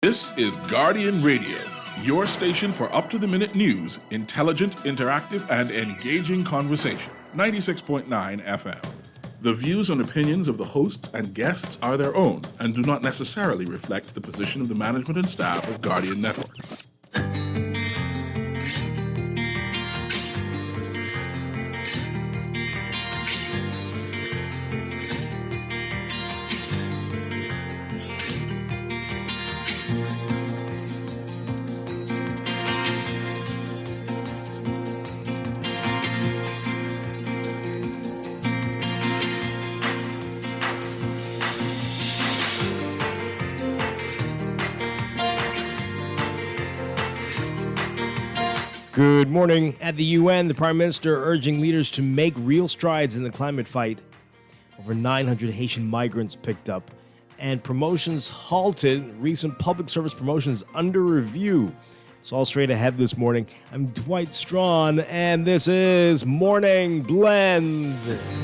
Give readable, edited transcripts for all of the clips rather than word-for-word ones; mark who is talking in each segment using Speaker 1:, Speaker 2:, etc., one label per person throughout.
Speaker 1: This is Guardian Radio, your station for up-to-the-minute news, intelligent, interactive, and engaging conversation. 96.9 FM. The views and opinions of the hosts and guests are their own and do not necessarily reflect the position of the management and staff of Guardian Network.
Speaker 2: Good morning. At the UN, the Prime Minister urging leaders to make real strides in the climate fight. Over 900 Haitian migrants picked up. And promotions halted. Recent public service promotions under review. It's all straight ahead this morning. I'm Dwight Strachan, and this is Morning Blend.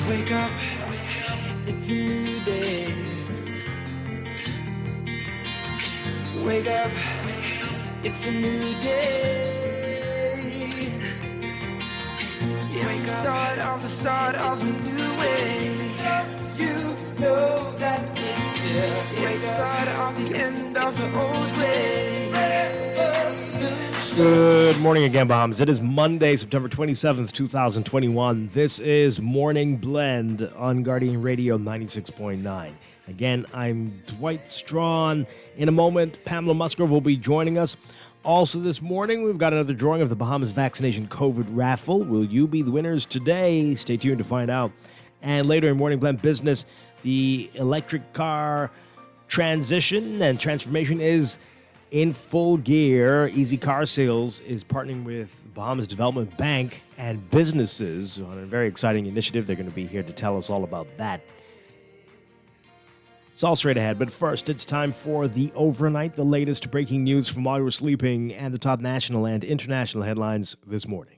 Speaker 3: Wake up, it's a new day. Wake up, it's a new day. It's the start of a new way. You know that it's there. It's the start of the end of the old way.
Speaker 2: Good morning again, Bahamas. It is Monday, September 27th, 2021. This is Morning Blend on Guardian Radio 96.9. Again, I'm Dwight Strachan. In a moment, Pamela Musgrove will be joining us. Also this morning, we've got another drawing of the Bahamas Vaccination COVID Raffle. Will you be the winners today? Stay tuned to find out. And later in Morning Blend Business, the electric car transition and transformation is in full gear. Easy Car Sales is partnering with Bahamas Development Bank and businesses on a very exciting initiative. They're going to be here to tell us all about that. It's all straight ahead, but first, it's time for the overnight, the latest breaking news from while you were sleeping, and the top national and international headlines this morning.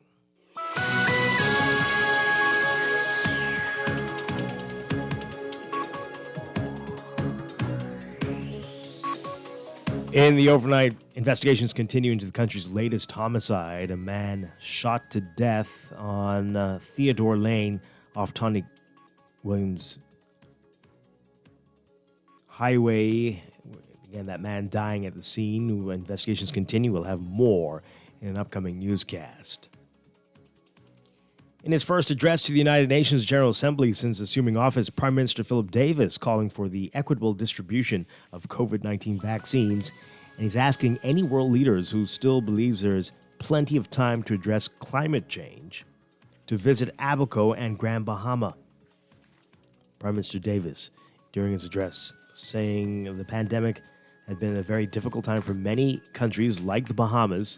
Speaker 2: In the overnight, investigations continue into the country's latest homicide. A man shot to death on Theodore Lane off Tonic Williams Highway. Again, that man dying at the scene. Investigations continue. We'll have more in an upcoming newscast. In his first address to the United Nations General Assembly since assuming office, Prime Minister Philip Davis calling for the equitable distribution of COVID-19 vaccines, and he's asking any world leaders who still believes there is plenty of time to address climate change to visit Abaco and Grand Bahama. Prime Minister Davis, during his address, saying the pandemic had been a very difficult time for many countries like the Bahamas.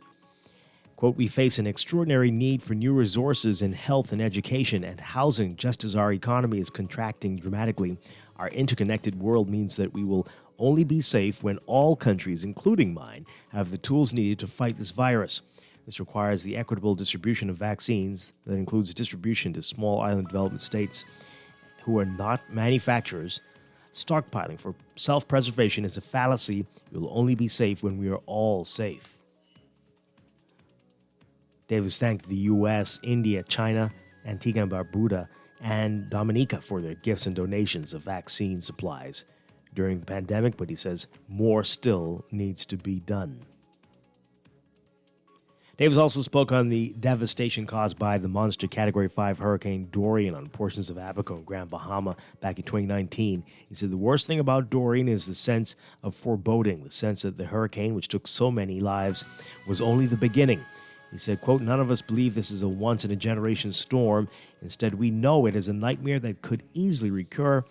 Speaker 2: Quote, we face an extraordinary need for new resources in health and education and housing just as our economy is contracting dramatically. Our interconnected world means that we will only be safe when all countries, including mine, have the tools needed to fight this virus. This requires the equitable distribution of vaccines that includes distribution to small island development states who are not manufacturers. Stockpiling for self-preservation is a fallacy. We will only be safe when we are all safe. Davis thanked the U.S., India, China, Antigua and Barbuda, and Dominica for their gifts and donations of vaccine supplies during the pandemic, but he says more still needs to be done. Davis also spoke on the devastation caused by the monster Category 5 Hurricane Dorian on portions of Abaco and Grand Bahama back in 2019. He said the worst thing about Dorian is the sense of foreboding, the sense that the hurricane, which took so many lives, was only the beginning. He said, quote, none of us believe this is a once-in-a-generation storm. Instead, we know it is a nightmare that could easily recur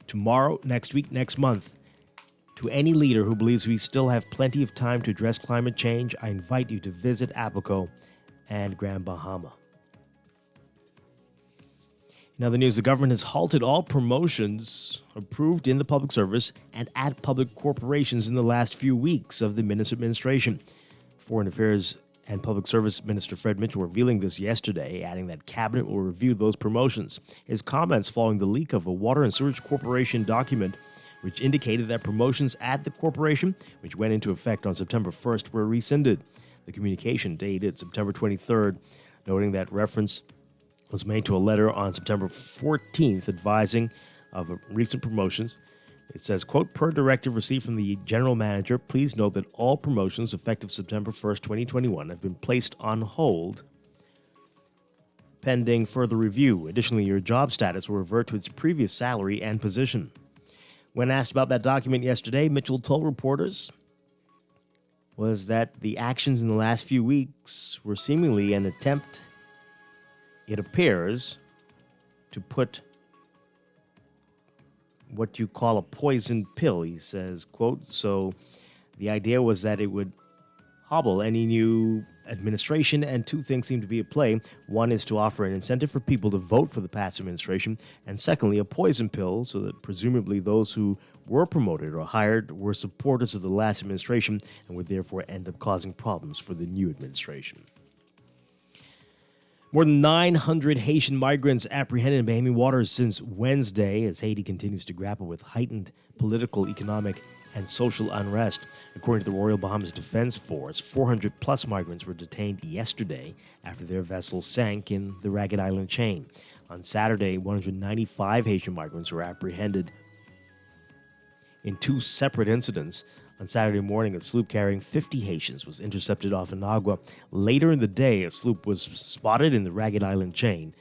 Speaker 2: tomorrow, next week, next month. To any leader who believes we still have plenty of time to address climate change, I invite you to visit Abaco and Grand Bahama. In other news, the government has halted all promotions approved in the public service and at public corporations in the last few weeks of the administration. Foreign Affairs and Public Service Minister Fred Mitchell revealing this yesterday, adding that Cabinet will review those promotions. His comments following the leak of a Water and Sewage Corporation document which indicated that promotions at the corporation, which went into effect on September 1st, were rescinded. The communication dated September 23rd, noting that reference was made to a letter on September 14th advising of recent promotions. It says, quote, per directive received from the general manager, please note that all promotions effective September 1st, 2021 have been placed on hold pending further review. Additionally, your job status will revert to its previous salary and position. When asked about that document yesterday, Mitchell told reporters was that the actions in the last few weeks were seemingly an attempt, it appears, to put what you call a poison pill, he says, quote. So the idea was that it would hobble any new administration, and two things seem to be at play. One is to offer an incentive for people to vote for the past administration, and secondly, a poison pill so that presumably those who were promoted or hired were supporters of the last administration and would therefore end up causing problems for the new administration. More than 900 Haitian migrants apprehended in Bahamian waters since Wednesday as Haiti continues to grapple with heightened political, economic, and social unrest. According to the Royal Bahamas Defense Force, 400-plus migrants were detained yesterday after their vessel sank in the Ragged Island chain. On Saturday, 195 Haitian migrants were apprehended in two separate incidents. On Saturday morning, a sloop carrying 50 Haitians was intercepted off Inagua. Later in the day, a sloop was spotted in the Ragged Island chain.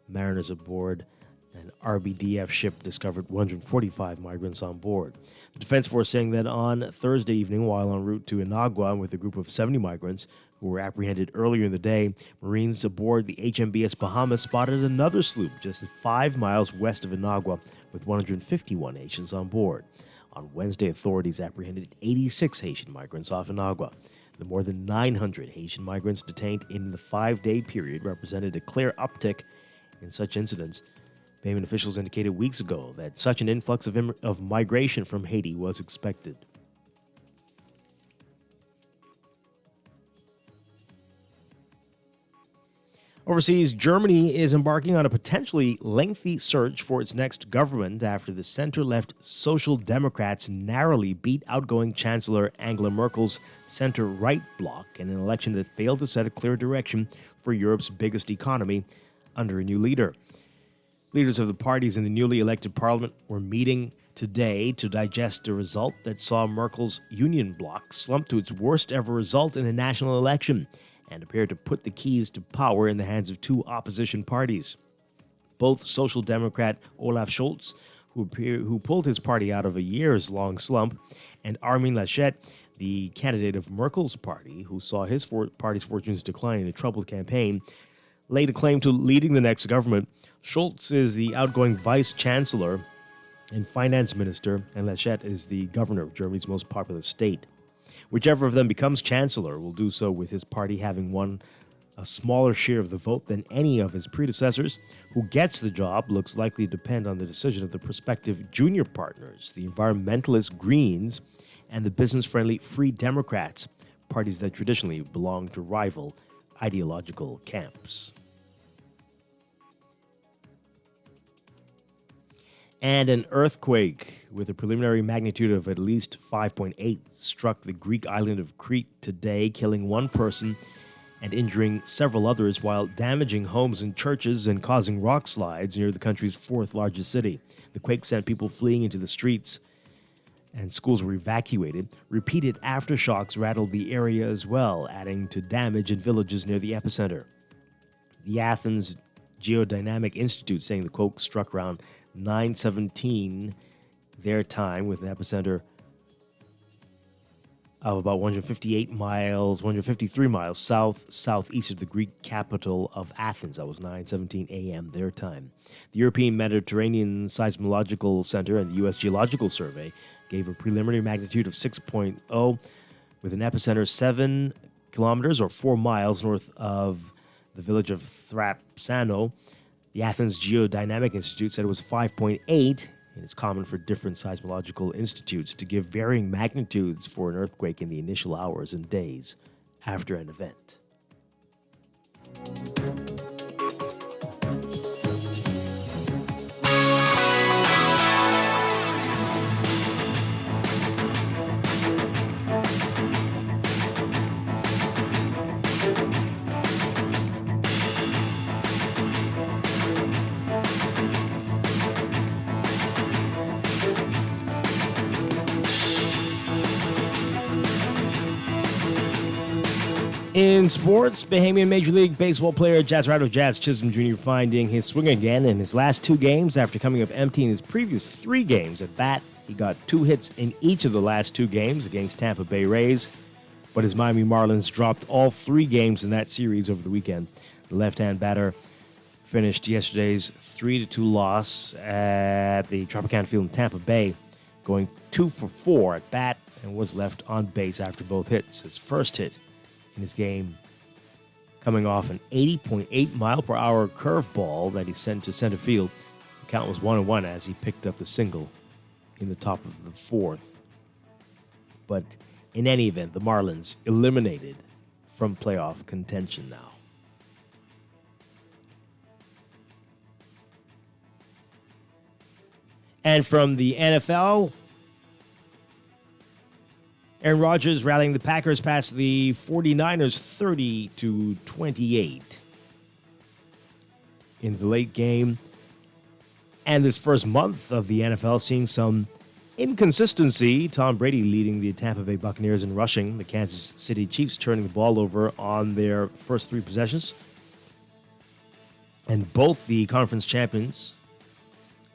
Speaker 2: Mariners aboard an RBDF ship discovered 145 migrants on board. The Defense Force saying that on Thursday evening, while en route to Inagua with a group of 70 migrants who were apprehended earlier in the day, Marines aboard the HMBS Bahamas spotted another sloop just 5 miles west of Inagua with 151 Haitians on board. On Wednesday, authorities apprehended 86 Haitian migrants off Inagua. The more than 900 Haitian migrants detained in the 5-day period represented a clear uptick in such incidents. Bahamian officials indicated weeks ago that such an influx of migration from Haiti was expected. Overseas, Germany is embarking on a potentially lengthy search for its next government after the center-left Social Democrats narrowly beat outgoing Chancellor Angela Merkel's center-right bloc in an election that failed to set a clear direction for Europe's biggest economy under a new leader. Leaders of the parties in the newly elected parliament were meeting today to digest a result that saw Merkel's union bloc slump to its worst-ever result in a national election and appear to put the keys to power in the hands of two opposition parties. Both Social Democrat Olaf Scholz, who pulled his party out of a years-long slump, and Armin Laschet, the candidate of Merkel's party, who saw his party's fortunes decline in a troubled campaign, laid a claim to leading the next government. Scholz is the outgoing vice chancellor and finance minister, and Laschet is the governor of Germany's most popular state. Whichever of them becomes chancellor will do so with his party having won a smaller share of the vote than any of his predecessors. Who gets the job looks likely to depend on the decision of the prospective junior partners, the environmentalist Greens and the business-friendly Free Democrats, parties that traditionally belong to rival ideological camps. And an earthquake with a preliminary magnitude of at least 5.8 struck the Greek island of Crete today, killing one person and injuring several others while damaging homes and churches and causing rock slides near the country's fourth largest city. The quake sent people fleeing into the streets and schools were evacuated. Repeated aftershocks rattled the area as well, adding to damage in villages near the epicenter. The Athens Geodynamic Institute saying the quake struck around 9:17 their time with an epicenter of about 153 miles southeast of the Greek capital of Athens. That was 9:17 a.m. their time. The European Mediterranean Seismological Center and the U.S. Geological Survey gave a preliminary magnitude of 6.0 with an epicenter 7 kilometers or 4 miles north of the village of Thrapsano. The Athens Geodynamic Institute said it was 5.8, and it's common for different seismological institutes to give varying magnitudes for an earthquake in the initial hours and days after an event. In sports, Bahamian Major League Baseball player Jazz Chisholm Jr. finding his swing again in his last two games after coming up empty in his previous three games at bat. He got 2 hits in each of the last 2 games against Tampa Bay Rays, but his Miami Marlins dropped all 3 games in that series over the weekend. The left-hand batter finished yesterday's 3-2 loss at the Tropicana Field in Tampa Bay, going 2 for 4 at bat and was left on base after both hits. His first hit in his game coming off an 80.8 mile per hour curveball that he sent to center field. The count was 1-1 as he picked up the single in the top of the 4th. But in any event, the Marlins eliminated from playoff contention now. And from the NFL, Aaron Rodgers rallying the Packers past the 49ers 30-28 in the late game. And this first month of the NFL seeing some inconsistency. Tom Brady leading the Tampa Bay Buccaneers in rushing. The Kansas City Chiefs turning the ball over on their first 3 possessions. And both the conference champions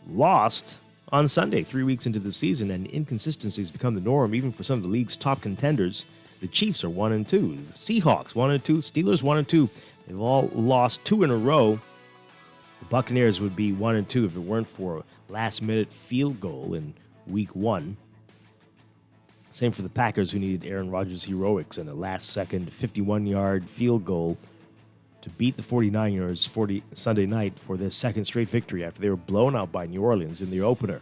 Speaker 2: lost on Sunday, 3 weeks into the season, and inconsistencies become the norm even for some of the league's top contenders. The Chiefs are 1-2, the Seahawks 1-2, Steelers 1-2. They've all lost 2 in a row. The Buccaneers would be 1-2 if it weren't for a last-minute field goal in Week 1. Same for the Packers, who needed Aaron Rodgers' heroics and a last-second 51-yard field goal to beat the 49ers Sunday night for their second straight victory after they were blown out by New Orleans in the opener.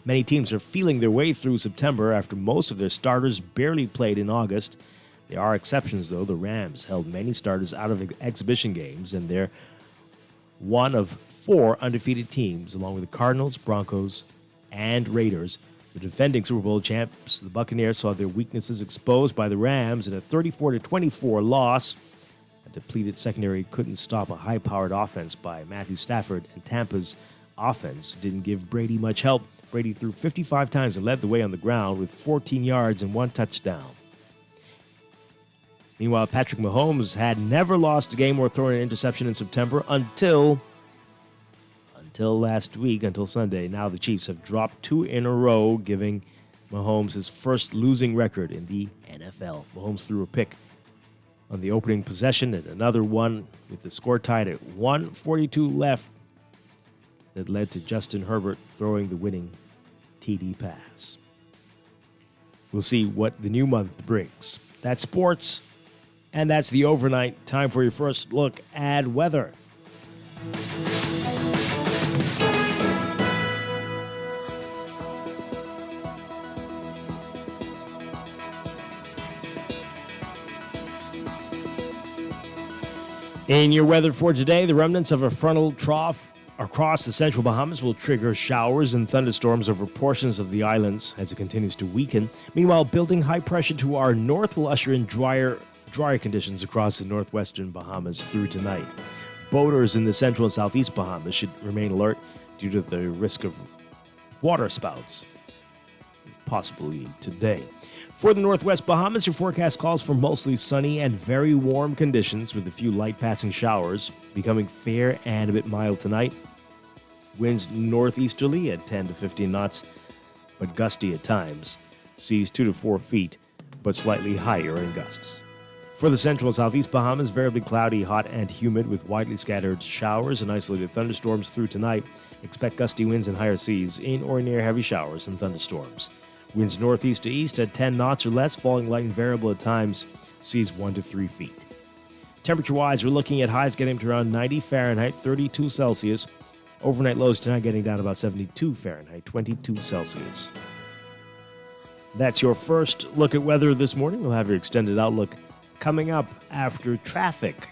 Speaker 2: Many teams are feeling their way through September after most of their starters barely played in August. There are exceptions, though. The Rams held many starters out of exhibition games, and they're one of 4 undefeated teams, along with the Cardinals, Broncos, and Raiders. The defending Super Bowl champs, the Buccaneers, saw their weaknesses exposed by the Rams in a 34-24 loss. A depleted secondary couldn't stop a high-powered offense by Matthew Stafford, and Tampa's offense didn't give Brady much help. Brady threw 55 times and led the way on the ground with 14 yards and 1 touchdown. Meanwhile, Patrick Mahomes had never lost a game or thrown an interception in September until last week, until Sunday. Now the Chiefs have dropped 2 in a row, giving Mahomes his first losing record in the NFL. Mahomes threw a pick on the opening possession and another one with the score tied at 1:42 left that led to Justin Herbert throwing the winning TD pass. We'll see what the new month brings. That's sports, and that's the overnight. Time for your first look at weather. In your weather for today, the remnants of a frontal trough across the central Bahamas will trigger showers and thunderstorms over portions of the islands as it continues to weaken. Meanwhile, building high pressure to our north will usher in drier conditions across the northwestern Bahamas through tonight. Boaters in the central and southeast Bahamas should remain alert due to the risk of water spouts, possibly today. For the northwest Bahamas, your forecast calls for mostly sunny and very warm conditions with a few light passing showers, becoming fair and a bit mild tonight. Winds northeasterly at 10 to 15 knots, but gusty at times. Seas 2 to 4 feet, but slightly higher in gusts. For the central and southeast Bahamas, variably cloudy, hot, and humid with widely scattered showers and isolated thunderstorms through tonight. Expect gusty winds and higher seas in or near heavy showers and thunderstorms. Winds northeast to east at 10 knots or less, falling light and variable at times. Seas 1 to 3 feet. Temperature-wise, we're looking at highs getting to around 90 Fahrenheit, 32 Celsius. Overnight lows tonight getting down to about 72 Fahrenheit, 22 Celsius. That's your first look at weather this morning. We'll have your extended outlook coming up after traffic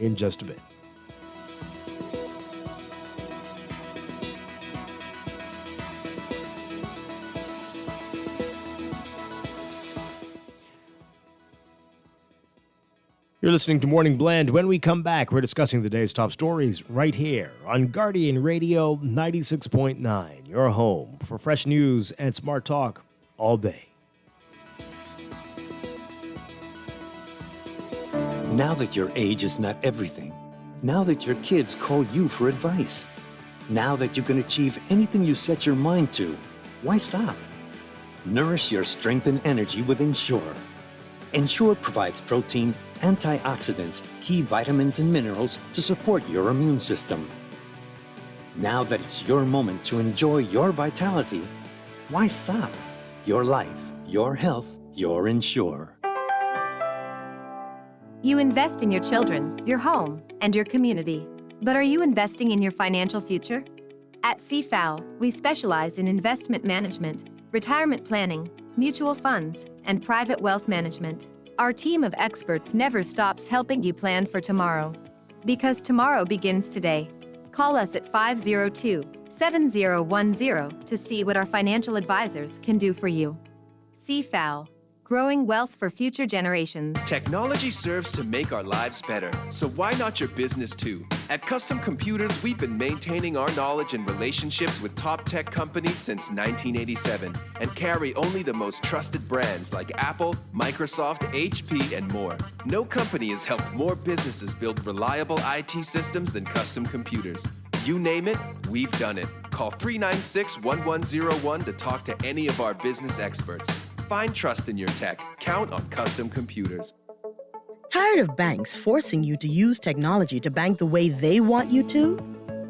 Speaker 2: in just a bit. You're listening to Morning Blend. When we come back, we're discussing the day's top stories right here on Guardian Radio 96.9, your home for fresh news and smart talk all day.
Speaker 4: Now that your age is not everything. Now that your kids call you for advice. Now that you can achieve anything you set your mind to, why stop? Nourish your strength and energy with Ensure. Ensure provides protein, antioxidants, key vitamins and minerals to support your immune system. Now that it's your moment to enjoy your vitality, why stop? Your life, your health, your Ensure.
Speaker 5: You invest in your children, your home, and your community. But are you investing in your financial future? At CFAO, we specialize in investment management, retirement planning, mutual funds, and private wealth management. Our team of experts never stops helping you plan for tomorrow. Because tomorrow begins today. Call us at 502-7010 to see what our financial advisors can do for you. CFAO. Growing wealth for future generations.
Speaker 6: Technology serves to make our lives better, so why not your business too? At Custom Computers, we've been maintaining our knowledge and relationships with top tech companies since 1987 and carry only the most trusted brands like Apple, Microsoft, HP, and more. No company has helped more businesses build reliable IT systems than Custom Computers. You name it, we've done it. Call 396-1101 to talk to any of our business experts. Find trust in your tech. Count on Custom Computers.
Speaker 7: Tired of banks forcing you to use technology to bank the way they want you to?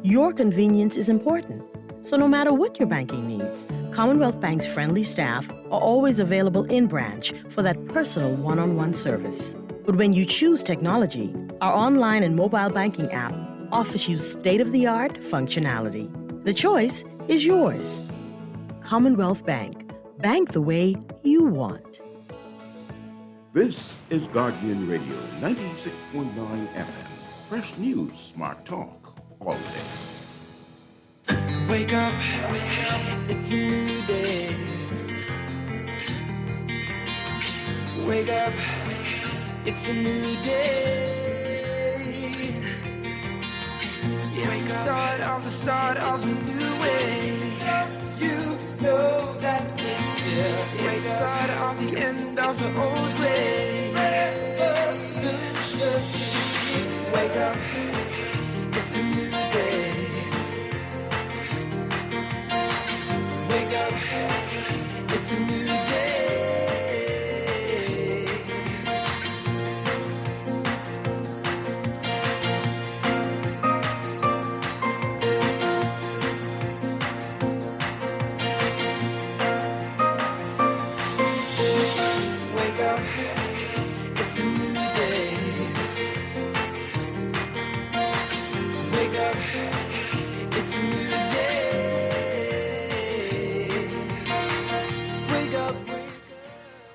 Speaker 7: Your convenience is important. So no matter what your banking needs, Commonwealth Bank's friendly staff are always available in branch for that personal one-on-one service. But when you choose technology, our online and mobile banking app offers you state-of-the-art functionality. The choice is yours. Commonwealth Bank. Bank the way you want.
Speaker 8: This is Guardian Radio, 96.9 FM. Fresh news, smart talk, all day.
Speaker 3: Wake up, it's a new day. Wake up, it's a new day. It's the start of a new way. You know that it's here. It's the start of the end of the old way. Wake up, it's a new day. Wake up, it's a new day. Wake up, it's a new day. Wake up, it's a new day. Wake up, wake up.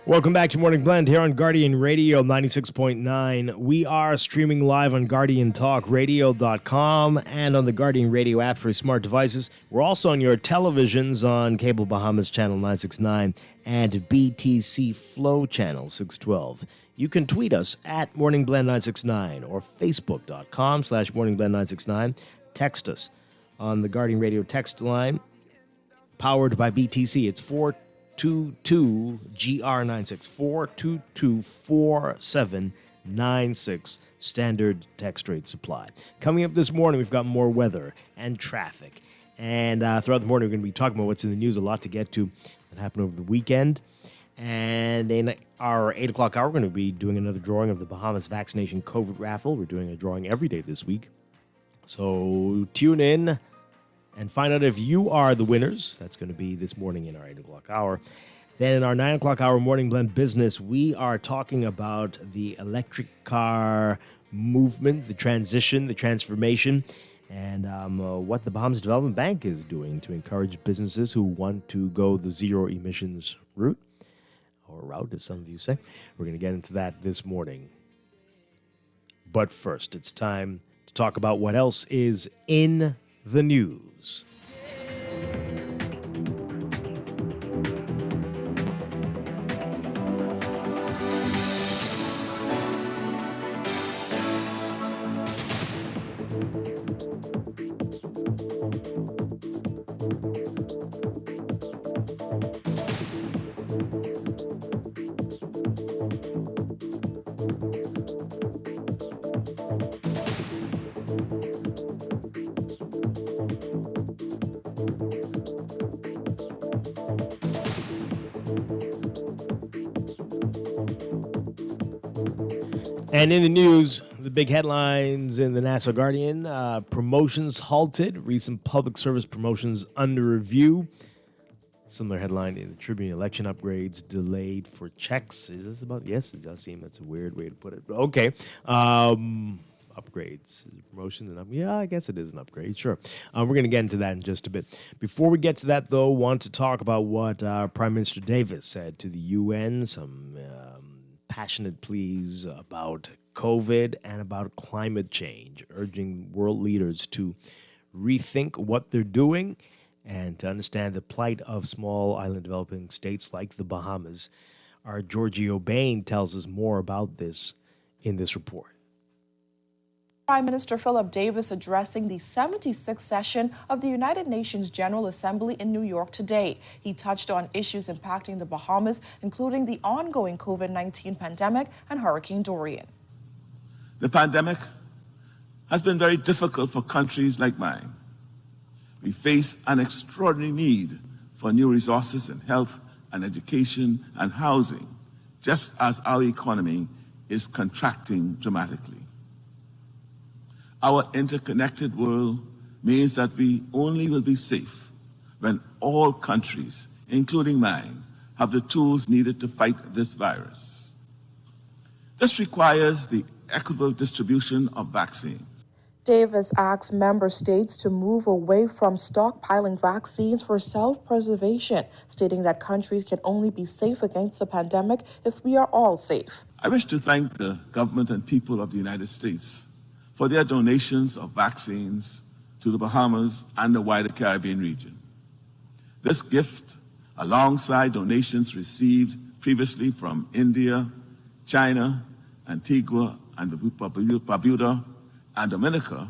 Speaker 2: Welcome back to Morning Blend here on Guardian Radio 96.9. We are streaming live on GuardianTalkRadio.com and on the Guardian Radio app for smart devices. We're also on your televisions on Cable Bahamas Channel 969 and BTC Flow Channel 612. You can tweet us at MorningBlend969 or Facebook.com/MorningBlend969. Text us on the Guardian Radio text line powered by BTC. It's 422-GR96, 422-4796, standard text rate supply. Coming up this morning, we've got more weather and traffic. And throughout the morning, we're going to be talking about what's in the news, a lot to get to that happened over the weekend. And in our 8 o'clock hour, we're going to be doing another drawing of the Bahamas Vaccination COVID Raffle. We're doing a drawing every day this week. So tune in and find out if you are the winners. That's going to be this morning in our 8 o'clock hour. Then in our 9 o'clock hour Morning Blend business, we are talking about the electric car movement, the transition, the transformation, and what the Bahamas Development Bank is doing to encourage businesses who want to go the zero emissions route, or route, as some of you say. We're going to get into that this morning. But first, it's time to talk about what else is in the news. And in the news, the big headlines in the National Guardian, promotions halted, recent public service promotions under review. Similar headline in the Tribune, election upgrades delayed for checks. Is this about? Yes, it does seem that's a weird way to put it. Okay. Upgrades, promotions, and yeah, I guess it is an upgrade. Sure. We're going to get into that in just a bit. Before we get to that, though, want to talk about what Prime Minister Davis said to the UN, some passionate pleas about COVID and about climate change, urging world leaders to rethink what they're doing and to understand the plight of small island developing states like the Bahamas. Our Giorgio Bain tells us more about this in this report.
Speaker 9: Prime Minister Philip Davis addressing the 76th session of the United Nations General Assembly in New York today. He touched on issues impacting the Bahamas, including the ongoing COVID-19 pandemic and Hurricane Dorian.
Speaker 10: The pandemic has been very difficult for countries like mine. We face an extraordinary need for new resources in health and education and housing, just as our economy is contracting dramatically. Our interconnected world means that we only will be safe when all countries, including mine, have the tools needed to fight this virus. This requires the equitable distribution of vaccines.
Speaker 9: Davis asked member states to move away from stockpiling vaccines for self-preservation, stating that countries can only be safe against the pandemic if we are all safe.
Speaker 10: I wish to thank the government and people of the United States for their donations of vaccines to the Bahamas and the wider Caribbean region. This gift, alongside donations received previously from India, China, Antigua and Barbuda, and Dominica,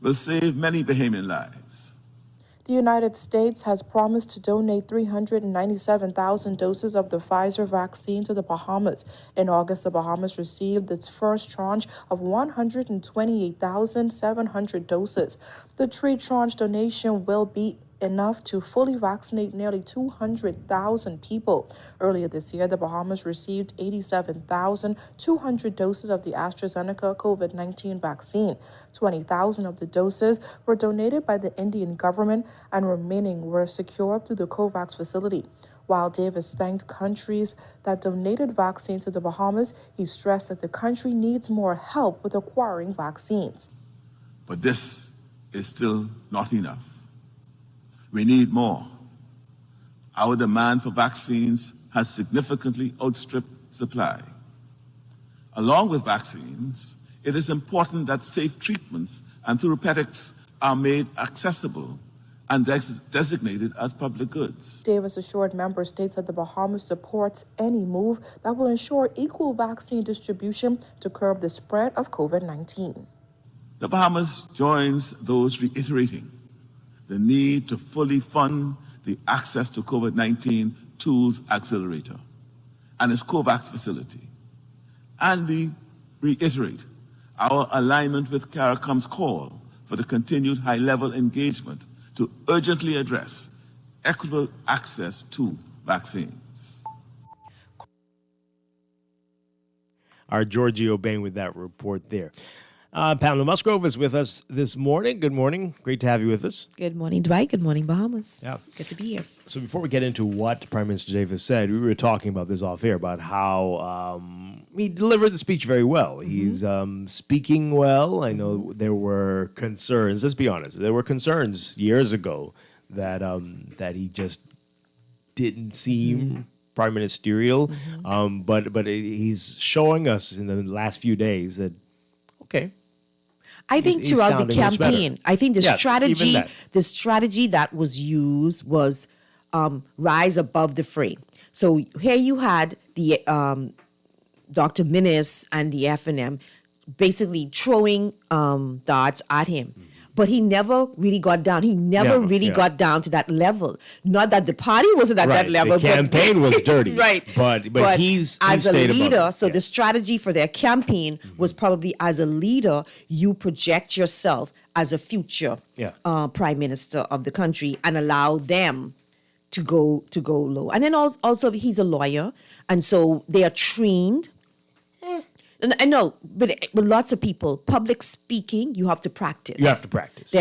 Speaker 10: will save many Bahamian lives.
Speaker 9: The United States has promised to donate 397,000 doses of the Pfizer vaccine to the Bahamas. In August, the Bahamas received its first tranche of 128,700 doses. The tranche donation will be enough to fully vaccinate nearly 200,000 people. Earlier this year, the Bahamas received 87,200 doses of the AstraZeneca COVID-19 vaccine. 20,000 of the doses were donated by the Indian government and remaining were secured through the COVAX facility. While Davis thanked countries that donated vaccines to the Bahamas, he stressed that the country needs more help with acquiring vaccines.
Speaker 10: But this is still not enough. We need more. Our demand for vaccines has significantly outstripped supply. Along with vaccines, it is important that safe treatments and therapeutics are made accessible and designated as public goods.
Speaker 9: Davis assured member states that the Bahamas supports any move that will ensure equal vaccine distribution to curb the spread of COVID-19.
Speaker 10: The Bahamas joins those reiterating the need to fully fund the Access to COVID-19 Tools Accelerator and its COVAX facility. And we reiterate our alignment with CARICOM's call for the continued high-level engagement to urgently address equitable access to vaccines.
Speaker 2: Our Giorgio Bain with that report there. Pamela Musgrove is with us this morning. Good morning. Great to have you with us.
Speaker 11: Good morning, Dwight. Good morning, Bahamas.
Speaker 2: Yeah.
Speaker 11: Good to be here.
Speaker 2: So before we get into what Prime Minister Davis said, we were talking about this off air, about how he delivered the speech very well. Mm-hmm. He's speaking well. I know there were concerns. Let's be honest. There were concerns years ago that that he just didn't seem prime ministerial. Mm-hmm. But he's showing us in the last few days that, okay,
Speaker 11: I think throughout the campaign, I think the strategy that was used was rise above the fray. So here you had the Dr. Minnis and the FNM basically throwing darts at him. But he never really got down. He never really got down to that level. Not that the party wasn't at that level.
Speaker 2: The campaign was dirty.
Speaker 11: Right.
Speaker 2: But he's
Speaker 11: as a leader, so
Speaker 2: the
Speaker 11: the strategy for their campaign was probably, as a leader, you project yourself as a future prime minister of the country and allow them to go low. And then also he's a lawyer, and so they are trained I know, but with lots of people, public speaking, you have to practice.
Speaker 2: You have to practice.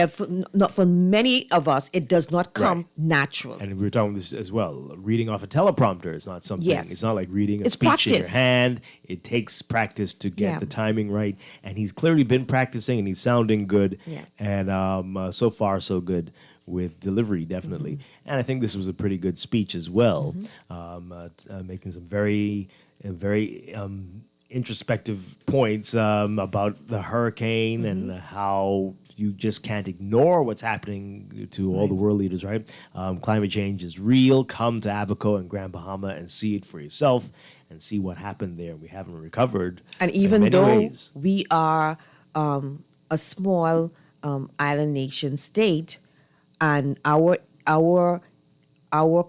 Speaker 11: Not for many of us, it does not come natural.
Speaker 2: And we were talking this as well. Reading off a teleprompter is not something.
Speaker 11: Yes.
Speaker 2: It's not like reading a
Speaker 11: It's
Speaker 2: speech in your
Speaker 11: practice.
Speaker 2: hand. It takes practice to get the timing right. And he's clearly been practicing, and he's sounding good.
Speaker 11: Yeah.
Speaker 2: And so far, so good with delivery, definitely. And I think this was a pretty good speech as well, making some very introspective points about the hurricane and how you just can't ignore what's happening to all the world leaders, right? Climate change is real. Come to Abaco and Grand Bahama and see it for yourself and see what happened there. We haven't recovered.
Speaker 11: And even
Speaker 2: in many
Speaker 11: though
Speaker 2: ways.
Speaker 11: we are a small island nation state, and our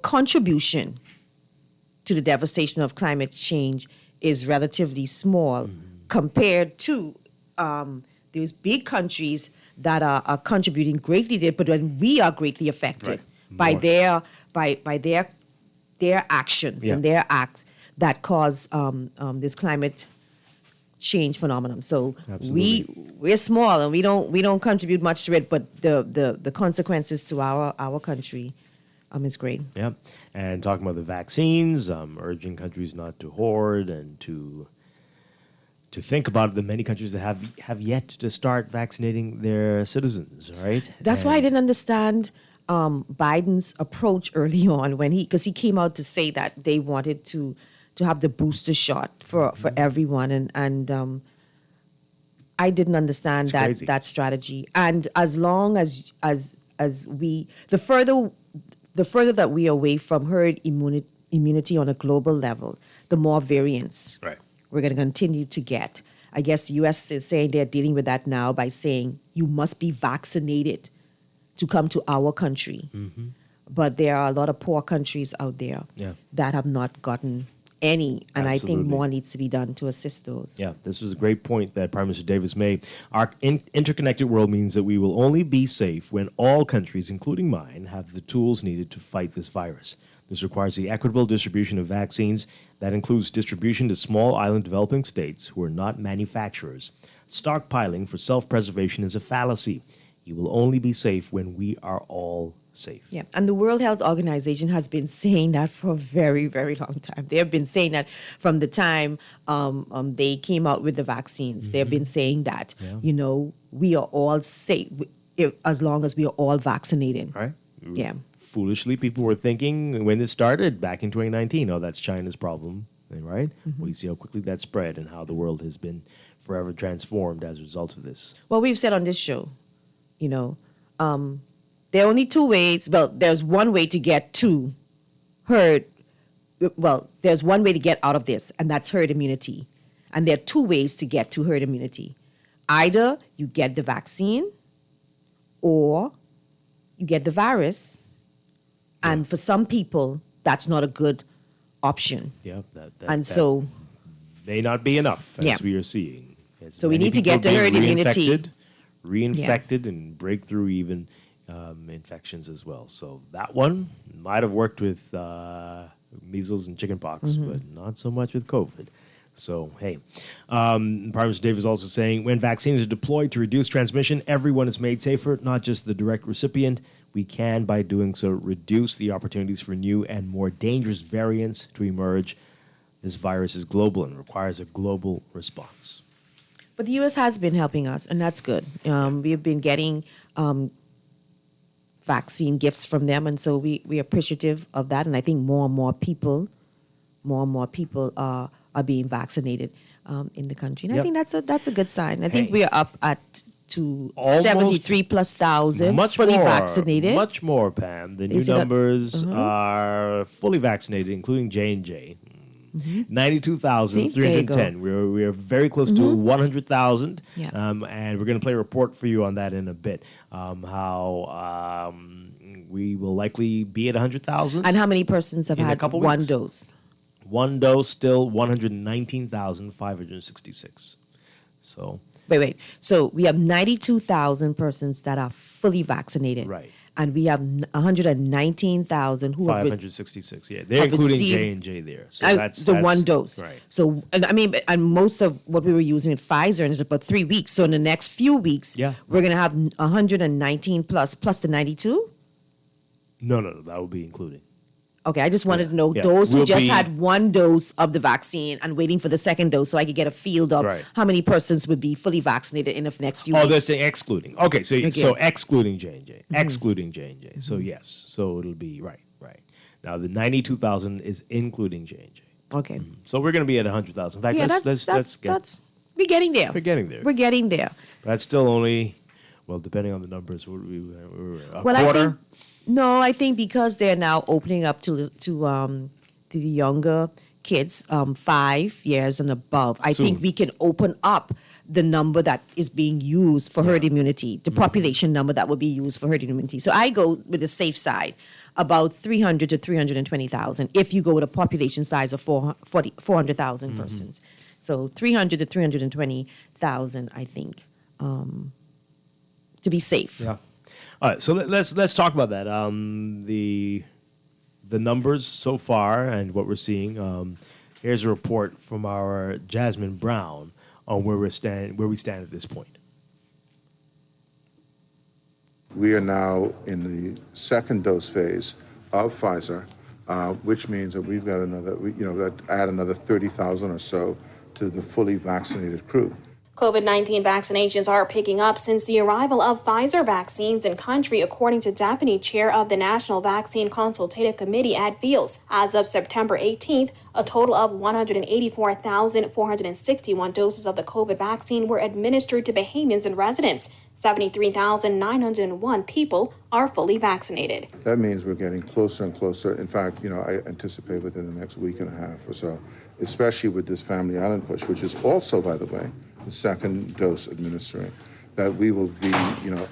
Speaker 11: contribution to the devastation of climate change is relatively small compared to these big countries that are contributing greatly there, but when we are greatly affected by their actions and their acts that cause this climate change phenomenon. So we're small and we don't contribute much to it, but the consequences to our country is great.
Speaker 2: Yeah, and talking about the vaccines, urging countries not to hoard and to think about the many countries that have yet to start vaccinating their citizens, right?
Speaker 11: That's why I didn't understand Biden's approach early on because he came out to say that they wanted to have the booster shot for everyone, and I didn't understand that strategy. And as long as we the further that we are away from herd immunity on a global level, the more variants we're going to continue to get. I guess the U.S. is saying they're dealing with that now by saying you must be vaccinated to come to our country. But there are a lot of poor countries out there that have not gotten any, and I think more needs to be done to assist those.
Speaker 2: Yeah, this was a great point that Prime Minister Davis made. Our interconnected world means that we will only be safe when all countries, including mine, have the tools needed to fight this virus. This requires the equitable distribution of vaccines. That includes distribution to small island developing states who are not manufacturers. Stockpiling for self-preservation is a fallacy. You will only be safe when we are all safe.
Speaker 11: Yeah, and the World Health Organization has been saying that for a very, very long time. They have been saying that from the time they came out with the vaccines. They have been saying that, we are all safe as long as we are all vaccinated.
Speaker 2: Right?
Speaker 11: Yeah.
Speaker 2: Foolishly, people were thinking when this started back in 2019, that's China's problem, right? We see how quickly that spread and how the world has been forever transformed as a result of this.
Speaker 11: Well, we've said on this show, there are only two ways. Well, there's one way to get to herd. Well, there's one way to get out of this, and that's herd immunity. And there are two ways to get to herd immunity. Either you get the vaccine or you get the virus. And for some people, that's not a good option.
Speaker 2: Yeah,
Speaker 11: so
Speaker 2: may not be enough, as we are seeing.
Speaker 11: So we need to get to herd immunity.
Speaker 2: Reinfected and breakthrough even infections as well. So that one might have worked with measles and chickenpox, but not so much with COVID. So, hey, Prime Minister Davis also saying when vaccines are deployed to reduce transmission, everyone is made safer, not just the direct recipient. We can, by doing so, reduce the opportunities for new and more dangerous variants to emerge. This virus is global and requires a global response.
Speaker 11: But the U.S. has been helping us, and that's good. We have been getting vaccine gifts from them, and so we're appreciative of that. And I think more and more people are being vaccinated in the country. And I think that's a good sign. I think we are up to 73,000 fully vaccinated.
Speaker 2: Much more, Pam. The new numbers are fully vaccinated, including J&J. 92,310. We are very close to 100,000.
Speaker 11: Yeah.
Speaker 2: And we're going to play a report for you on that in a bit. How we will likely be at 100,000.
Speaker 11: And how many persons have had one dose?
Speaker 2: One dose, still 119,566. So
Speaker 11: wait. So we have 92,000 persons that are fully vaccinated.
Speaker 2: Right.
Speaker 11: and we have 119,000 who have
Speaker 2: 566. Yeah, they're including J&J there. So that's
Speaker 11: one dose.
Speaker 2: Right.
Speaker 11: So, and most of what we were using with Pfizer is about 3 weeks. So in the next few weeks, we're going to have 119 plus the 92.
Speaker 2: No, that would be including.
Speaker 11: Okay, I just wanted to know those who just had one dose of the vaccine and waiting for the second dose, so I could get a feel of how many persons would be fully vaccinated in the next few weeks.
Speaker 2: Oh, that's excluding. Okay, so excluding J&J. Excluding J&J. So yes, so it'll be right. Now the 92,000 is including J&J.
Speaker 11: Okay.
Speaker 2: So we're going to be at 100,000. In fact,
Speaker 11: that's we're getting there.
Speaker 2: We're getting there.
Speaker 11: We're getting there.
Speaker 2: But that's still only, well, depending on the numbers, we're a
Speaker 11: quarter. I think because they're now opening up to the younger kids, 5 years and above, I think we can open up the number that is being used for herd immunity, the population number that will be used for herd immunity. So I go with the safe side, about 300 to 320,000 if you go with a population size of 400,000 persons. So 300 to 320,000, I think, to be safe.
Speaker 2: Yeah. All right, so let's talk about that. The numbers so far and what we're seeing. Here's a report from our Jasmine Brown on where we stand at this point.
Speaker 12: We are now in the second dose phase of Pfizer, which means that we've got add another 30,000 or so to the fully vaccinated crew.
Speaker 13: COVID-19 vaccinations are picking up since the arrival of Pfizer vaccines in country, according to Deputy Chair of the National Vaccine Consultative Committee, Ed Fields. As of September 18th, a total of 184,461 doses of the COVID vaccine were administered to Bahamians and residents. 73,901 people are fully vaccinated.
Speaker 12: That means we're getting closer and closer. In fact, I anticipate within the next week and a half or so, especially with this Family Island push, which is also, by the way, the second dose administering, that we will be,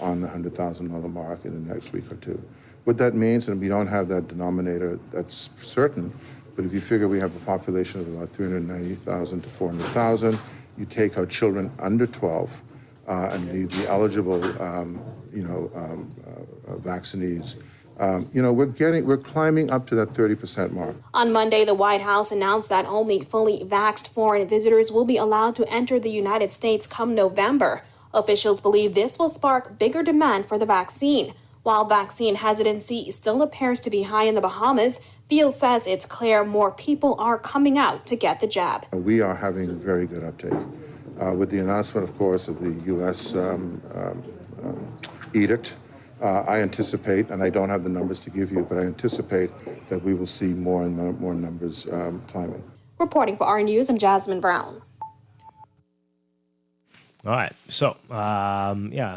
Speaker 12: on the $100,000 mark in the next week or two. What that means, and we don't have that denominator that's certain, but if you figure we have a population of about 390,000 to 400,000, you take our children under 12 and the eligible, vaccinees. We're climbing up to that 30% mark.
Speaker 13: On Monday, the White House announced that only fully vaxxed foreign visitors will be allowed to enter the United States come November. Officials believe this will spark bigger demand for the vaccine. While vaccine hesitancy still appears to be high in the Bahamas, Fields says it's clear more people are coming out to get the jab.
Speaker 12: We are having very good uptake. With the announcement, of course, of the U.S. Edict, I anticipate, and I don't have the numbers to give you, but I anticipate that we will see more and more numbers climbing.
Speaker 13: Reporting for our news, I'm Jasmine Brown.
Speaker 2: All right, so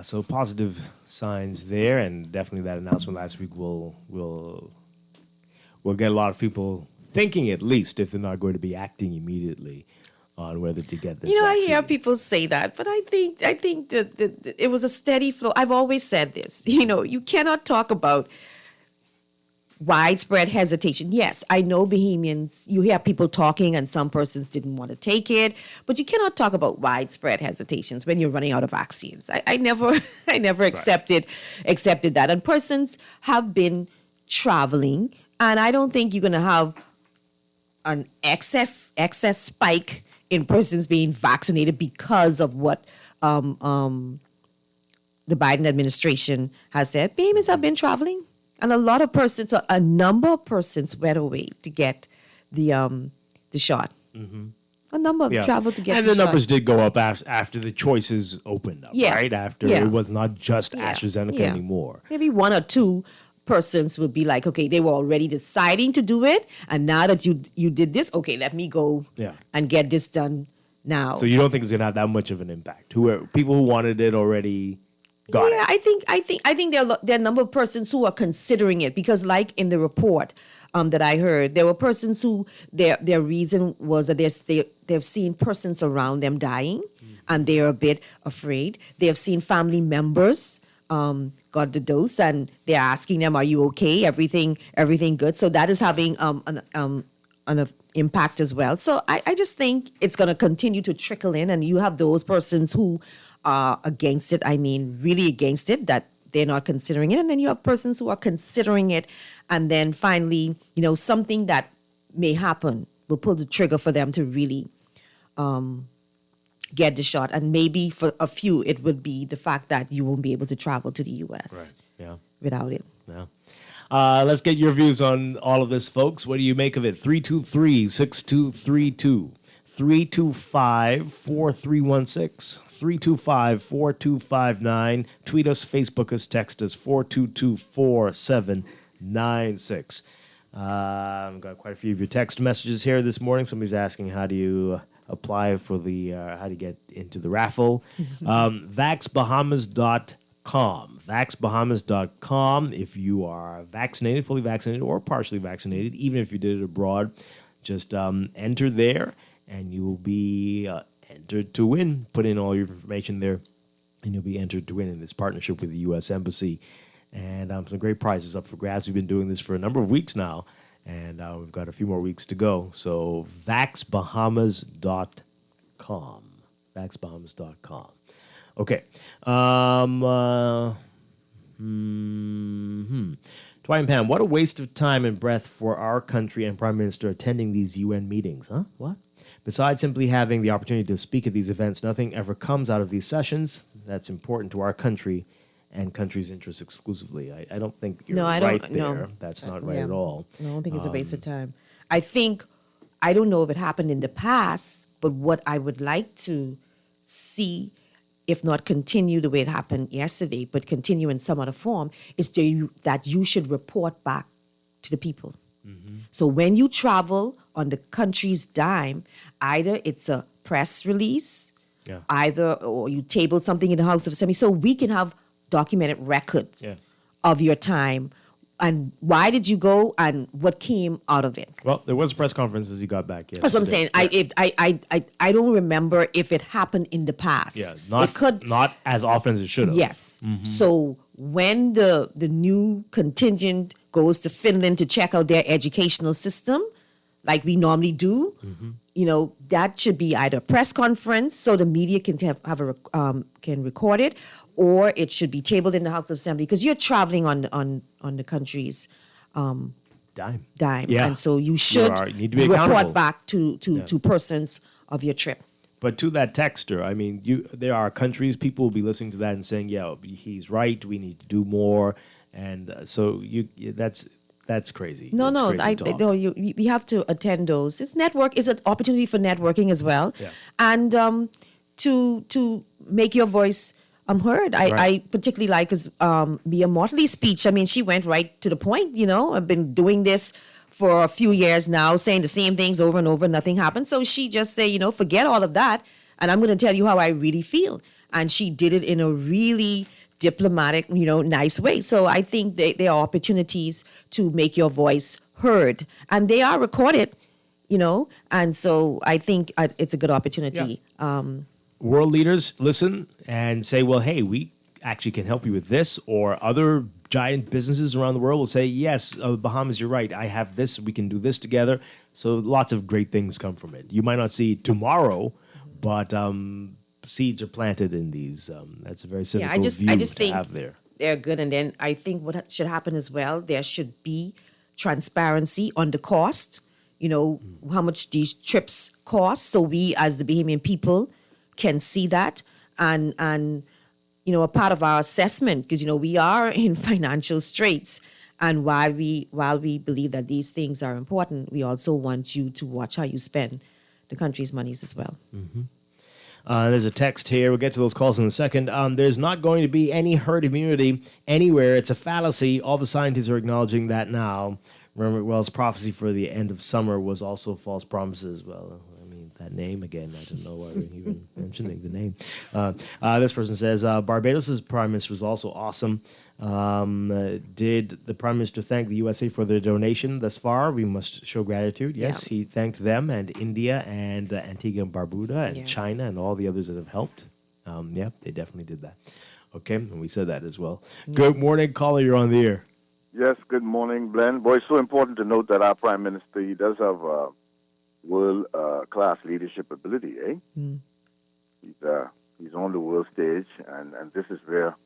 Speaker 2: so positive signs there, and definitely that announcement last week will get a lot of people thinking, at least, if they're not going to be acting immediately on whether to get this vaccine.
Speaker 11: I hear people say that, but I think that it was a steady flow. I've always said this. You cannot talk about widespread hesitation. Yes, I know Bahamians, you hear people talking and some persons didn't want to take it, but you cannot talk about widespread hesitations when you're running out of vaccines. I never accepted that. And persons have been traveling, and I don't think you're going to have an excess spike in persons being vaccinated because of what the Biden administration has said. Bahamians have been traveling, and a number of persons went away to get the shot. Mm-hmm. A number of traveled to get the shot.
Speaker 2: And the numbers did go up after the choices opened up, right? After it was not just AstraZeneca anymore.
Speaker 11: Maybe one or two persons would be like, okay, they were already deciding to do it, and now that you did this, okay, let me go and get this done now.
Speaker 2: So you don't think it's going to have that much of an impact? People who wanted it already got it?
Speaker 11: Yeah, I think there are a number of persons who are considering it, because like in the report that I heard, there were persons who their reason was that they've seen persons around them dying, and they're a bit afraid. They have seen family members got the dose, and they're asking them, "Are you okay? Everything good?" So that is having an impact as well. So I just think it's going to continue to trickle in, and you have those persons who are against it. I mean, really against it. That they're not considering it. And then you have persons who are considering it. And then finally, something that may happen will pull the trigger for them to really get the shot. And maybe for a few, it would be the fact that you won't be able to travel to the U.S. Without it.
Speaker 2: Yeah. Let's get your views on all of this, folks. What do you make of it? 323-6232. 325-4316. 325-4259. Tweet us, Facebook us, text us, 422-4796. I've got quite a few of your text messages here this morning. Somebody's asking, how do you apply for the, how do you get into the raffle? VaxBahamas.com. VaxBahamas.com. If you are vaccinated, fully vaccinated, or partially vaccinated, even if you did it abroad, just enter there, and you will be entered to win. Put in all your information there, and you'll be entered to win in this partnership with the U.S. Embassy. And some great prizes up for grabs. We've been doing this for a number of weeks now, and we've got a few more weeks to go. So VaxBahamas.com. VaxBahamas.com. Okay. Dwight and Pam, what a waste of time and breath for our country and Prime Minister attending these UN meetings. Huh? What? Besides simply having the opportunity to speak at these events, nothing ever comes out of these sessions that's important to our country and country's interests exclusively. I don't think you're right there. No. That's not right at all.
Speaker 11: No, I don't think it's a waste of time. I don't know if it happened in the past, but what I would like to see, if not continue the way it happened yesterday, but continue in some other form, is that you should report back to the people. Mm-hmm. So when you travel on the country's dime, either it's a press release, or you tabled something in the House of Assembly, so we can have documented records of your time and why did you go and what came out of it.
Speaker 2: Well, there was a press conference as you got back.
Speaker 11: That's what I'm saying. I don't remember if it happened in the past.
Speaker 2: Yeah, not as often as it should have.
Speaker 11: Yes. Mm-hmm. So when the new contingent goes to Finland to check out their educational system, like we normally do, that should be either a press conference so the media can can record it, or it should be tabled in the House of Assembly because you're traveling on the country's
Speaker 2: dime.
Speaker 11: Yeah. And so you should
Speaker 2: need to be
Speaker 11: report back to persons of your trip.
Speaker 2: But to that texter, I mean, there are countries, people will be listening to that and saying, yeah, he's right, we need to do more. And so that's crazy.
Speaker 11: No, we have to attend those. It's an opportunity for networking as well, and to make your voice heard. I particularly like Mia Mottley's speech. I mean, she went right to the point. I've been doing this for a few years now, saying the same things over and over. Nothing happened. So she just say, forget all of that, and I'm going to tell you how I really feel. And she did it in a really diplomatic, nice way. So I think there are opportunities to make your voice heard, and they are recorded, and so I think it's a good opportunity.
Speaker 2: Yeah. World leaders listen and say, well, hey, we actually can help you with this, or other giant businesses around the world will say, yes, Bahamas, you're right. I have this. We can do this together. So lots of great things come from it. You might not see it tomorrow, but seeds are planted in these. That's a very cynical view to have there.
Speaker 11: They're good. And then I think what should happen as well, there should be transparency on the cost, how much these trips cost. So we as the Bahamian people can see that. And a part of our assessment, because, we are in financial straits. And while we believe that these things are important, we also want you to watch how you spend the country's monies as well.
Speaker 2: Mm-hmm. There's a text here. We'll get to those calls in a second. There's not going to be any herd immunity anywhere. It's a fallacy. All the scientists are acknowledging that now. Remember, Wells' prophecy for the end of summer was also false promises. Well, I mean, that name again, I don't know why we're even mentioning the name. This person says, Barbados' prime minister was also awesome. Did the prime minister thank the USA for their donation thus far? We must show gratitude. Yes, he thanked them and India and Antigua and Barbuda and China and all the others that have helped. They definitely did that. Okay, and we said that as well. Good morning, caller. You're on the air.
Speaker 14: Yes, good morning, Glenn. Boy, it's so important to note that our prime minister, he does have world-class leadership ability, eh? Mm. He's on the world stage, and this is where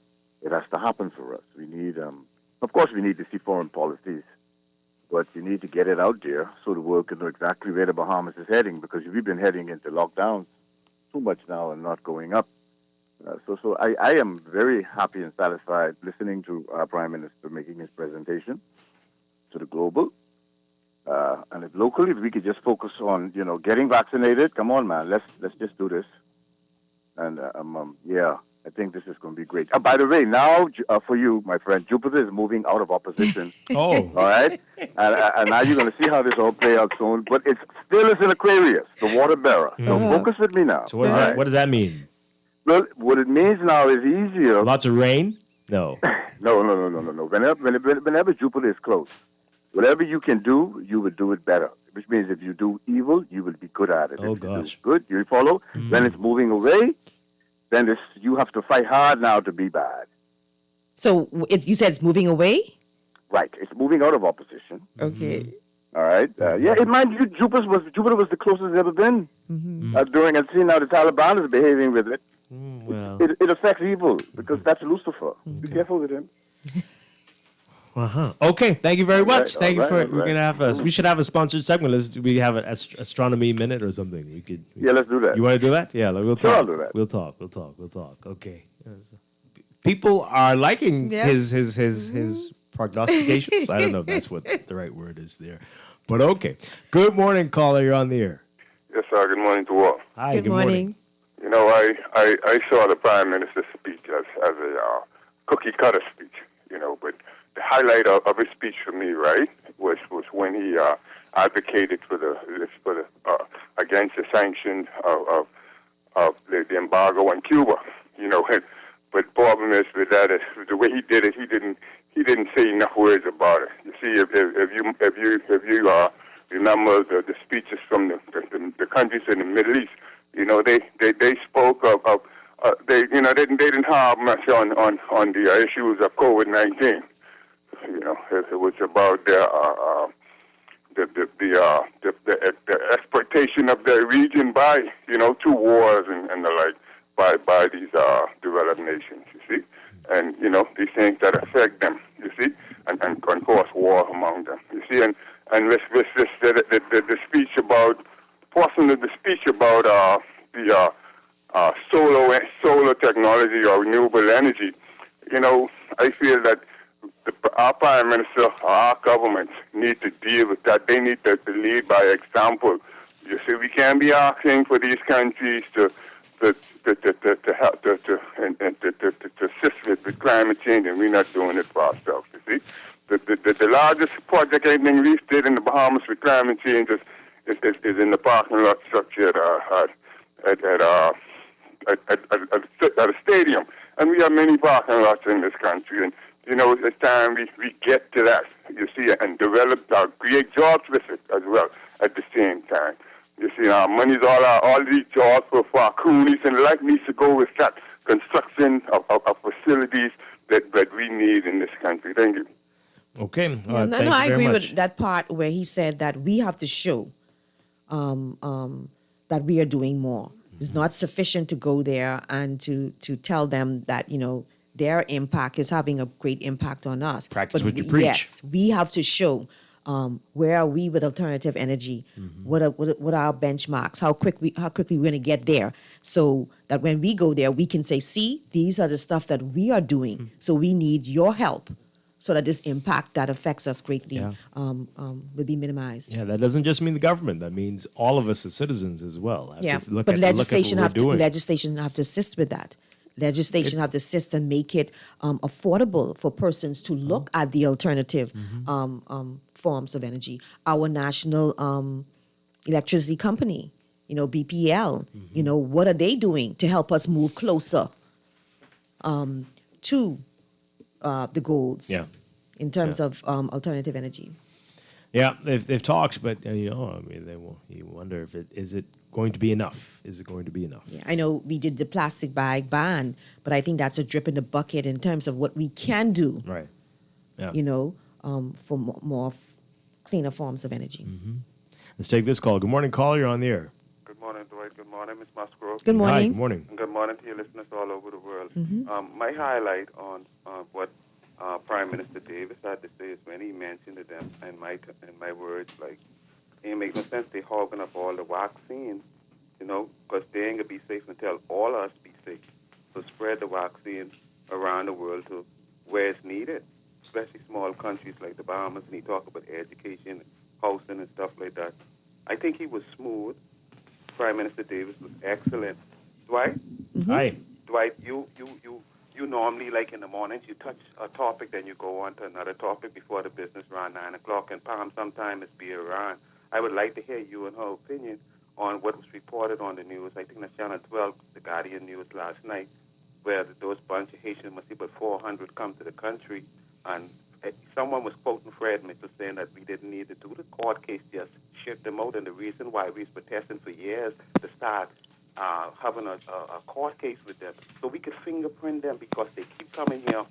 Speaker 14: It has to happen for us. We need, of course, we need to see foreign policies, but you need to get it out there so the world can know exactly where the Bahamas is heading, because we've been heading into lockdowns too much now and not going up. So I am very happy and satisfied listening to our Prime Minister making his presentation to the global. And if locally, if we could just focus on, getting vaccinated, come on, man, let's just do this. And yeah, I think this is going to be great. By the way, now for you, my friend, Jupiter is moving out of opposition.
Speaker 2: Oh.
Speaker 14: All right? And now you're going to see how this all play out soon. But it still is in Aquarius, the water bearer. So focus with me now.
Speaker 2: So what does that mean?
Speaker 14: Well, what it means now is easier.
Speaker 2: Lots of rain? No.
Speaker 14: No. Whenever Jupiter is close, whatever you can do, you will do it better. Which means if you do evil, you will be good at it.
Speaker 2: Oh,
Speaker 14: if
Speaker 2: gosh.
Speaker 14: you do good, you follow. When it's moving away, then you have to fight hard now to be bad.
Speaker 11: So you said it's moving away?
Speaker 14: Right. It's moving out of opposition.
Speaker 11: Okay.
Speaker 14: All right. Mind you, Jupiter was the closest it's ever been during. And see now the Taliban is behaving with it.
Speaker 2: Well.
Speaker 14: It affects evil because that's Lucifer. Be careful with him.
Speaker 2: Okay. Thank you very much.
Speaker 14: All right,
Speaker 2: We're gonna have we should have a sponsored segment. We have an astronomy minute or something.
Speaker 14: Let's do that.
Speaker 2: You want to do that? Yeah, we'll talk.
Speaker 14: Sure, I'll do that.
Speaker 2: We'll talk. Okay. People are liking his prognostications. I don't know if that's what the right word is there, but okay. Good morning, caller. You're on the air.
Speaker 15: Yes, sir. Good morning to all.
Speaker 2: Hi.
Speaker 11: Good morning.
Speaker 15: I saw the Prime Minister's speech as a cookie cutter speech, but the highlight of his speech for me, right, was when he advocated for the against the sanctions of the embargo on Cuba, but the problem is with that is the way he did it, he didn't say enough words about it. You see, if you remember the speeches from the countries in the Middle East, they spoke of they didn't have much on the issues of COVID-19. It was about the exploitation of their region by two wars and the like by these developed nations. You see, and these things that affect them. You see, and cause war among them. You see, and with this the speech about the speech about the solar technology or renewable energy. I feel that our Prime Minister or our government need to deal with that. They need to lead by example. You see, we can't be asking for these countries to help to assist with climate change, and we're not doing it for ourselves. You see, the largest project I think we did in the Bahamas with climate change is in the parking lot structure at a stadium, and we have many parking lots in this country, and it's time we get to that, you see, and develop, create jobs with it as well at the same time. You see, our money's all these jobs for our coolies and the like needs to go with that construction of facilities that we need in this country. Thank you.
Speaker 2: Okay.
Speaker 11: I agree with that part where he said that we have to show that we are doing more. It's not sufficient to go there and to tell them that, their impact is having a great impact on us.
Speaker 2: Practice what you preach.
Speaker 11: Yes, we have to show where are we with alternative energy? What are our benchmarks? How quickly we're going to get there, so that when we go there, we can say, see, these are the stuff that we are doing. So we need your help, so that this impact that affects us greatly will be minimized.
Speaker 2: Yeah, that doesn't just mean the government. That means all of us as citizens as well.
Speaker 11: But legislation have to assist with that. Legislation have to assist and make it affordable for persons to look at the alternative forms of energy. Our national electricity company, BPL, what are they doing to help us move closer to the goals in terms of alternative energy?
Speaker 2: Yeah, they've talked, but you wonder if is it going to be enough? Is it going to be enough?
Speaker 11: Yeah, I know we did the plastic bag ban, but I think that's a drip in the bucket in terms of what we can do.
Speaker 2: Right. Yeah.
Speaker 11: For more cleaner forms of energy.
Speaker 2: Let's take this call. Good morning, caller. You're on the air.
Speaker 15: Good morning.
Speaker 16: morning, Dwight. Good morning, Ms. Musgrove.
Speaker 11: Good morning.
Speaker 2: Hi, good morning.
Speaker 16: And good morning to your listeners all over the world.
Speaker 11: Mm-hmm.
Speaker 16: My highlight on what Prime Minister Davis had to say is when he mentioned to them, in my words, like, it ain't make no sense they hogging up all the vaccines, because they ain't going to be safe until all of us be safe. So spread the vaccine around the world to where it's needed, especially small countries like the Bahamas, and he talked about education, housing, and stuff like that. I think he was smooth. Prime Minister Davis was excellent. Dwight?
Speaker 11: Mm-hmm.
Speaker 2: Hi.
Speaker 16: Dwight, you normally, like in the mornings, you touch a topic, then you go on to another topic before the business around 9 o'clock, and Palm sometimes it's be around. I would like to hear you and her opinion on what was reported on the news. I think that's Channel 12, the Guardian News last night, where those bunch of Haitians, must see about 400 come to the country, and someone was quoting Fred Mitchell saying that we didn't need to do the court case, just ship them out, and the reason why we was protesting for years to start having a court case with them, so we could fingerprint them because they keep coming here,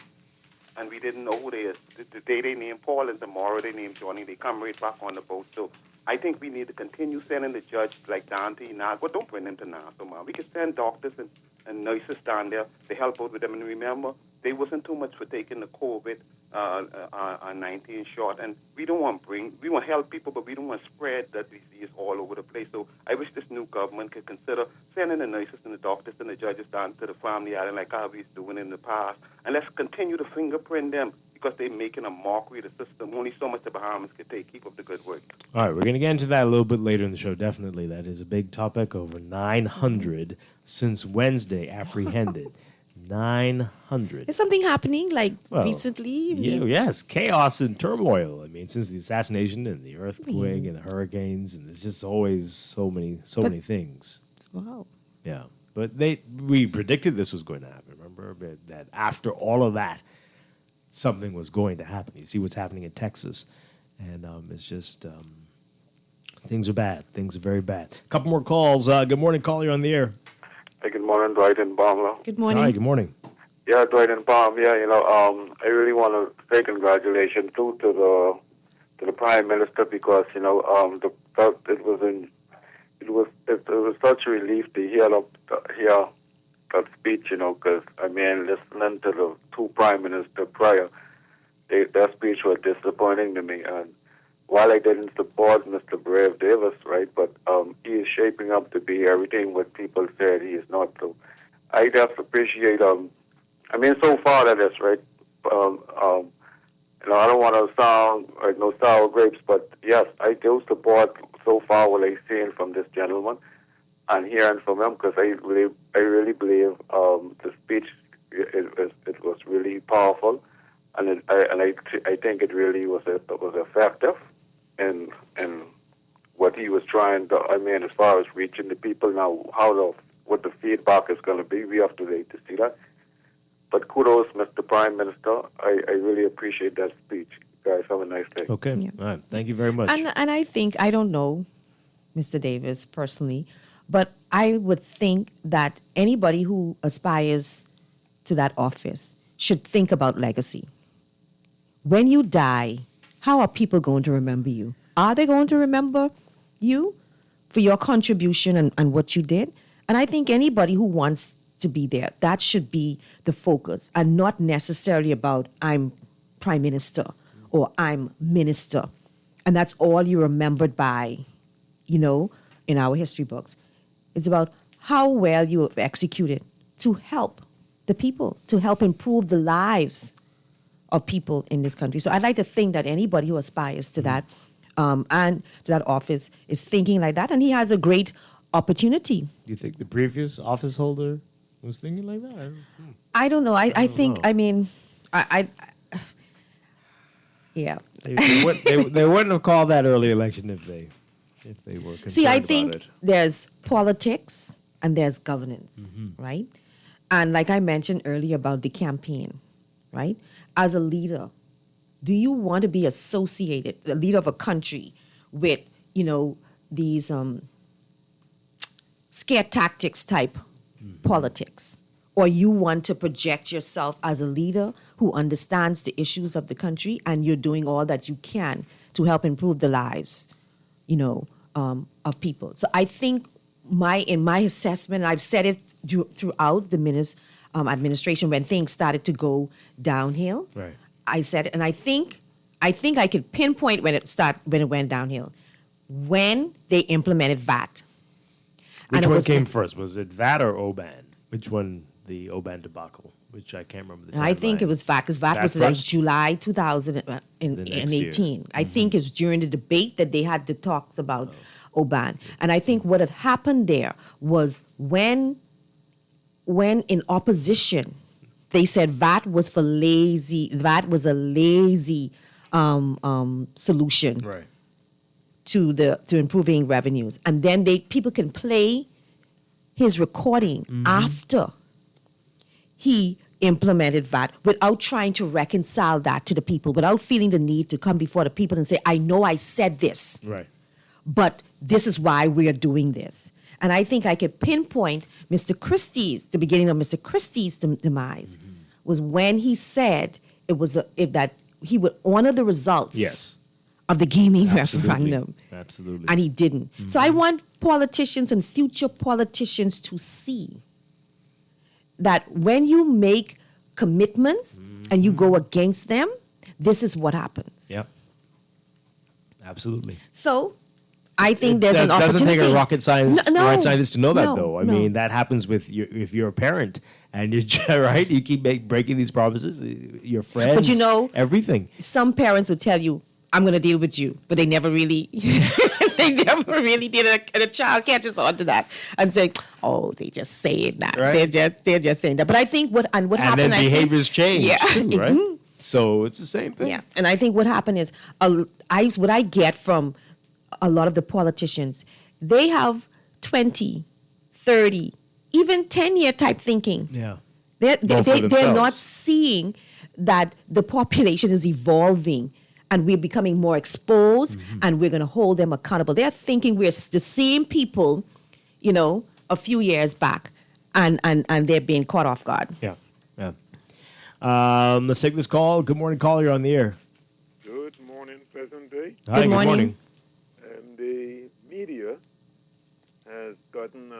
Speaker 16: and we didn't know who they is. The day they named Paul and tomorrow they named Johnny, they come right back on the boat. So I think we need to continue sending the judge like Dante now. But don't bring them to Nassau, man. We can send doctors and nurses down there to help out with them. And remember, they wasn't too much for taking the COVID-19 shot. And we want to help people, but we don't want to spread that disease all over the place. So I wish this new government could consider sending the nurses and the doctors and the judges down to the family island like how we've doing in the past. And let's continue to fingerprint them because they're making a mockery of the system. Only so much the Bahamas can take. Keep up the good work.
Speaker 2: All right, we're going to get into that a little bit later in the show, definitely. That is a big topic. Over 900 since Wednesday apprehended. 900.
Speaker 11: Is something happening, recently?
Speaker 2: Yes, chaos and turmoil. I mean, since the assassination and the earthquake and the hurricanes, and there's just always so many things.
Speaker 11: Wow.
Speaker 2: Yeah, but we predicted this was going to happen. Remember that after all of that, something was going to happen. You see what's happening in Texas, and it's just things are bad. Things are very bad. A couple more calls. Good morning, caller. You're on the air.
Speaker 17: Hey, good morning, Dwight and Palm.
Speaker 11: Good morning.
Speaker 2: Hi, good morning.
Speaker 17: Yeah, Dwight and Palm. Yeah, I really want to say congratulations too to the Prime Minister because it was such a relief to hear that speech, because listening to the two Prime Ministers prior, their speech was disappointing to me. And while I didn't support Mr. Brave Davis, right, but he is shaping up to be everything what people said he is not. So I just appreciate, so far that is, right, I don't want to sound like no sour grapes, but yes, I do support so far what I'm seeing from this gentleman and hearing from him because I really believe the speech, it was really powerful, and I think it really was effective. And what he was trying to, as far as reaching the people now, what the feedback is going to be, we have to wait to see that. But kudos, Mr. Prime Minister. I really appreciate that speech. Guys, have a nice day.
Speaker 2: Okay. Yeah. All right. Thank you very much.
Speaker 11: And I think, I don't know Mr. Davis personally, but I would think that anybody who aspires to that office should think about legacy. When you die, how are people going to remember you? Are they going to remember you for your contribution and what you did? And I think anybody who wants to be there, that should be the focus and not necessarily about I'm Prime Minister or I'm Minister. And that's all you're remembered by, in our history books. It's about how well you have executed to help the people, to help improve the lives of people in this country. So I'd like to think that anybody who aspires to that and to that office is thinking like that, and he has a great opportunity.
Speaker 2: Do you think the previous office holder was thinking like that?
Speaker 11: I don't know. I think, yeah.
Speaker 2: They wouldn't have called that early election if they were concerned
Speaker 11: See, I
Speaker 2: about
Speaker 11: think
Speaker 2: it.
Speaker 11: there's politics and there's governance, right? And like I mentioned earlier about the campaign, right? As a leader, do you want to be associated, the leader of a country, with, these scare tactics type politics? Or you want to project yourself as a leader who understands the issues of the country and you're doing all that you can to help improve the lives, of people. So I think in my assessment, I've said it throughout the administration when things started to go downhill.
Speaker 2: Right.
Speaker 11: I said it, and I think I could pinpoint when it went downhill, when they implemented VAT.
Speaker 2: Which one came first? Was it VAT or OBAN? Which one? The OBAN debacle, which I can't remember the timeline.
Speaker 11: I think it was VAT, because VAT was like July 2018. I think it's during the debate that they had the talks about OBAN. And I think what had happened there was when in opposition, they said VAT was a lazy solution to improving revenues. And then people can play his recording after he implemented VAT without trying to reconcile that to the people, without feeling the need to come before the people and say, I know I said this, but this is why we are doing this. And I think I could pinpoint the beginning of Mr. Christie's demise was when he said that he would honor the results of the gaming referendum.
Speaker 2: Absolutely.
Speaker 11: And he didn't. So I want politicians and future politicians to see that when you make commitments and you go against them, this is what happens.
Speaker 2: Yep. Absolutely.
Speaker 11: So I think there's an opportunity.
Speaker 2: It doesn't take a rocket scientist to know that, though. I mean, that happens if you're a parent and you're right. You keep breaking these promises. Your friends,
Speaker 11: but you know,
Speaker 2: everything.
Speaker 11: Some parents would tell you, "I'm going to deal with you," but they never really, did it. And a child catches on to that and say, "Oh, they just saying that. Right. They're just saying that." But I think what happened.
Speaker 2: And then behaviors change.
Speaker 11: Yeah.
Speaker 2: Too, right? So it's the same thing.
Speaker 11: Yeah. And I think what happened is, what I get from a lot of the politicians, they have 20, 30, even 10-year type thinking.
Speaker 2: Yeah.
Speaker 11: They're not seeing that the population is evolving and we're becoming more exposed and we're going to hold them accountable. They're thinking we're the same people, a few years back, and they're being caught off guard.
Speaker 2: Yeah. Let's take this call. Good morning, caller. You're on the air.
Speaker 18: Good morning, President Day.
Speaker 2: Hi, good morning.
Speaker 18: The media has gotten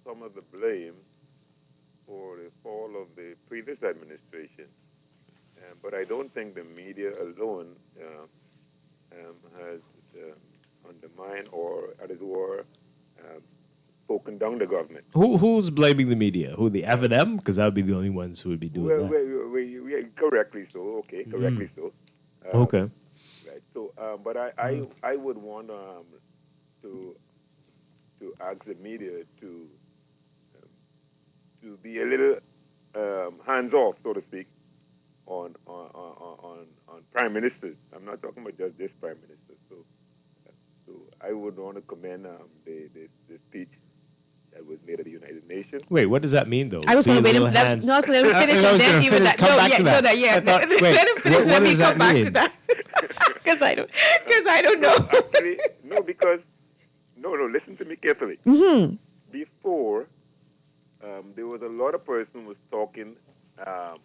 Speaker 18: some of the blame for the fall of the previous administration. But I don't think the media alone has undermined or, as it were, spoken down the government.
Speaker 2: Who's blaming the media? Who, the F&M? Because that would be the only ones who would be doing that.
Speaker 18: Well, correctly so. Okay, correctly so.
Speaker 2: Okay.
Speaker 18: Right. So, but I would want to ask the media to be a little hands off, so to speak, on prime ministers. I'm not talking about just this prime minister. So I would want to commend the speech that was made at the United Nations.
Speaker 2: Wait, what does that mean, though?
Speaker 11: I was going to wait. I was going to finish and then even that. Let him finish. Let me come back to that. Because I don't know.
Speaker 18: Actually, no, because listen to me carefully. Before, there was a lot of person who was talking that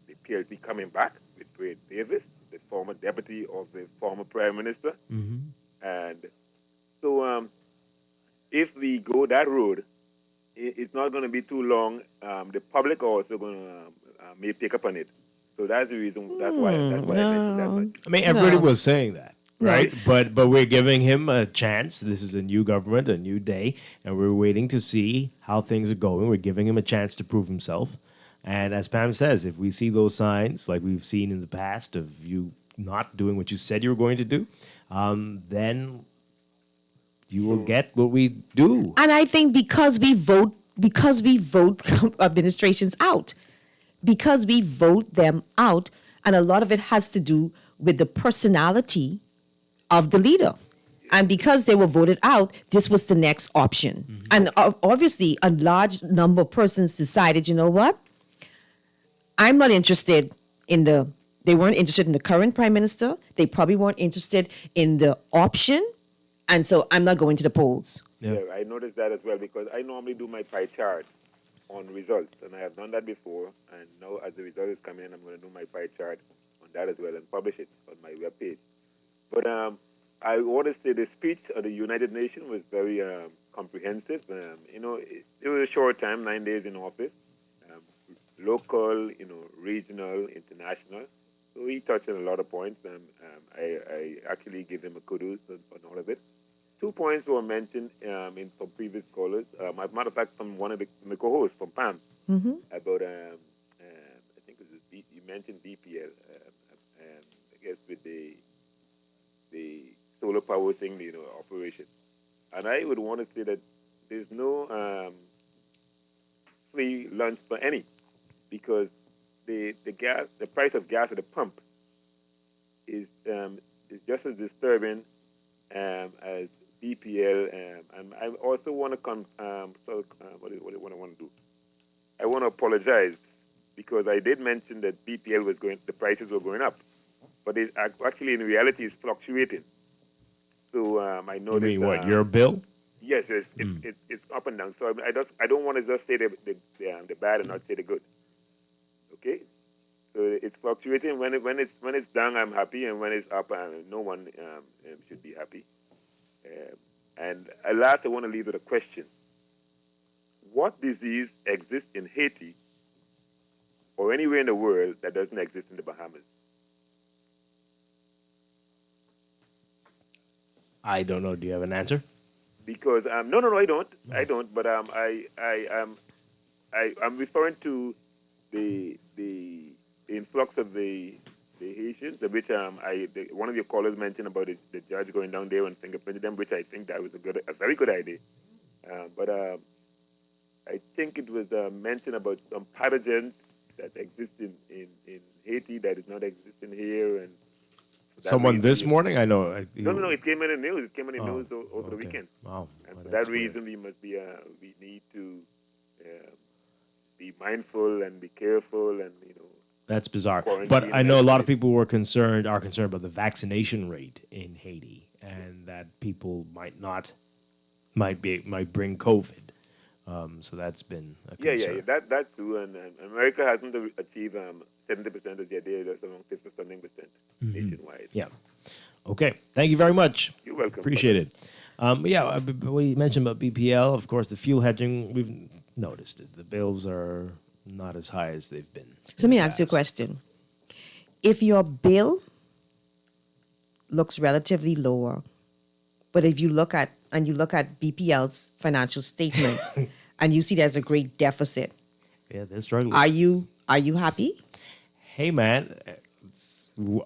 Speaker 18: the PLP coming back with Dwight Davis, the former deputy of the former prime minister, and so if we go that road, it's not going to be too long. The public also going to may pick up on it. So that's the reason. That's why I mentioned that much.
Speaker 2: I mean, everybody was saying that, right? But we're giving him a chance. This is a new government, a new day, and we're waiting to see how things are going. We're giving him a chance to prove himself. And as Pam says, if we see those signs, like we've seen in the past, of you not doing what you said you were going to do, then you will get what we do.
Speaker 11: And I think because we vote administrations out, because we vote them out, and a lot of it has to do with the personality of the leader. And because they were voted out, this was the next option. And obviously, a large number of persons decided, you know what? I'm not interested they weren't interested in the current prime minister. They probably weren't interested in the option. And so I'm not going to the polls.
Speaker 18: Yeah, I noticed that as well, because I normally do my pie chart on results, and I have done that before. And now, as the result is coming in, I'm going to do my pie chart on that as well and publish it on my webpage. But I want to say the speech of the United Nations was very comprehensive. It was a short time, 9 days in office, local, regional, international. So he touched on a lot of points. I actually give him a kudos on all of it. 2 points were mentioned in some previous callers. As a matter of fact, from one of the co-hosts from PAM about, I think it was you mentioned BPL, I guess with the solar power thing, operation. And I would want to say that there's no free lunch for any, because the price of gas at the pump is just as disturbing as BPL. And I also want to what do I want to do? I want to apologize because I did mention that BPL the prices were going up, but it actually in reality is fluctuating. So I know.
Speaker 2: You mean what? Your bill?
Speaker 18: Yes, it's up and down. So I don't want to just say the bad and not say the good. Okay, so it's fluctuating. When it's down, I'm happy, and when it's up, no one should be happy. And last, I want to leave with a question: what disease exists in Haiti or anywhere in the world that doesn't exist in the Bahamas?
Speaker 2: I don't know. Do you have an answer?
Speaker 18: Because no, I don't. I don't. But I'm referring to the influx of the Haitians, which one of your callers mentioned about the judge going down there and fingerprinting them, which I think that was a very good idea. But I think it was mentioned about some pathogens that exist in Haiti that is not existing here, and
Speaker 2: someone this morning? I know.
Speaker 18: No. It came in the news. It came in the news over the weekend.
Speaker 2: Wow.
Speaker 18: And for that reason, we must be. We need to be mindful and be careful, and
Speaker 2: That's bizarre. But I know a lot of people are concerned about the vaccination rate in Haiti, and that people might bring COVID. So that's been a concern.
Speaker 18: Yeah. That's true. And America hasn't achieved 70% of their data. That's around 50-something percent nationwide.
Speaker 2: Yeah. Okay. Thank you very much.
Speaker 18: You're welcome.
Speaker 2: Appreciate it. We mentioned about BPL. Of course, the fuel hedging, we've noticed it. The bills are not as high as they've been.
Speaker 11: So let me ask you a question. If your bill looks relatively lower, but if you look at BPL's financial statement and you see there's a great deficit,
Speaker 2: they're struggling.
Speaker 11: Are you happy?
Speaker 2: Hey, man.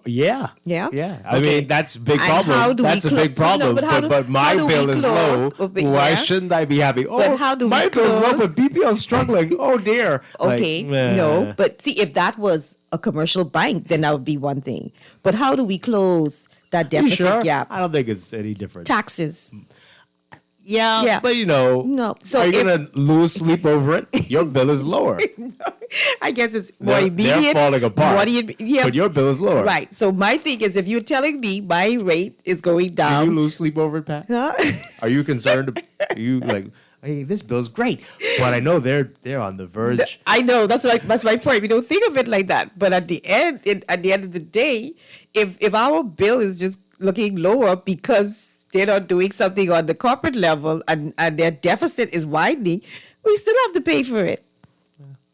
Speaker 2: Yeah.
Speaker 11: Okay.
Speaker 2: I mean, that's a big problem. That's a big problem. But my bill is low. Why shouldn't I be happy?
Speaker 11: But how do
Speaker 2: my bill is low, but BPL is struggling. Oh, dear.
Speaker 11: Okay. No. But see, if that was a commercial bank, then that would be one thing. But how do we close that deficit gap?
Speaker 2: I don't think it's any different.
Speaker 11: Taxes.
Speaker 2: Yeah, but
Speaker 11: no. So
Speaker 2: are you gonna lose sleep over it? Your bill is lower.
Speaker 11: I guess it's more immediate.
Speaker 2: They're falling apart. But your bill is lower.
Speaker 11: Right. So my thing is, if you're telling me my rate is going down,
Speaker 2: do you lose sleep over it, Pat?
Speaker 11: Huh?
Speaker 2: Are you concerned? Are you like, hey, this bill's great, but I know they're on the verge.
Speaker 11: I know that's my point. We don't think of it like that. But at the end of the day, if our bill is just looking lower because they're not doing something on the corporate level and their deficit is widening, we still have to pay for it.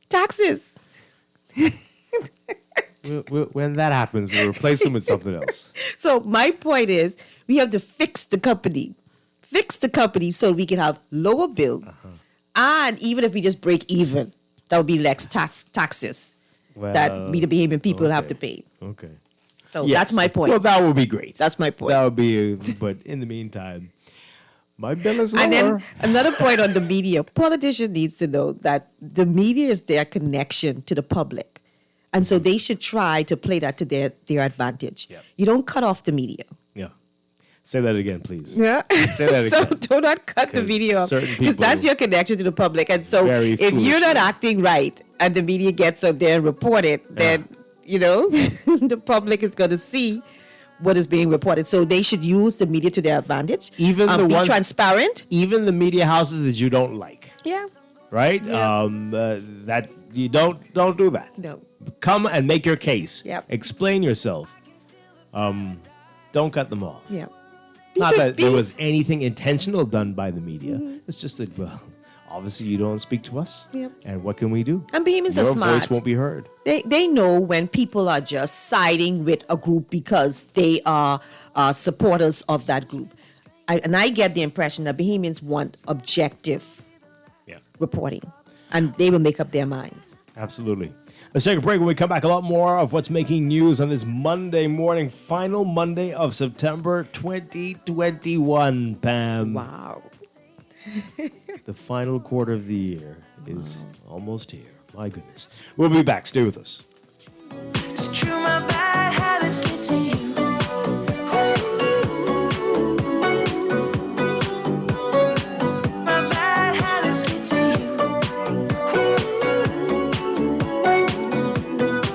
Speaker 11: Taxes.
Speaker 2: When that happens, we replace them with something else.
Speaker 11: So my point is, we have to fix the company so we can have lower bills. And even if we just break even, that would be less taxes that we, the Bahamian people, have to pay.
Speaker 2: Okay.
Speaker 11: So that's my point.
Speaker 2: Well, that would be great.
Speaker 11: That's my point.
Speaker 2: That would be, but in the meantime, my bill is lower.
Speaker 11: And then another point on the media. Politician needs to know that the media is their connection to the public. And so they should try to play that to their advantage.
Speaker 2: Yep.
Speaker 11: You don't cut off the media.
Speaker 2: Yeah. Say that again, please.
Speaker 11: Yeah.
Speaker 2: Say that again.
Speaker 11: So do not cut the media off. Because that's your connection to the public. And so if you're not acting right and the media gets up there and report it, then the public is going to see what is being reported. So they should use the media to their advantage.
Speaker 2: Even
Speaker 11: be transparent.
Speaker 2: Even the media houses that you don't like.
Speaker 11: Yeah.
Speaker 2: Right?
Speaker 11: Yeah.
Speaker 2: That you don't do that.
Speaker 11: No.
Speaker 2: Come and make your case.
Speaker 11: Yep.
Speaker 2: Explain yourself. Don't cut them off.
Speaker 11: Yeah.
Speaker 2: Not that there was anything intentional done by the media. It's just that, well, obviously you don't speak to us.
Speaker 11: Yep.
Speaker 2: And what can we do?
Speaker 11: And Bahamians are smart.
Speaker 2: Your voice won't be heard.
Speaker 11: They know when people are just siding with a group because they are supporters of that group. I get the impression that Bahamians want objective reporting, and they will make up their minds.
Speaker 2: Absolutely. Let's take a break. When we come back, a lot more of what's making news on this Monday morning, final Monday of September 2021, Pam.
Speaker 11: Wow.
Speaker 2: The final quarter of the year is almost here. My goodness. We'll be back. Stay with us.
Speaker 3: It's true, my bad habits get to you. My bad habits get to you.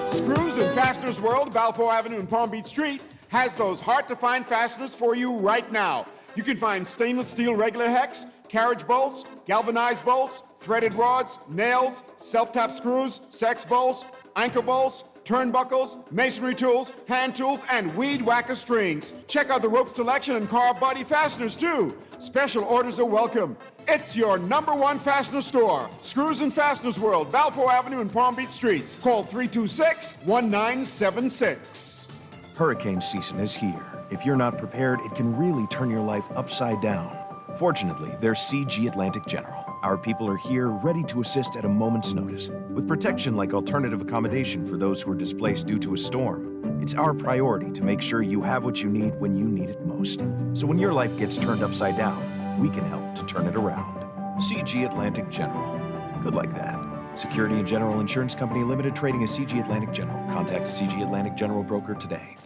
Speaker 19: Screws and Fasteners World, Balfour Avenue and Palm Beach Street, has those hard-to-find fasteners for you right now. You can find stainless steel regular hex, carriage bolts, galvanized bolts, threaded rods, nails, self-tap screws, sex bolts, anchor bolts, turnbuckles, masonry tools, hand tools, and weed whacker strings. Check out the rope selection and car body fasteners, too. Special orders are welcome. It's your #1 fastener store. Screws and Fasteners World, Balfour Avenue and Palm Beach Streets. Call 326-1976.
Speaker 20: Hurricane season is here. If you're not prepared, it can really turn your life upside down. Fortunately, there's CG Atlantic General. Our people are here, ready to assist at a moment's notice, with protection like alternative accommodation for those who are displaced due to a storm. It's our priority to make sure you have what you need when you need it most. So when your life gets turned upside down, we can help to turn it around. CG Atlantic General. Good like that. Security and General Insurance Company Limited, trading as CG Atlantic General. Contact a CG Atlantic General broker today.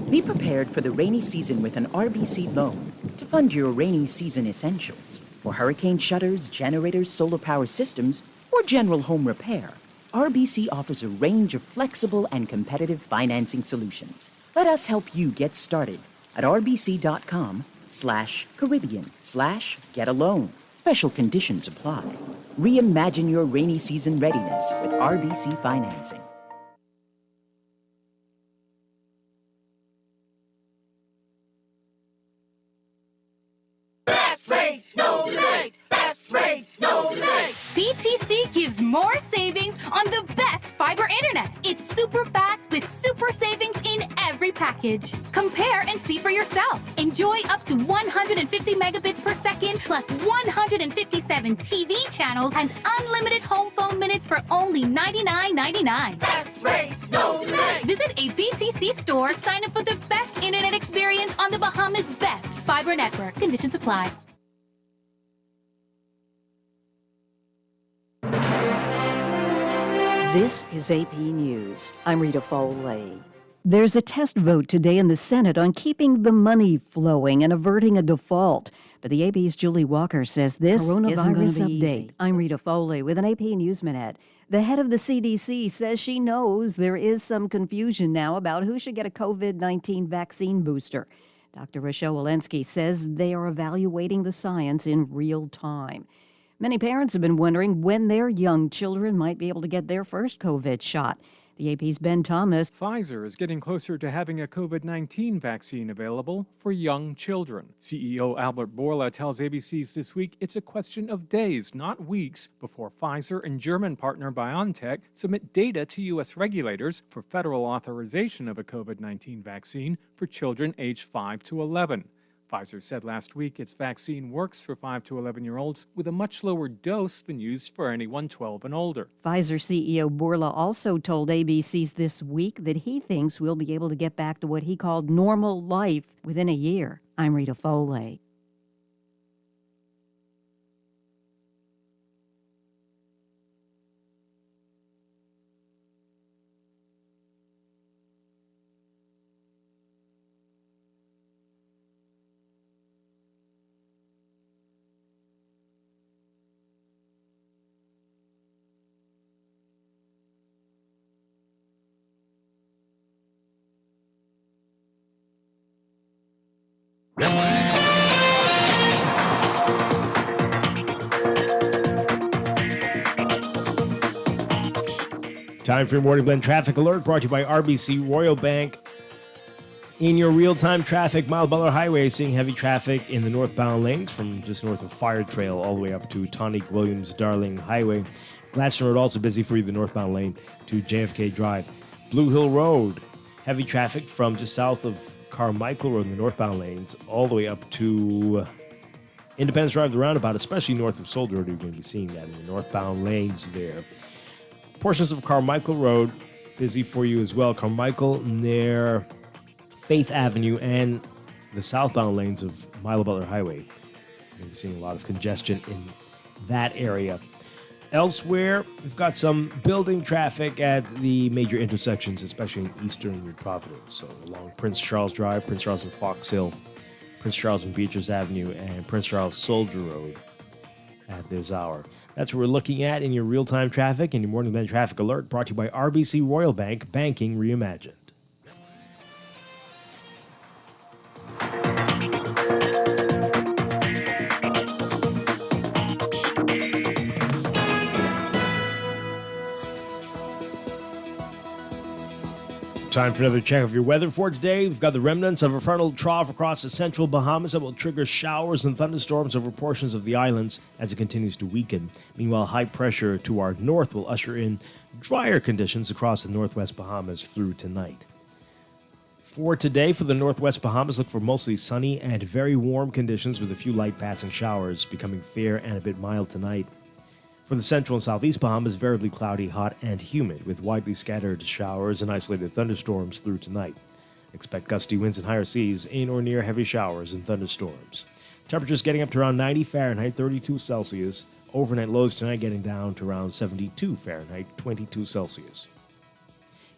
Speaker 21: Be prepared for the rainy season with an RBC loan to fund your rainy season essentials. For hurricane shutters, generators, solar power systems, or general home repair, RBC offers a range of flexible and competitive financing solutions. Let us help you get started at rbc.com/Caribbean/get-a-loan. Special conditions apply. Reimagine your rainy season readiness with RBC financing.
Speaker 3: No delays. Best rate, no delays.
Speaker 22: BTC gives more savings on the best fiber internet. It's super fast with super savings in every package. Compare and see for yourself. Enjoy up to 150 megabits per second plus 157 TV channels and unlimited home phone minutes for only $99.99.
Speaker 3: Best rate, no delays.
Speaker 22: Visit a BTC store to sign up for the best internet experience on the Bahamas' best fiber network. Conditions apply.
Speaker 23: This is AP News. I'm Rita Foley. There's a test vote today in the Senate on keeping the money flowing and averting a default. But the AP's Julie Walker says this
Speaker 24: Coronavirus
Speaker 23: isn't
Speaker 24: update.
Speaker 23: easy. I'm Rita Foley with an AP News Minute. The head of the CDC says she knows there is some confusion now about who should get a COVID-19 vaccine booster. Dr. Rochelle Walensky says they are evaluating the science in real time. Many parents have been wondering when their young children might be able to get their first COVID shot. The AP's Ben Thomas.
Speaker 25: Pfizer is getting closer to having a COVID-19 vaccine available for young children. CEO Albert Bourla tells ABC's This Week it's a question of days, not weeks, before Pfizer and German partner BioNTech submit data to U.S. regulators for federal authorization of a COVID-19 vaccine for children aged 5 to 11. Pfizer said last week its vaccine works for 5 to 11-year-olds with a much lower dose than used for anyone 12 and older.
Speaker 23: Pfizer CEO Bourla also told ABC's This Week that he thinks we'll be able to get back to what he called normal life within a year. I'm Rita Foley.
Speaker 2: Time for your Morning Blend Traffic Alert, brought to you by RBC Royal Bank In your real-time traffic, Mile Butler Highway seeing heavy traffic in the northbound lanes from just north of Fire Trail all the way up to Tonic Williams Darling Highway. Gladstone Road also busy for you, the northbound lane to JFK Drive. Blue Hill Road, heavy traffic from just south of Carmichael Road in the northbound lanes all the way up to Independence Drive, the roundabout, especially north of Soldier Road. You're going to be seeing that in the northbound lanes there. Portions of Carmichael Road busy for you as well. Carmichael near Faith Avenue and the southbound lanes of Milo Butler Highway. You're going to be seeing a lot of congestion in that area. Elsewhere, we've got some building traffic at the major intersections, especially in eastern New Providence. So along Prince Charles Drive, Prince Charles and Fox Hill, Prince Charles and Beatrice Avenue, and Prince Charles Soldier Road at this hour. That's what we're looking at in your real-time traffic and your Morning Blend Traffic Alert, brought to you by RBC Royal Bank, Banking Reimagined. Time for another check of your weather for today. We've got the remnants of a frontal trough across the central Bahamas that will trigger showers and thunderstorms over portions of the islands as it continues to weaken. Meanwhile, high pressure to our north will usher in drier conditions across the northwest Bahamas through tonight. For today, for the northwest Bahamas, look for mostly sunny and very warm conditions with a few light passing showers, becoming fair and a bit mild tonight. For the central and southeast Bahamas, variably cloudy, hot, and humid, with widely scattered showers and isolated thunderstorms through tonight. Expect gusty winds and higher seas in or near heavy showers and thunderstorms. Temperatures getting up to around 90 Fahrenheit, 32 Celsius. Overnight lows tonight getting down to around 72 Fahrenheit, 22 Celsius.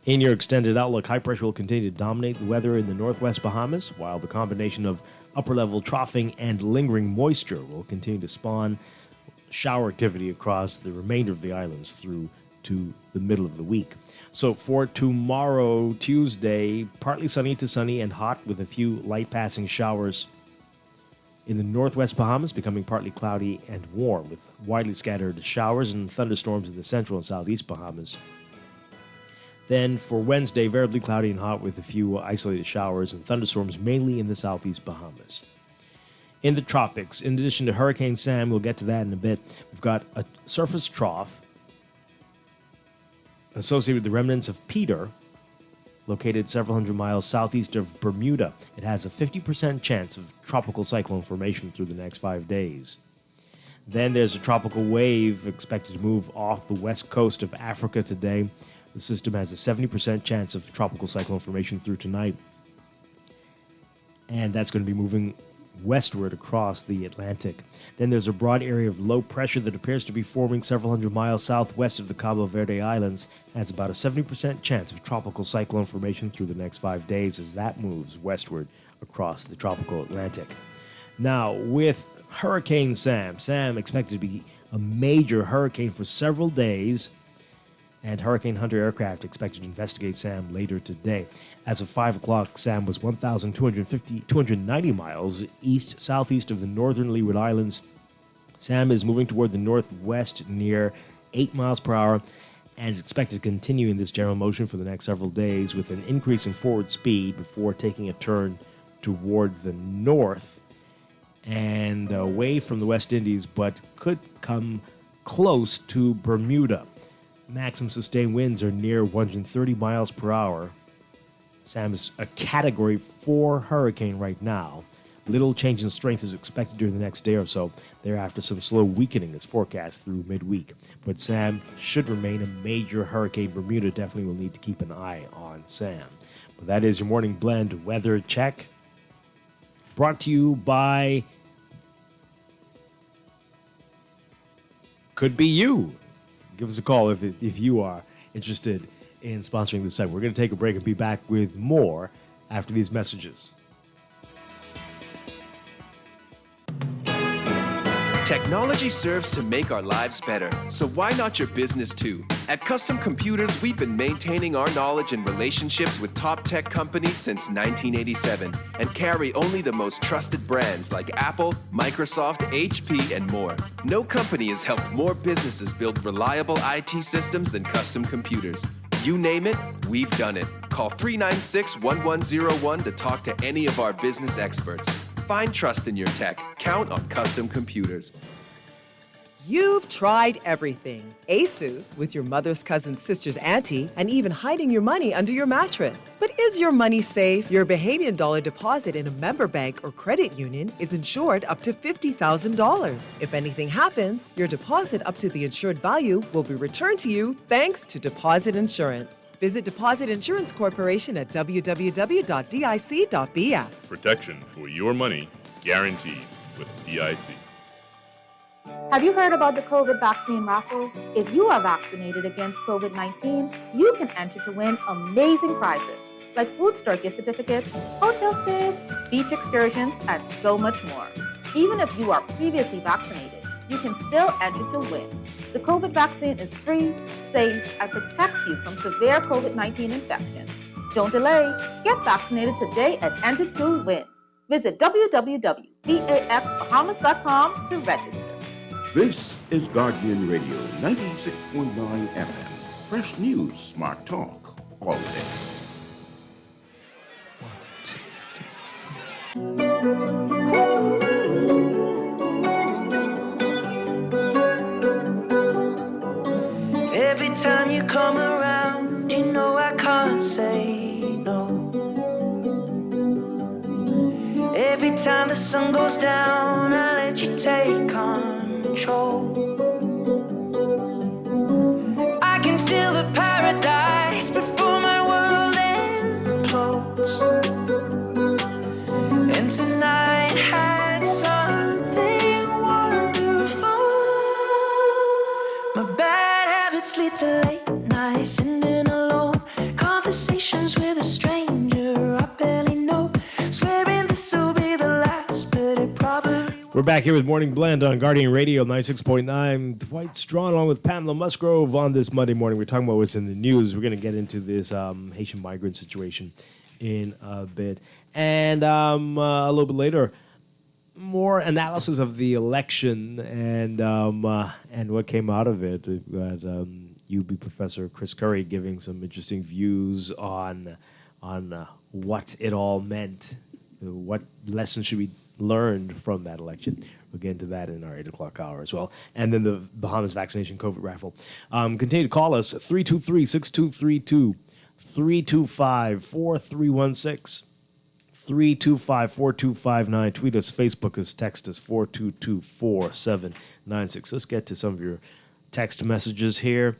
Speaker 2: In your extended outlook, high pressure will continue to dominate the weather in the northwest Bahamas, while the combination of upper-level troughing and lingering moisture will continue to spawn shower activity across the remainder of the islands through to the middle of the week. So for tomorrow, Tuesday, partly sunny to sunny and hot with a few light passing showers in the northwest Bahamas, becoming partly cloudy and warm with widely scattered showers and thunderstorms in the central and southeast Bahamas. Then for Wednesday, variably cloudy and hot with a few isolated showers and thunderstorms mainly in the southeast Bahamas. In the tropics, in addition to Hurricane Sam, we'll get to that in a bit, we've got a surface trough associated with the remnants of Peter, located several hundred miles southeast of Bermuda. It has a 50% chance of tropical cyclone formation through the next 5 days. Then there's a tropical wave expected to move off the west coast of Africa today. The system has a 70% chance of tropical cyclone formation through tonight. And that's going to be moving westward across the Atlantic. Then there's a broad area of low pressure that appears to be forming several hundred miles southwest of the Cabo Verde Islands. Has about a 70% chance of tropical cyclone formation through the next 5 days as that moves westward across the tropical Atlantic. Now, with Hurricane Sam, expected to be a major hurricane for several days, and Hurricane Hunter aircraft expected to investigate Sam later today. As of 5 o'clock, Sam was 290 miles east-southeast of the northern Leeward Islands. Sam is moving toward the northwest near 8 miles per hour and is expected to continue in this general motion for the next several days with an increase in forward speed before taking a turn toward the north and away from the West Indies, but could come close to Bermuda. Maximum sustained winds are near 130 miles per hour. Sam is a Category 4 hurricane right now. Little change in strength is expected during the next day or so. Thereafter, some slow weakening is forecast through midweek. But Sam should remain a major hurricane. Bermuda definitely will need to keep an eye on Sam. But that is your Morning Blend weather check. Brought to you by Could Be You. Give us a call if you are interested in sponsoring this segment. We're going to take a break and be back with more after these messages.
Speaker 1: Technology serves to make our lives better, so why not your business too? At Custom Computers, we've been maintaining our knowledge and relationships with top tech companies since 1987 and carry only the most trusted brands like Apple, Microsoft, HP, and more. No company has helped more businesses build reliable IT systems than Custom Computers. You name it, we've done it. call 396-1101 to talk to any of our business experts. Find trust in your tech. Count on Custom Computers.
Speaker 4: You've tried everything. ASUS with your mother's cousin's sister's auntie, and even hiding your money under your mattress. But is your money safe? Your Bahamian dollar deposit in a member bank or credit union is insured up to $50,000. If anything happens, your deposit up to the insured value will be returned to you thanks to Deposit Insurance. Visit Deposit Insurance Corporation at www.dic.bs.
Speaker 5: Protection for your money guaranteed with DIC.
Speaker 6: Have you heard about the COVID vaccine raffle? If you are vaccinated against COVID-19, you can enter to win amazing prizes like food store gift certificates, hotel stays, beach excursions, and so much more. Even if you are previously vaccinated, you can still enter to win. The COVID vaccine is free, safe, and protects you from severe COVID-19 infections. Don't delay. Get vaccinated today and enter to win. Visit www.vaxbahamas.com to register.
Speaker 8: This is Guardian Radio 96.9 FM. Fresh news, smart talk, all day.
Speaker 3: Every time you come around, you know I can't say no. Every time the sun goes down, I let you take control. I can feel the paradise before my world implodes. And tonight had something wonderful. My bad habits lead to late nights, sitting alone. Conversations with a stranger I barely know. Swearing this will be the last, but it probably.
Speaker 2: We're back here with Morning Blend on Guardian Radio 96.9. Dwight Strachan along with Pamela Musgrove on this Monday morning. We're talking about what's in the news. We're going to get into this Haitian migrant situation in a bit. And a little bit later, more analysis of the election and what came out of it. We've got UB Professor Chris Curry giving some interesting views on what it all meant. What lessons should we learn from that election? We'll get into that in our 8 o'clock hour as well. And then the Bahamas vaccination COVID raffle. Continue to call us, 323-6232, 325-4316, 325-4259. Tweet us, Facebook us, text us, 422-4796. Let's get to some of your text messages here.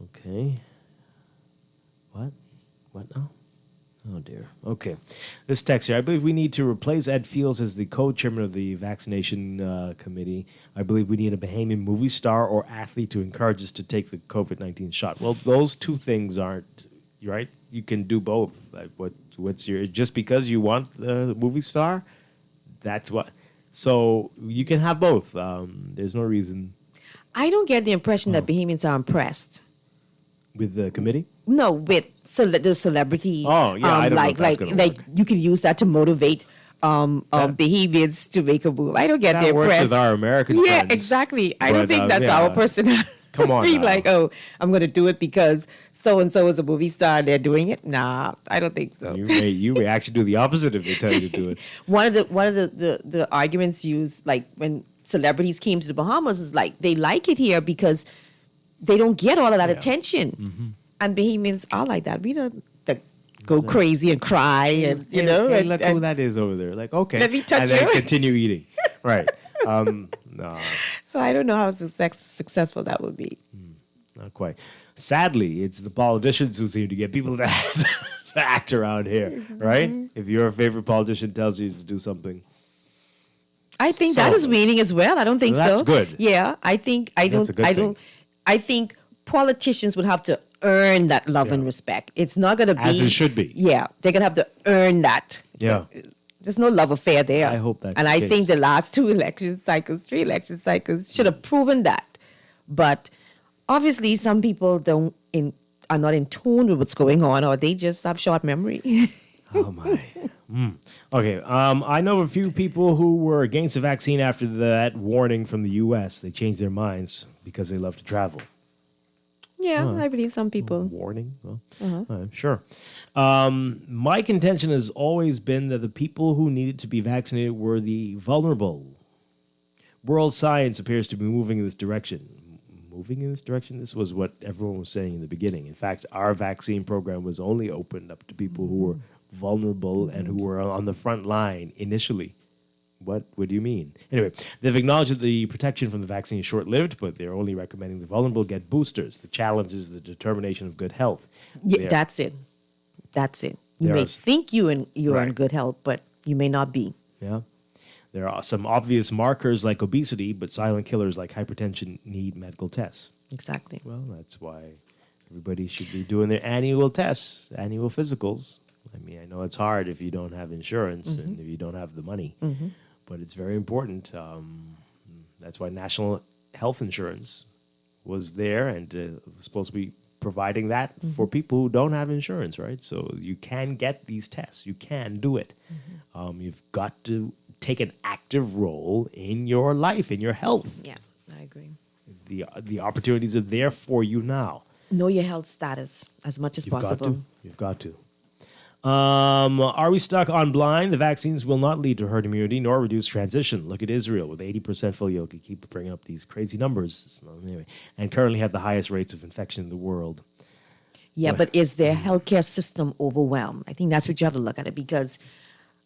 Speaker 2: Okay. What now? Oh, dear. Okay. This text here. I believe we need to replace Ed Fields as the co-chairman of the vaccination committee. I believe we need a Bahamian movie star or athlete to encourage us to take the COVID-19 shot. Well, those two things aren't, right? You can do both. Like what's your, just because you want the movie star, that's what. So you can have both. There's no reason.
Speaker 11: I don't get the impression that Bahamians are impressed.
Speaker 2: With the committee?
Speaker 11: No, with the celebrity.
Speaker 2: Oh, yeah, I don't know if that's gonna
Speaker 11: like you can use that to motivate Bahamians to make a move. I don't get
Speaker 2: That
Speaker 11: their
Speaker 2: works
Speaker 11: press.
Speaker 2: with our American
Speaker 11: Yeah,
Speaker 2: friends.
Speaker 11: exactly. I don't
Speaker 2: But,
Speaker 11: think that's
Speaker 2: yeah.
Speaker 11: our personality.
Speaker 2: Come on
Speaker 11: Be
Speaker 2: now.
Speaker 11: like, oh, I'm going to do it because so and so is a movie star and they're doing it. Nah, I don't think so.
Speaker 2: You may actually do the opposite if they tell you to do it.
Speaker 11: One of the arguments used, like when celebrities came to the Bahamas, is like they like it here because they don't get all of that attention.
Speaker 2: Mm-hmm.
Speaker 11: And Bahamians are like that. We don't go crazy and cry and
Speaker 2: Hey, look who that is over there. Like, okay.
Speaker 11: Let me touch
Speaker 2: and then
Speaker 11: you.
Speaker 2: continue eating. Right. No,
Speaker 11: So I don't know how successful that would be.
Speaker 2: not quite. Sadly, it's the politicians who seem to get people to act around here, right? If your favorite politician tells you to do something.
Speaker 11: I think that is waning as well. I don't think
Speaker 2: Well, that's
Speaker 11: so.
Speaker 2: good.
Speaker 11: Yeah, I think I
Speaker 2: That's a
Speaker 11: don't.
Speaker 2: good
Speaker 11: I
Speaker 2: thing.
Speaker 11: don't. I think politicians would have to earn that love and respect. It's not going to be
Speaker 2: As it should be.
Speaker 11: Yeah, they're going to have to earn that.
Speaker 2: Yeah.
Speaker 11: There's no love affair there.
Speaker 2: I hope that's
Speaker 11: And
Speaker 2: the
Speaker 11: I
Speaker 2: case.
Speaker 11: think the last 3 election cycles should have proven that. But obviously, some people are not in tune with what's going on, or they just have short memory.
Speaker 2: Oh, my. Okay. I know a few people who were against the vaccine after that warning from the U.S. They changed their minds because they love to travel.
Speaker 11: Yeah, I believe some people.
Speaker 2: Warning. Well,
Speaker 11: Uh-huh.
Speaker 2: sure. My contention has always been that the people who needed to be vaccinated were the vulnerable. World science appears to be moving in this direction. Moving in this direction? This was what everyone was saying in the beginning. In fact, our vaccine program was only opened up to people who were vulnerable and who were on the front line initially. What do you mean? Anyway, they've acknowledged that the protection from the vaccine is short-lived, but they're only recommending the vulnerable get boosters. The challenge is the determination of good health.
Speaker 11: Yeah, that's it. That's it. You may think you're in good health, but you may not be.
Speaker 2: Yeah. There are some obvious markers like obesity, but silent killers like hypertension need medical tests.
Speaker 11: Exactly.
Speaker 2: Well, that's why everybody should be doing their annual tests, annual physicals. I mean, I know it's hard if you don't have insurance and if you don't have the money, but it's very important. That's why national health insurance was there and was supposed to be providing that for people who don't have insurance, right? So you can get these tests. You can do it. You've got to take an active role in your life, in your health.
Speaker 11: Yeah, I agree.
Speaker 2: The opportunities are there for you now.
Speaker 11: Know your health status as much as possible.
Speaker 2: You've got to. Are we stuck on blind? The vaccines will not lead to herd immunity nor reduce transition. Look at Israel with 80% full. You keep bringing up these crazy numbers. Anyway, and currently have the highest rates of infection in the world.
Speaker 11: Yeah, but is their healthcare system overwhelmed? I think that's what you have to look at it because,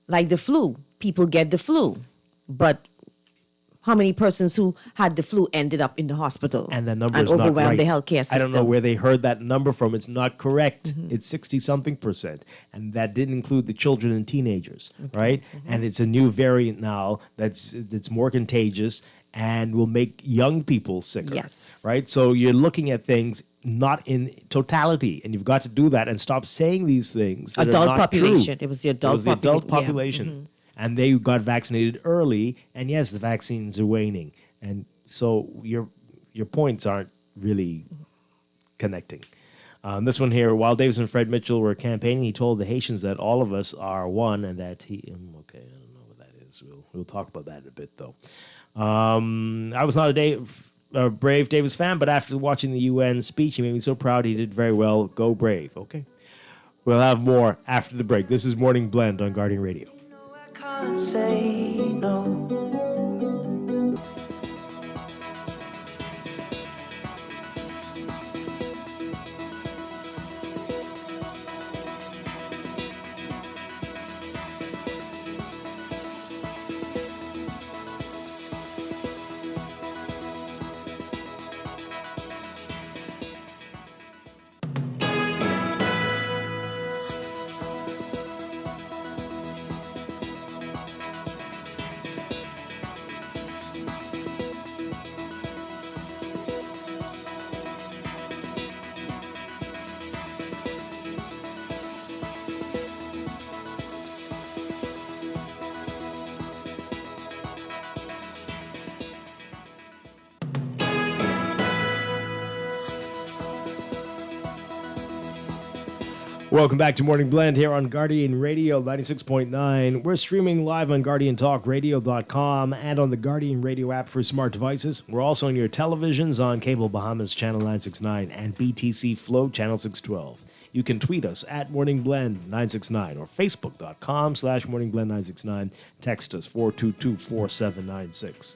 Speaker 11: like the flu, people get the flu, but how many persons who had the flu ended up in the hospital
Speaker 2: and the number is not
Speaker 11: overwhelmed
Speaker 2: right.
Speaker 11: the healthcare system?
Speaker 2: I don't know where they heard that number from. It's not correct. It's 60-something%, and that didn't include the children and teenagers, right? And it's a new variant now that's more contagious and will make young people sicker.
Speaker 11: Yes.
Speaker 2: Right? So you're looking at things not in totality, and you've got to do that and stop saying these things that
Speaker 11: Adult
Speaker 2: are not
Speaker 11: population.
Speaker 2: true.
Speaker 11: It was the adult
Speaker 2: population.
Speaker 11: Yeah.
Speaker 2: And they got vaccinated early, and yes, the vaccines are waning. And so your points aren't really connecting. This one here, while Davis and Fred Mitchell were campaigning, he told the Haitians that all of us are one and that he... okay, I don't know what that is. We'll talk about that in a bit, though. I was not a brave Davis fan, but after watching the UN speech, he made me so proud. He did very well. Go Brave. Okay. We'll have more after the break. This is Morning Blend on Guardian Radio.
Speaker 3: Can't say no.
Speaker 2: Welcome back to Morning Blend here on Guardian Radio 96.9. We're streaming live on GuardianTalkRadio.com and on the Guardian Radio app for smart devices. We're also on your televisions on Cable Bahamas Channel 969 and BTC Flow Channel 612. You can tweet us at Morning Blend 969 or Facebook.com/Morning Blend 969. Text us 422-4796.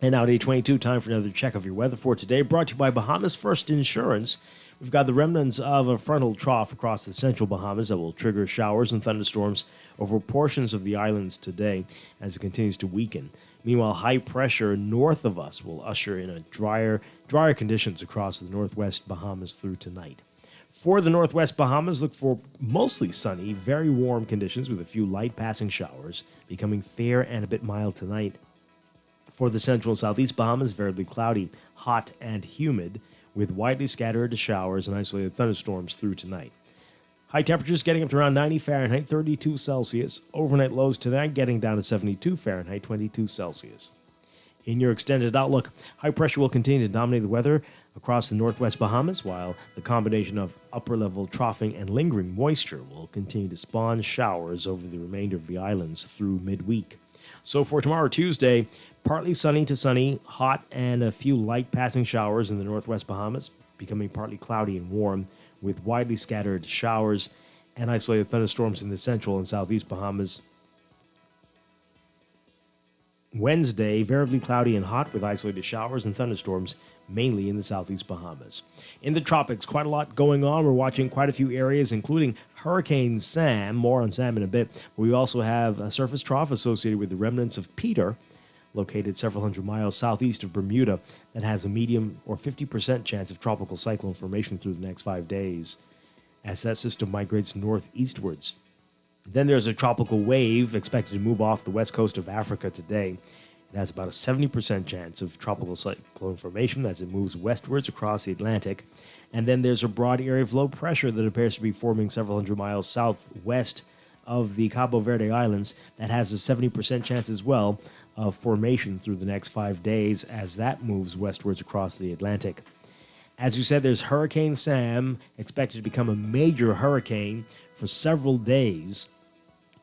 Speaker 2: And now at 8:22, time for another check of your weather for today, brought to you by Bahamas First Insurance. We've got the remnants of a frontal trough across the central Bahamas that will trigger showers and thunderstorms over portions of the islands today as it continues to weaken. Meanwhile, high pressure north of us will usher in a drier conditions across the northwest Bahamas through tonight. For the northwest Bahamas, look for mostly sunny, very warm conditions with a few light passing showers, becoming fair and a bit mild tonight. For the central and southeast Bahamas, variably cloudy, hot, and humid, with widely scattered showers and isolated thunderstorms through tonight. High temperatures getting up to around 90 Fahrenheit, 32 Celsius. Overnight lows tonight getting down to 72 Fahrenheit, 22 Celsius. In your extended outlook, high pressure will continue to dominate the weather across the northwest Bahamas, while the combination of upper-level troughing and lingering moisture will continue to spawn showers over the remainder of the islands through midweek. So for tomorrow, Tuesday, partly sunny to sunny, hot, and a few light passing showers in the northwest Bahamas. becoming partly cloudy and warm with widely scattered showers and isolated thunderstorms in the central and southeast Bahamas. Wednesday, variably cloudy and hot with isolated showers and thunderstorms, mainly in the southeast Bahamas. In the tropics, quite a lot going on. We're watching quite a few areas, including Hurricane Sam. More on Sam in a bit. We also have a surface trough associated with the remnants of Peter, located several hundred miles southeast of Bermuda, that has a medium or 50% chance of tropical cyclone formation through the next 5 days as that system migrates northeastwards. Then there's a tropical wave expected to move off the west coast of Africa today. It has about a 70% chance of tropical cyclone formation as it moves westwards across the Atlantic. And then there's a broad area of low pressure that appears to be forming several hundred miles southwest of the Cabo Verde Islands that has a 70% chance as well of formation through the next 5 days as that moves westwards across the Atlantic. As you said, there's Hurricane Sam, expected to become a major hurricane for several days.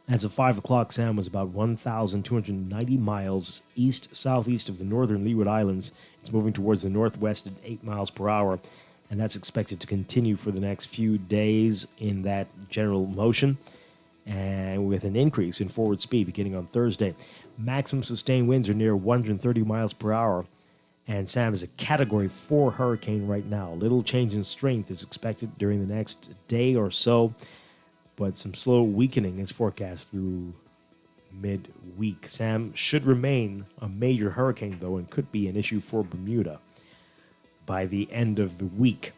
Speaker 2: As of 5 o'clock, Sam was about 1,290 miles east-southeast of the northern Leeward Islands. It's moving towards the northwest at 8 miles per hour, and that's expected to continue for the next few days in that general motion, and with an increase in forward speed beginning on Thursday. Maximum sustained winds are near 130 miles per hour, and Sam is a Category 4 hurricane right now. Little change in strength is expected during the next day or so, but some slow weakening is forecast through midweek. Sam should remain a major hurricane, though, and could be an issue for Bermuda by the end of the week.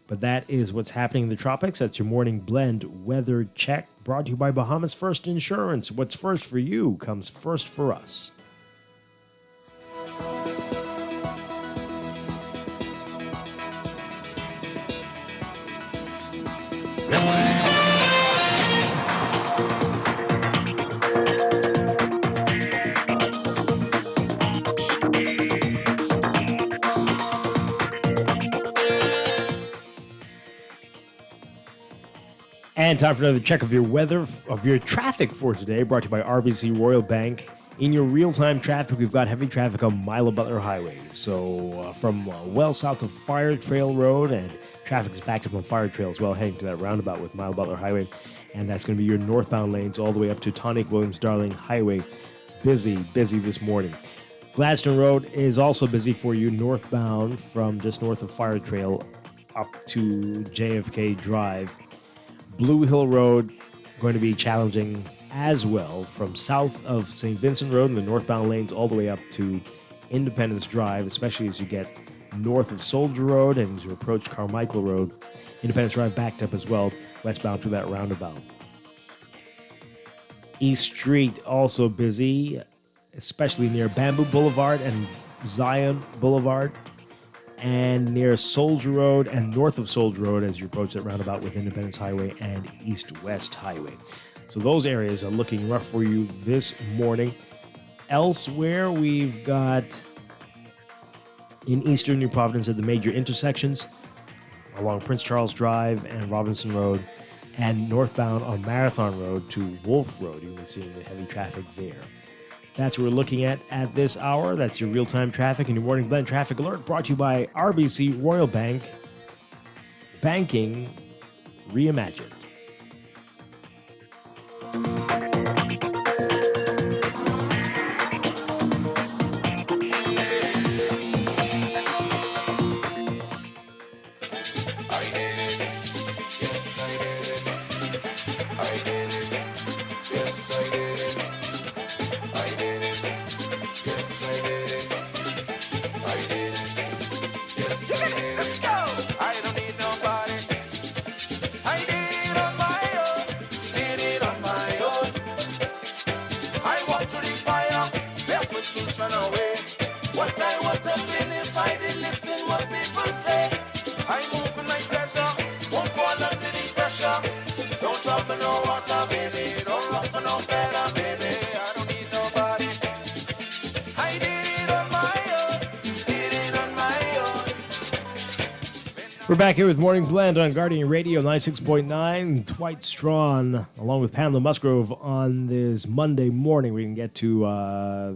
Speaker 2: But that is what's happening in the tropics. That's your morning blend weather check, brought to you by Bahamas First Insurance. What's first for you comes first for us. And time for another check of your weather, of your traffic for today, brought to you by RBC Royal Bank. In your real-time traffic, we've got heavy traffic on Milo Butler Highway. So from well south of Fire Trail Road, and traffic is backed up on Fire Trail as well, heading to that roundabout with Milo Butler Highway. And that's going to be your northbound lanes all the way up to Tonic Williams Darling Highway. Busy this morning. Gladstone Road is also busy for you northbound from just north of Fire Trail up to JFK Drive. Blue Hill Road going to be challenging as well from south of St. Vincent Road in the northbound lanes all the way up to Independence Drive, especially as you get north of Soldier Road and as you approach Carmichael Road. Independence Drive backed up as well, westbound to that roundabout. East Street also busy, especially near Bamboo Boulevard and Zion Boulevard, and near Soldier Road and north of Soldier Road as you approach that roundabout with Independence Highway and East-West Highway. So those areas are looking rough for you this morning. Elsewhere, we've got in eastern New Providence at the major intersections along Prince Charles Drive and Robinson Road, and northbound on Marathon Road to Wolf Road. You can see the heavy traffic there. That's what we're looking at this hour. That's your real-time traffic and your morning blend traffic alert, brought to you by RBC Royal Bank. Banking reimagined. We're back here with Morning Blend on Guardian Radio 96.9. Dwight Strachan, along with Pamela Musgrove, on this Monday morning. We can get to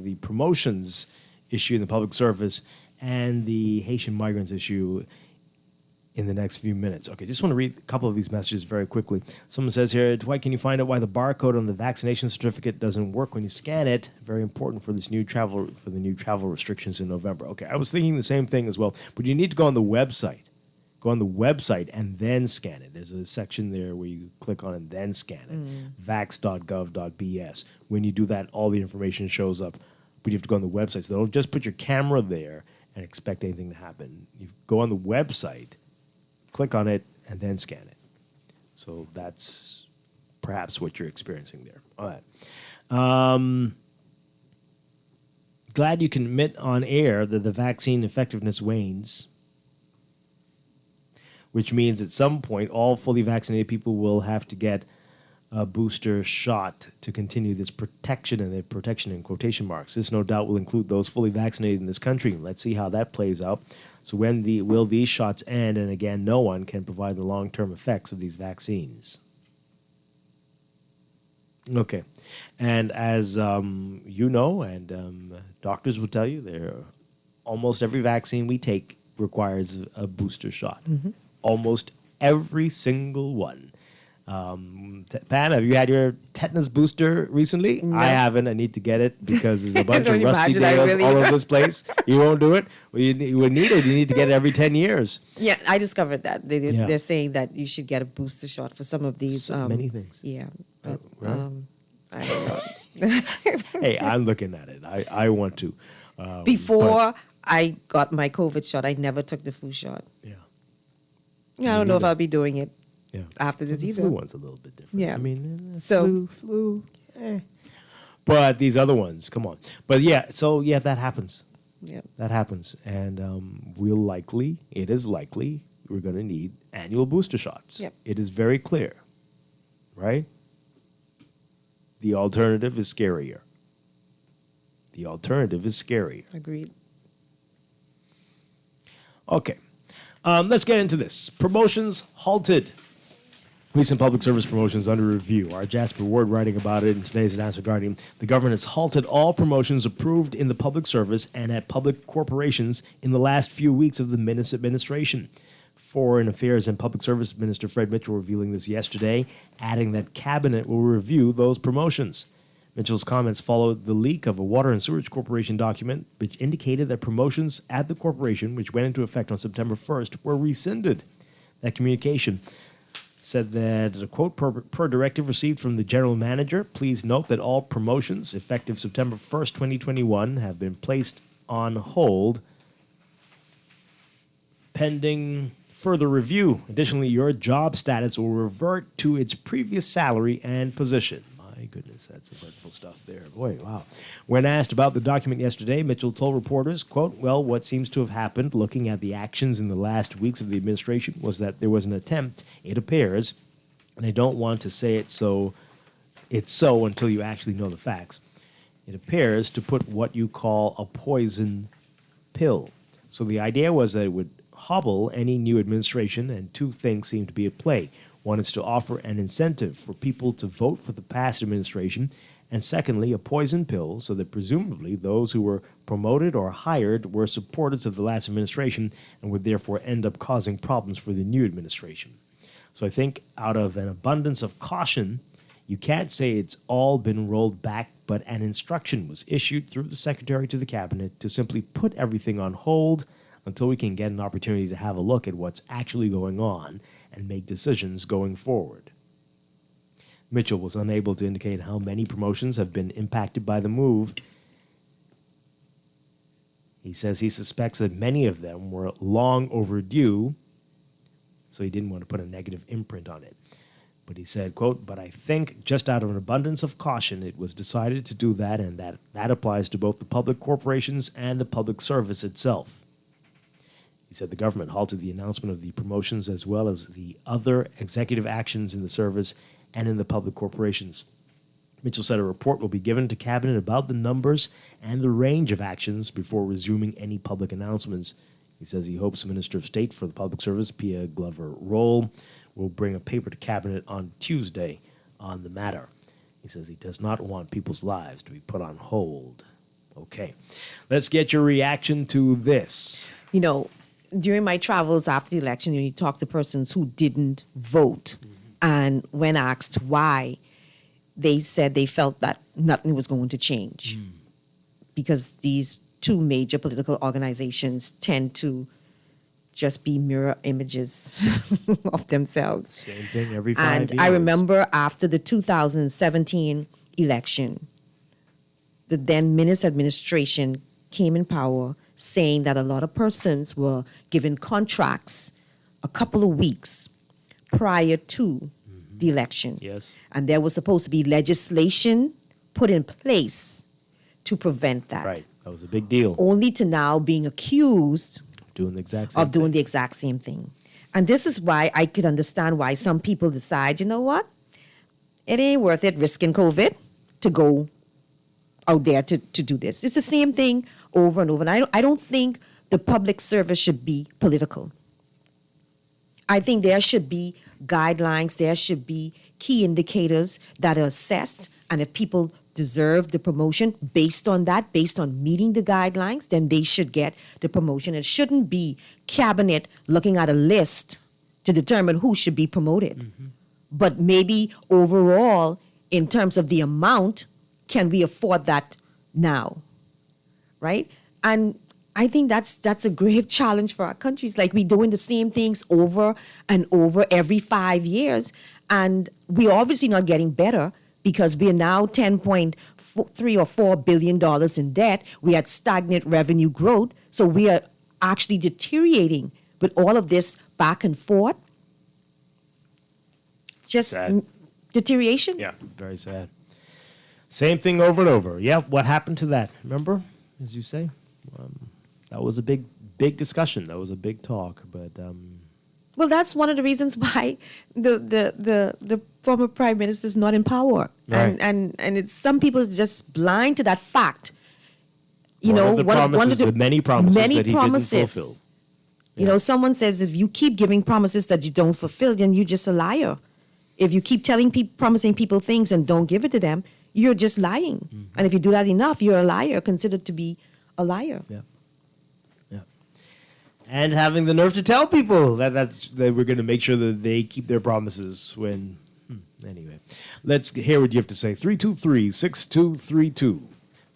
Speaker 2: the promotions issue in the public service and the Haitian migrants issue in the next few minutes. Okay, just want to read a couple of these messages very quickly. Someone says here, Dwight, can you find out why the barcode on the vaccination certificate doesn't work when you scan it? Very important for the new travel restrictions in November. Okay, I was thinking the same thing as well, but you need to go on the website. Go on the website and then scan it. There's a section there where you click on it and then scan it. Vax.gov.bs. When you do that, all the information shows up, but you have to go on the website. So don't just put your camera there and expect anything to happen. You go on the website, click on it, and then scan it. So that's perhaps what you're experiencing there. All right. Glad you can admit on air that the vaccine effectiveness wanes, which means at some point all fully vaccinated people will have to get a booster shot to continue this protection, and the protection in quotation marks. This no doubt will include those fully vaccinated in this country. Let's see how that plays out. So when will these shots end? And again, no one can provide the long-term effects of these vaccines. Okay. And as you know, and doctors will tell you, almost every vaccine we take requires a booster shot.
Speaker 11: Mm-hmm.
Speaker 2: Almost every single one. Pam, have you had your tetanus booster recently?
Speaker 11: No.
Speaker 2: I haven't. I need to get it because there's a bunch
Speaker 11: Don't
Speaker 2: of rusty
Speaker 11: imagine I
Speaker 2: nails
Speaker 11: really-
Speaker 2: all over this place. You won't do it? Well, you would need it. You need to get it every 10 years.
Speaker 11: Yeah, I discovered that.
Speaker 2: Yeah.
Speaker 11: They're saying that you should get a booster shot for some of these.
Speaker 2: So many things.
Speaker 11: Yeah. But,
Speaker 2: right.
Speaker 11: I don't know.
Speaker 2: Hey, I'm looking at it. I want to.
Speaker 11: Before I got my COVID shot, I never took the flu shot.
Speaker 2: Yeah.
Speaker 11: I don't know if
Speaker 2: neither.
Speaker 11: I'll be doing it
Speaker 2: Yeah.
Speaker 11: after this
Speaker 2: The
Speaker 11: either.
Speaker 2: flu one's a little bit different.
Speaker 11: Yeah.
Speaker 2: I mean,
Speaker 11: so
Speaker 2: flu. But these other ones, come on. But yeah, so yeah, that happens.
Speaker 11: Yeah.
Speaker 2: That happens. And it is likely, we're going to need annual booster shots.
Speaker 11: Yep.
Speaker 2: It is very clear, right? The alternative is scarier. The alternative is scarier.
Speaker 11: Agreed.
Speaker 2: Okay. Let's get into this. Promotions halted. Recent public service promotions under review. Our Jasper Ward writing about it in today's National Guardian. The government has halted all promotions approved in the public service and at public corporations in the last few weeks of the Minnis administration. Foreign Affairs and Public Service Minister Fred Mitchell revealing this yesterday, adding that Cabinet will review those promotions. Mitchell's comments followed the leak of a Water and Sewerage Corporation document, which indicated that promotions at the corporation, which went into effect on September 1st, were rescinded. That communication said that, quote, per directive received from the general manager, please note that all promotions effective September 1st, 2021 have been placed on hold pending further review. Additionally, your job status will revert to its previous salary and position. My goodness, that's the dreadful stuff there. Boy, wow. When asked about the document yesterday, Mitchell told reporters, quote, well, what seems to have happened looking at the actions in the last weeks of the administration was that there was an attempt, it appears, and I don't want to say it's so until you actually know the facts. It appears to put what you call a poison pill. So the idea was that it would hobble any new administration, and two things seem to be at play. One is to offer an incentive for people to vote for the past administration, and secondly, a poison pill so that presumably those who were promoted or hired were supporters of the last administration and would therefore end up causing problems for the new administration. So I think out of an abundance of caution, you can't say it's all been rolled back, but an instruction was issued through the Secretary to the Cabinet to simply put everything on hold until we can get an opportunity to have a look at what's actually going on and make decisions going forward. Mitchell was unable to indicate how many promotions have been impacted by the move. He says he suspects that many of them were long overdue, so he didn't want to put a negative imprint on it. But he said, quote, but I think just out of an abundance of caution, it was decided to do that, and that applies to both the public corporations and the public service itself. He said the government halted the announcement of the promotions as well as the other executive actions in the service and in the public corporations. Mitchell said a report will be given to Cabinet about the numbers and the range of actions before resuming any public announcements. He says he hopes Minister of State for the Public Service, Pia Glover-Roll, will bring a paper to Cabinet on Tuesday on the matter. He says he does not want people's lives to be put on hold. Okay, let's get your reaction to this.
Speaker 11: You know, during my travels after the election, you talk to persons who didn't vote, and when asked why, they said they felt that nothing was going to change because these two major political organizations tend to just be mirror images of themselves.
Speaker 2: Same thing every 5 years.
Speaker 11: And I remember after the 2017 election, the then Minnis administration came in power saying that a lot of persons were given contracts a couple of weeks prior to the election.
Speaker 2: Yes.
Speaker 11: And there was supposed to be legislation put in place to prevent that.
Speaker 2: Right. That was a big deal.
Speaker 11: Only to now being accused
Speaker 2: Doing the exact same
Speaker 11: of doing the exact same thing. And this is why I could understand why some people decide, you know what? It ain't worth it risking COVID to go out there to do this. It's the same thing over and over. And I don't think the public service should be political. I think there should be guidelines, there should be key indicators that are assessed, and if people deserve the promotion based on that, based on meeting the guidelines, then they should get the promotion. It shouldn't be cabinet looking at a list to determine who should be promoted. But maybe overall, in terms of the amount, can we afford that now? Right? And I think that's a grave challenge for our countries. Like, we're doing the same things over and over every 5 years, and we're obviously not getting better because we are now $10.3 or $4 billion in debt. We had stagnant revenue growth, so we are actually deteriorating with all of this back and forth. Just
Speaker 2: Sad.
Speaker 11: deterioration.
Speaker 2: Yeah, very sad. Same thing over and over. Yeah, what happened to that? Remember, as you say, that was a big discussion. That was a big talk. But
Speaker 11: well, that's one of the reasons why the former prime minister is not in power,
Speaker 2: Right.
Speaker 11: and it's some people are just blind to that fact. You
Speaker 2: One
Speaker 11: know,
Speaker 2: of the promises, the many promises that he didn't fulfill.
Speaker 11: You know, someone says if you keep giving promises that you don't fulfill, then you're just a liar. If you keep promising people things and don't give it to them, you're just lying. And if you do that enough, you're a liar, considered to be a liar.
Speaker 2: Yeah. And having the nerve to tell people that we're going to make sure that they keep their promises when... Anyway, let's hear what you have to say. 323-6232.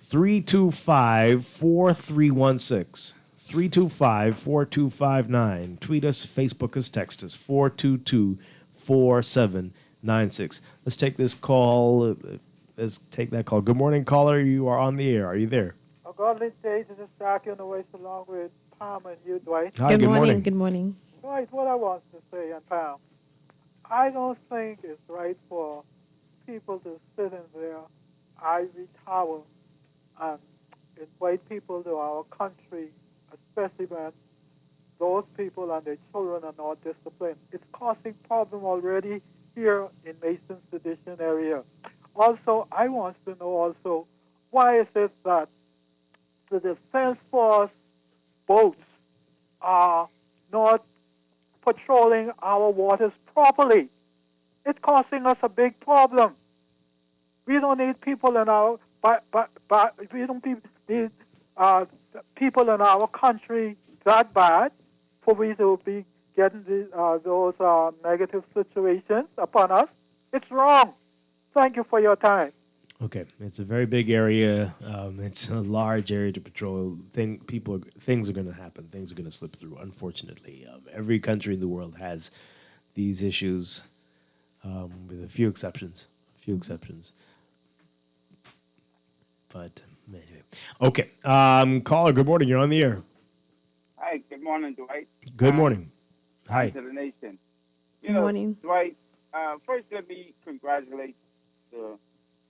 Speaker 2: 325-4316. 325-4259. Tweet us, Facebook us, text us. 422-4796. Let's take this call. Let's take that call. Good morning, caller. You are on the air. Are you there?
Speaker 7: A godly day, this is Strachan on the way along with Pam and you, Dwight.
Speaker 2: Hi, good morning.
Speaker 11: Good morning.
Speaker 7: Dwight, what I want to say, and Pam, I don't think it's right for people to sit in their ivory tower and invite people to our country, especially when those people and their children are not disciplined. It's causing problem already here in Mason Sedition area. Also, I want to know also, why is it that the Defense Force boats are not patrolling our waters properly? It's causing us a big problem. We don't need people in our, we don't need people in our country that bad for we to be getting those negative situations upon us. It's wrong. Thank you for your time.
Speaker 2: Okay, it's a very big area. It's a large area to patrol. Things are going to happen. Things are going to slip through. Unfortunately, every country in the world has these issues, with a few exceptions. But anyway, okay. Caller, good morning. You're on the air.
Speaker 9: Hi, good morning, Dwight.
Speaker 2: Good morning. Hi.
Speaker 9: To the nation.
Speaker 11: Good morning.
Speaker 9: Dwight, first let me congratulate the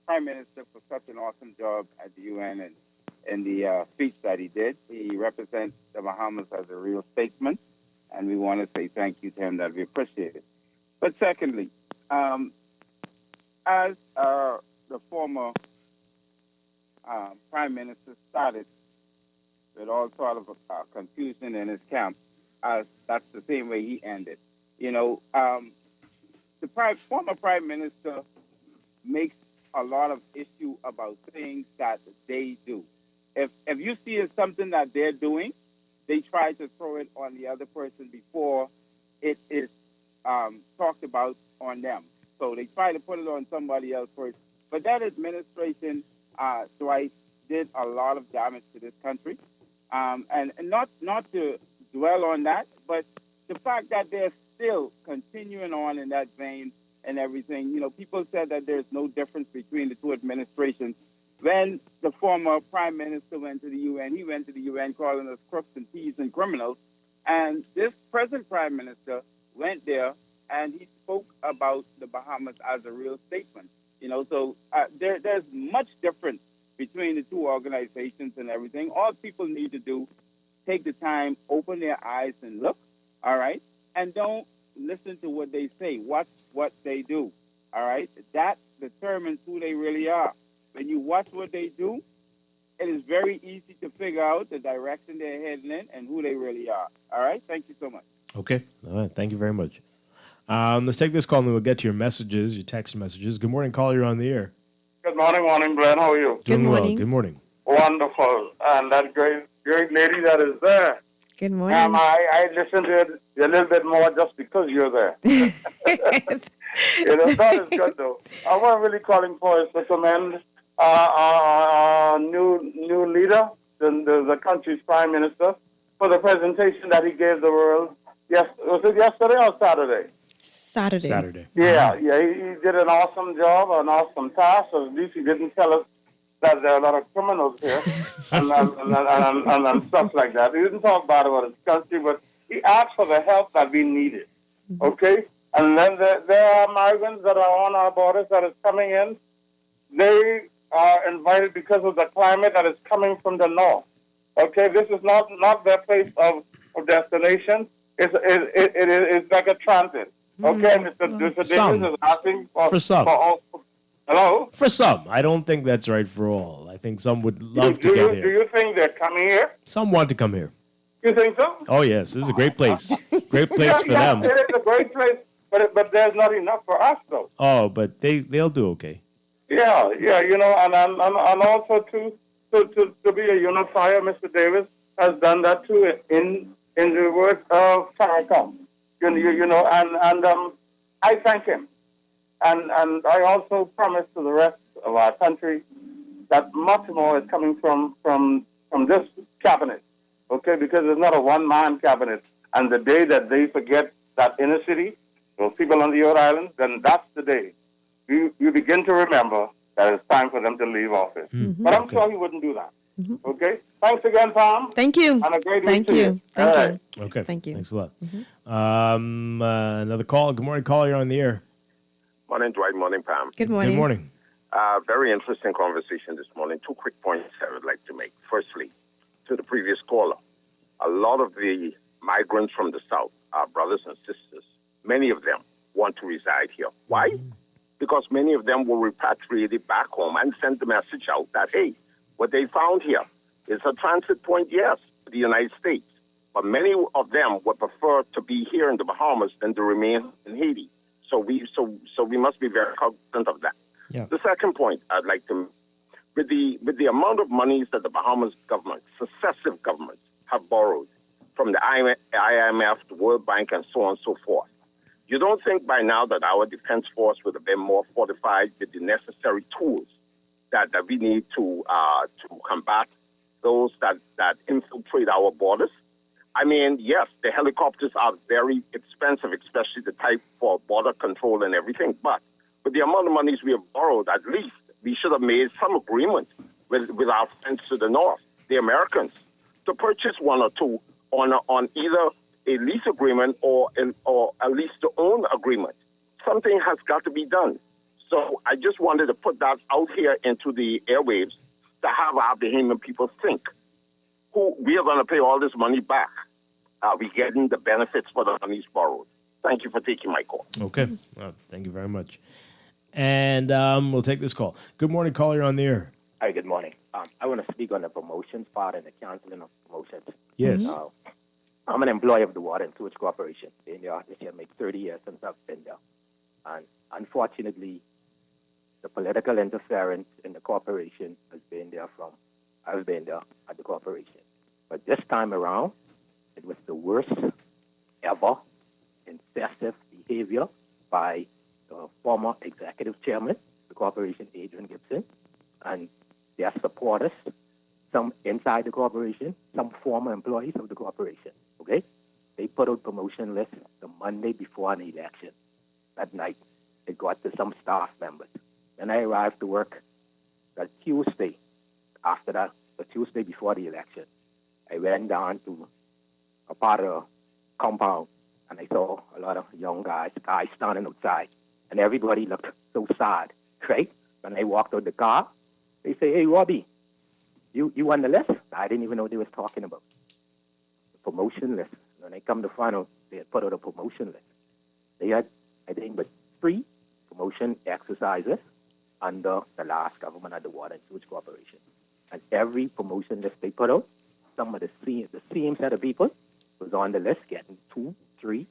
Speaker 9: Prime Minister for such an awesome job at the UN and the speech that he did. He represents the Bahamas as a real statesman, and we want to say thank you to him, that we appreciate it. But secondly, as the former Prime Minister started with all sort of confusion in his camp, that's the same way he ended. You know, the former Prime Minister makes a lot of issue about things that they do. If you see it's something that they're doing, they try to throw it on the other person before it is talked about on them. So they try to put it on somebody else first. But that administration, Dwight, did a lot of damage to this country. And not to dwell on that, but the fact that they're still continuing on in that vein and everything. You know, people said that there's no difference between the two administrations. When the former prime minister went to the UN, he went to the UN calling us crooks and thieves and criminals. And this present prime minister went there and he spoke about the Bahamas as a real statement. You know, so there's much difference between the two organizations and everything. All people need to do, take the time, open their eyes and look, all right? And don't listen to what they say. Watch what they do, all right? That determines who they really are. When you watch what they do, it is very easy to figure out the direction they're heading in and who they really are, all right? Thank you so much.
Speaker 2: Okay. All right. Thank you very much. Let's take this call and then we'll get to your messages, your text messages. Good morning, caller. You're on the air.
Speaker 10: Good morning, Glenn. How are you?
Speaker 2: Doing well. Good morning.
Speaker 10: Wonderful. And that great lady that is there.
Speaker 11: Good morning.
Speaker 10: I listen to it a little bit more just because you're there. You know, that is good, though. What I'm really calling for is to commend our new leader, the country's prime minister, for the presentation that he gave the world. Yes, was it yesterday or Saturday?
Speaker 11: Saturday.
Speaker 10: Yeah, he did an awesome job, an awesome task. At least he didn't tell us that there are a lot of criminals here and stuff like that. He didn't talk bad about his country, but he asked for the help that we needed. Okay? And then there are migrants that are on our borders that is coming in. They are invited because of the climate that is coming from the north. Okay? This is not their place of destination. It's like a transit. Okay, Mr. Davis is asking for
Speaker 2: some.
Speaker 10: Hello?
Speaker 2: For some. I don't think that's right for all. I think some would love to get here.
Speaker 10: Do you think they're coming here?
Speaker 2: Some want to come here.
Speaker 10: You think so?
Speaker 2: Oh, yes. This is a great place. Great place for them.
Speaker 10: It is a great place, but there's not enough for us, though.
Speaker 2: Oh, but they'll do okay.
Speaker 10: Yeah, you know, and also to be a unifier, Mr. Davis has done that too in the work of Strachan. You know, and I thank him. And I also promise to the rest of our country that much more is coming from this cabinet, okay? Because it's not a one-man cabinet. And the day that they forget that inner city, those people on the Rhode Island, then that's the day you begin to remember that it's time for them to leave office.
Speaker 11: Mm-hmm.
Speaker 10: But I'm sure he wouldn't do that. Mm-hmm. Okay? Thanks again, Tom.
Speaker 11: Thank you.
Speaker 10: And a great
Speaker 11: Thank
Speaker 10: week
Speaker 11: you.
Speaker 10: to you.
Speaker 11: Thank
Speaker 10: All
Speaker 11: you.
Speaker 10: right.
Speaker 2: Okay.
Speaker 11: Thank you.
Speaker 2: Thanks a lot. Another call. Good morning, caller. You're on the air.
Speaker 12: Morning, Dwight. Morning, Pam.
Speaker 11: Good morning.
Speaker 2: Good morning.
Speaker 12: Very interesting conversation this morning. Two quick points I would like to make. Firstly, to the previous caller, a lot of the migrants from the South, our brothers and sisters, many of them want to reside here. Why? Because many of them were repatriated back home and sent the message out that, hey, what they found here is a transit point, yes, to the United States. But many of them would prefer to be here in the Bahamas than to remain in Haiti. So we must be very cognizant of that.
Speaker 2: Yeah.
Speaker 12: The second point I'd like to, with the amount of monies that the Bahamas government, successive governments, have borrowed from the IMF, the World Bank, and so on and so forth, you don't think by now that our defense force would have been more fortified with the necessary tools that we need to combat those that infiltrate our borders? I mean, yes, the helicopters are very expensive, especially the type for border control and everything. But with the amount of monies we have borrowed, at least we should have made some agreement with our friends to the north, the Americans, to purchase one or two on either a lease agreement or a lease-to-own agreement. Something has got to be done. So I just wanted to put that out here into the airwaves to have our Bahamian people think, we are going to pay all this money back. Are we getting the benefits for the monies borrowed? Thank you for taking my call.
Speaker 2: Okay. Well, thank you very much. And we'll take this call. Good morning, caller. You're on the air.
Speaker 13: Hi, good morning. I want to speak on the promotions part and the canceling of promotions.
Speaker 2: Yes.
Speaker 13: I'm an employee of the Water and Sewage Corporation. Been there this year, make 30 years since I've been there. And unfortunately, the political interference in the corporation has been there I've been there at the corporation. But this time around, was the worst ever excessive behavior by the former executive chairman of the corporation, Adrian Gibson, and their supporters, some inside the corporation, some former employees of the corporation, okay? They put out promotion lists the Monday before an election. That night, it got to some staff members. When I arrived to work that Tuesday, after that, the Tuesday before the election, I went down to a part of the compound, and I saw a lot of young guys standing outside, and everybody looked so sad, right? When I walked out the car, they say, "Hey, Robbie, you on the list?" I didn't even know what they was talking about. The promotion list. When I come to find out, they had put out a promotion list. They had, I think, but 3 promotion exercises under the last government at the Water and Sewage Corporation. And every promotion list they put out, some of the same set of people was on the list getting 2, 3,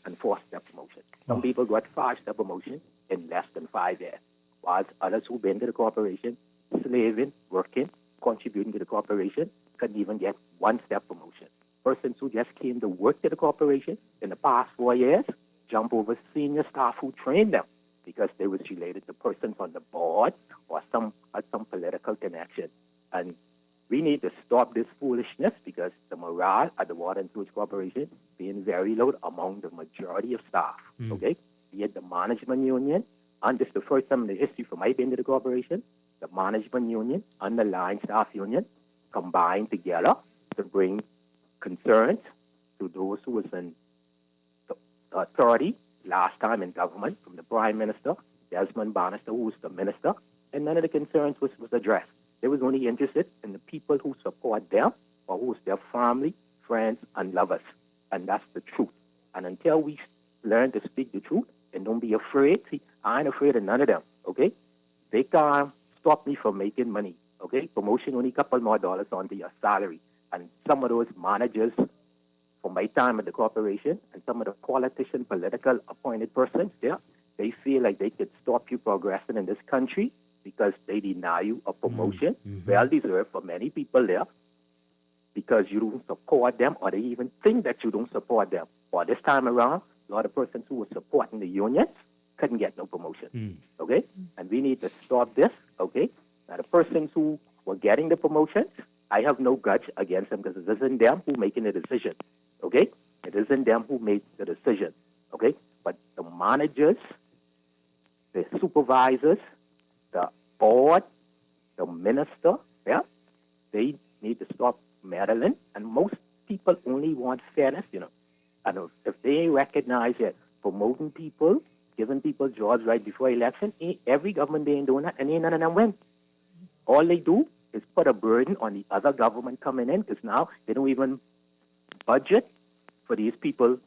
Speaker 13: and 4-step promotion. Some people got 5-step promotion in less than 5 years, whilst others who've been to the corporation, slaving, working, contributing to the corporation, couldn't even get 1-step promotion. Persons who just came to work to the corporation in the past 4 years jump over senior staff who trained them because they was related to persons on the board or had some political connection. And we need to stop this foolishness because the morale at the Water and Sewage Corporation being very low among the majority of staff, okay? Be it the management union, and this is the first time in the history from my being to the corporation, the management union and the line staff union combined together to bring concerns to those who was in the authority last time in government, from the Prime Minister, Desmond Bannister, who was the minister, and none of the concerns was addressed. They was only interested in the people who support them or who's their family, friends, and lovers. And that's the truth. And until we learn to speak the truth and don't be afraid, see, I ain't afraid of none of them, okay? They can't stop me from making money, okay? Promotion only a couple more dollars onto your salary. And some of those managers from my time at the corporation and some of the politician, political appointed persons there, they feel like they could stop you progressing in this country because they deny you a promotion, well deserved for many people there, because you don't support them or they even think that you don't support them. Or this time around, a lot of persons who were supporting the unions couldn't get no promotion, okay? And we need to stop this, okay? Now, the persons who were getting the promotions, I have no grudge against them because it isn't them who making the decision, okay? It isn't them who made the decision, okay? But the managers, the supervisors, the board, the minister, yeah, they need to stop meddling. And most people only want fairness, you know. And if they recognize it, promoting people, giving people jobs right before election, every government, they ain't doing that, and ain't none of them win. All they do is put a burden on the other government coming in, because now they don't even budget for these people,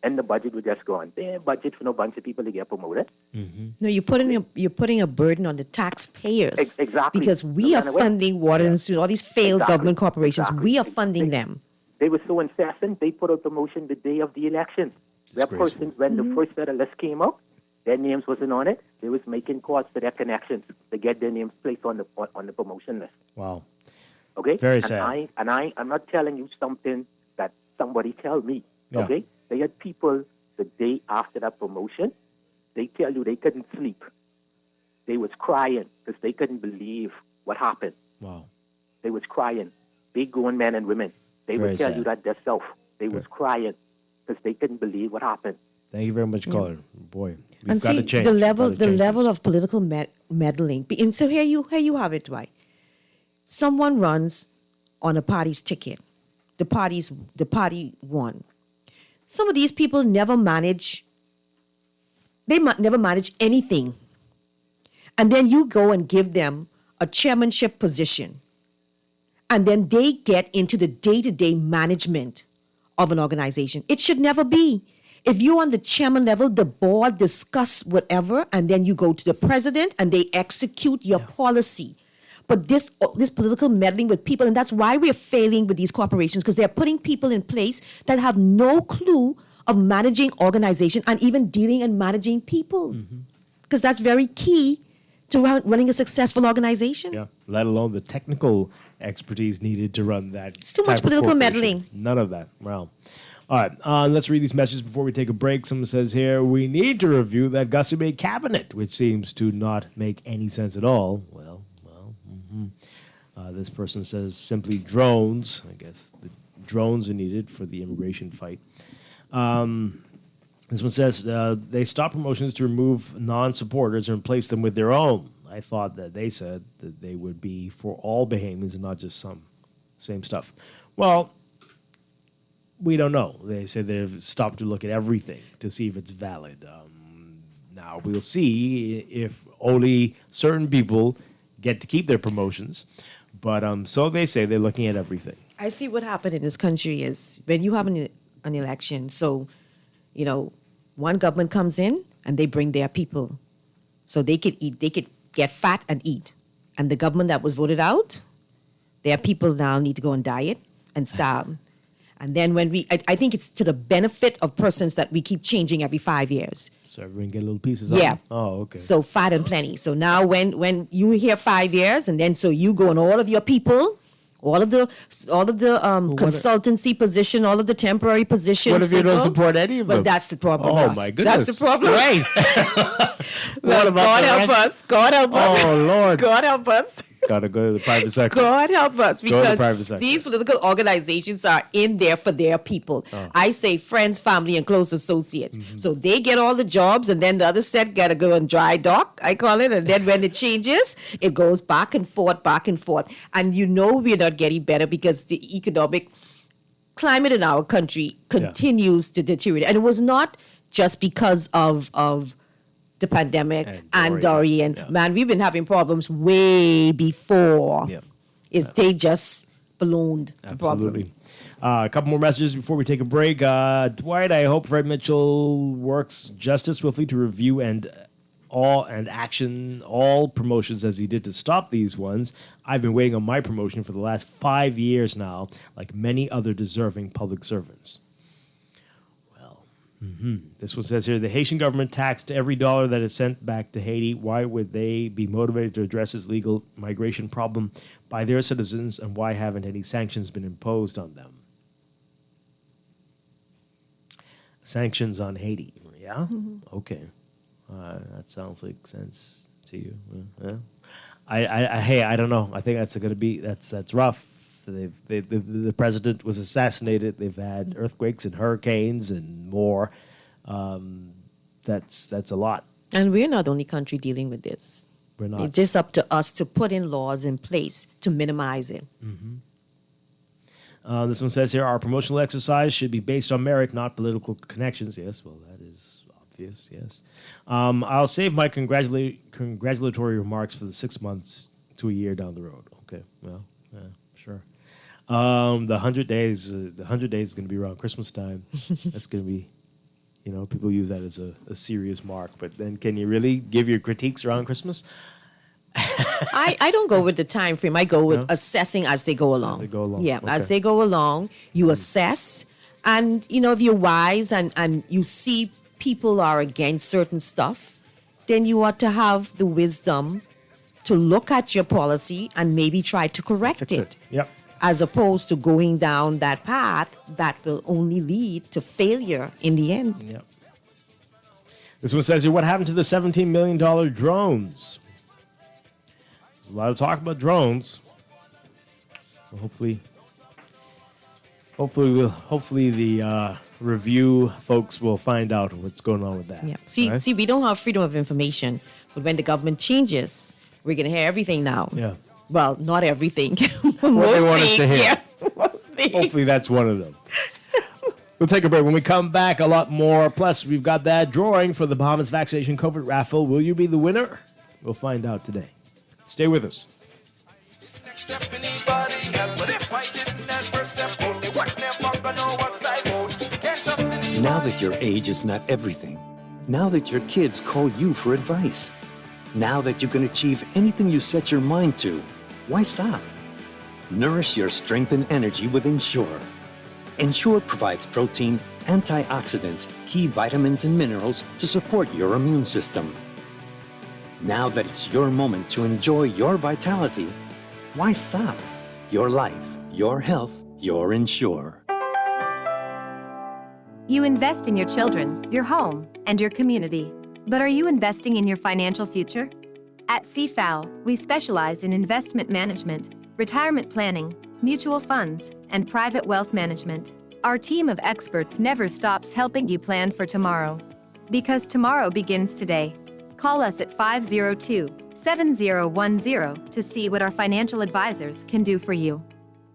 Speaker 13: and the budget will just go on. They ain't budget for no bunch of people to get promoted.
Speaker 11: No, you're putting a burden on the taxpayers.
Speaker 13: Exactly.
Speaker 11: Because we are funding water and sewage, all these failed government corporations. We are funding them.
Speaker 13: They were so incessant, they put out the motion the day of the election. Where persons, when the first set of lists came out, their names wasn't on it. They was making calls for their connections to get their names placed on the promotion list.
Speaker 2: Wow.
Speaker 13: Okay?
Speaker 2: Very sad.
Speaker 13: I'm not telling you something that somebody tell me.
Speaker 2: Yeah.
Speaker 13: Okay? They had people the day after that promotion, they tell you they couldn't sleep. They was crying because they couldn't believe what happened.
Speaker 2: Wow.
Speaker 13: They was crying. Big grown men and women. They
Speaker 2: Very
Speaker 13: would tell
Speaker 2: sad.
Speaker 13: you that themselves. They was crying because they couldn't believe what happened.
Speaker 2: Thank you very much, caller. Boy, we've
Speaker 11: And
Speaker 2: got
Speaker 11: see
Speaker 2: to change.
Speaker 11: the level
Speaker 2: Gotta change this.
Speaker 11: of political meddling. And so here you have it, Dwight. Someone runs on a party's ticket. The party won. Some of these people never manage. They never manage anything, and then you go and give them a chairmanship position, and then they get into the day-to-day management of an organization. It should never be. If you're on the chairman level, the board discuss whatever, and then you go to the president and they execute your policy. But this political meddling with people, and that's why we're failing with these corporations, because they're putting people in place that have no clue of managing organization and even dealing and managing people. Because that's very key to running a successful organization.
Speaker 2: Yeah, let alone the technical expertise needed to run that.
Speaker 11: It's too much political meddling.
Speaker 2: None of that. Well, all right, let's read these messages before we take a break. Someone says here, we need to review that Gussie Bay cabinet, which seems to not make any sense at all. Well. This person says simply drones. I guess the drones are needed for the immigration fight. This one says they stopped promotions to remove non-supporters and replace them with their own. I thought that they said that they would be for all Bahamians and not just some. Same stuff. Well, we don't know. They say they've stopped to look at everything to see if it's valid. Now, we'll see if only certain people get to keep their promotions. But so they say they're looking at everything.
Speaker 11: I see what happened in this country is when you have an election, so, one government comes in and they bring their people. So they could eat, they could get fat and eat. And the government that was voted out, their people now need to go on diet and starve. And then I think it's to the benefit of persons that we keep changing every 5 years.
Speaker 2: So everyone get little pieces
Speaker 11: Yeah.
Speaker 2: of them? Oh, okay.
Speaker 11: So fat and plenty. So now when you hear 5 years, and then so you go on all of your people, all of the consultancy position, all of the temporary positions.
Speaker 2: What if you don't support any of them?
Speaker 11: But that's the problem.
Speaker 2: Oh,
Speaker 11: Ross.
Speaker 2: my goodness.
Speaker 11: That's the problem.
Speaker 2: Right.
Speaker 11: Well, God help us. God help us.
Speaker 2: Oh, Lord.
Speaker 11: God help us.
Speaker 2: Got to go to the private sector.
Speaker 11: God help us,
Speaker 2: Go to the
Speaker 11: because
Speaker 2: private sector.
Speaker 11: these political organizations are in there for their people.
Speaker 2: Oh.
Speaker 11: I say friends, family, and close associates. So they get all the jobs, and then the other set got to go on dry dock, I call it. And then when it changes, it goes back and forth, back and forth. And we're not getting better because the economic climate in our country continues to deteriorate. And it was not just because of the pandemic and Dorian. Man, we've been having problems way before. They just ballooned the problems.
Speaker 2: A couple more messages before we take a break. Dwight, I hope Fred Mitchell works just as swiftly to review and action all promotions as he did to stop these ones. I've been waiting on my promotion for the last 5 years now, like many other deserving public servants. This one says here, the Haitian government taxed every dollar that is sent back to Haiti. Why would they be motivated to address this legal migration problem by their citizens, and why haven't any sanctions been imposed on them? Sanctions on Haiti, yeah? Okay. That sounds like sense to you. I don't know. I think that's going to be, that's rough. The president was assassinated. They've had earthquakes and hurricanes and more. That's a lot.
Speaker 11: And we're not the only country dealing with this.
Speaker 2: We're not.
Speaker 11: It's just up to us to put in laws in place to minimize it.
Speaker 2: This one says here, our promotional exercise should be based on merit, not political connections. Yes, well, that is obvious, yes. I'll save my congratulatory remarks for the 6 months to a year down the road. Okay, well, yeah, sure. The 100 days is going to be around Christmas time. That's going to be, people use that as a serious mark. But then can you really give your critiques around Christmas?
Speaker 11: I don't go with the time frame. I go with assessing as they go along.
Speaker 2: As they go along.
Speaker 11: Yeah,
Speaker 2: Okay.
Speaker 11: as they go along, you assess. And, if you're wise and you see people are against certain stuff, then you ought to have the wisdom to look at your policy and maybe try to correct it.
Speaker 2: Yep.
Speaker 11: As opposed to going down that path that will only lead to failure in the end.
Speaker 2: Yep. This one says here, what happened to the $17 million drones? There's a lot of talk about drones. Well, hopefully the review folks will find out what's going on with that.
Speaker 11: Yeah. See, we don't have freedom of information, but when the government changes, we're going to hear everything now.
Speaker 2: Yeah.
Speaker 11: Well, not everything.
Speaker 2: What they want us to hear.
Speaker 11: Yeah.
Speaker 2: Hopefully that's one of them. We'll take a break. When we come back, a lot more. Plus, we've got that drawing for the Bahamas Vaccination COVID Raffle. Will you be the winner? We'll find out today. Stay with us.
Speaker 14: Now that your age is not everything, now that your kids call you for advice, now that you can achieve anything you set your mind to, why stop? Nourish your strength and energy with Ensure. Ensure provides protein, antioxidants, key vitamins, and minerals to support your immune system. Now that it's your moment to enjoy your vitality, why stop? Your life, your health, your Ensure.
Speaker 15: You invest in your children, your home, and your community. But are you investing in your financial future? At CFAO, we specialize in investment management, retirement planning, mutual funds, and private wealth management. Our team of experts never stops helping you plan for tomorrow. Because tomorrow begins today. Call us at 502-7010 to see what our financial advisors can do for you.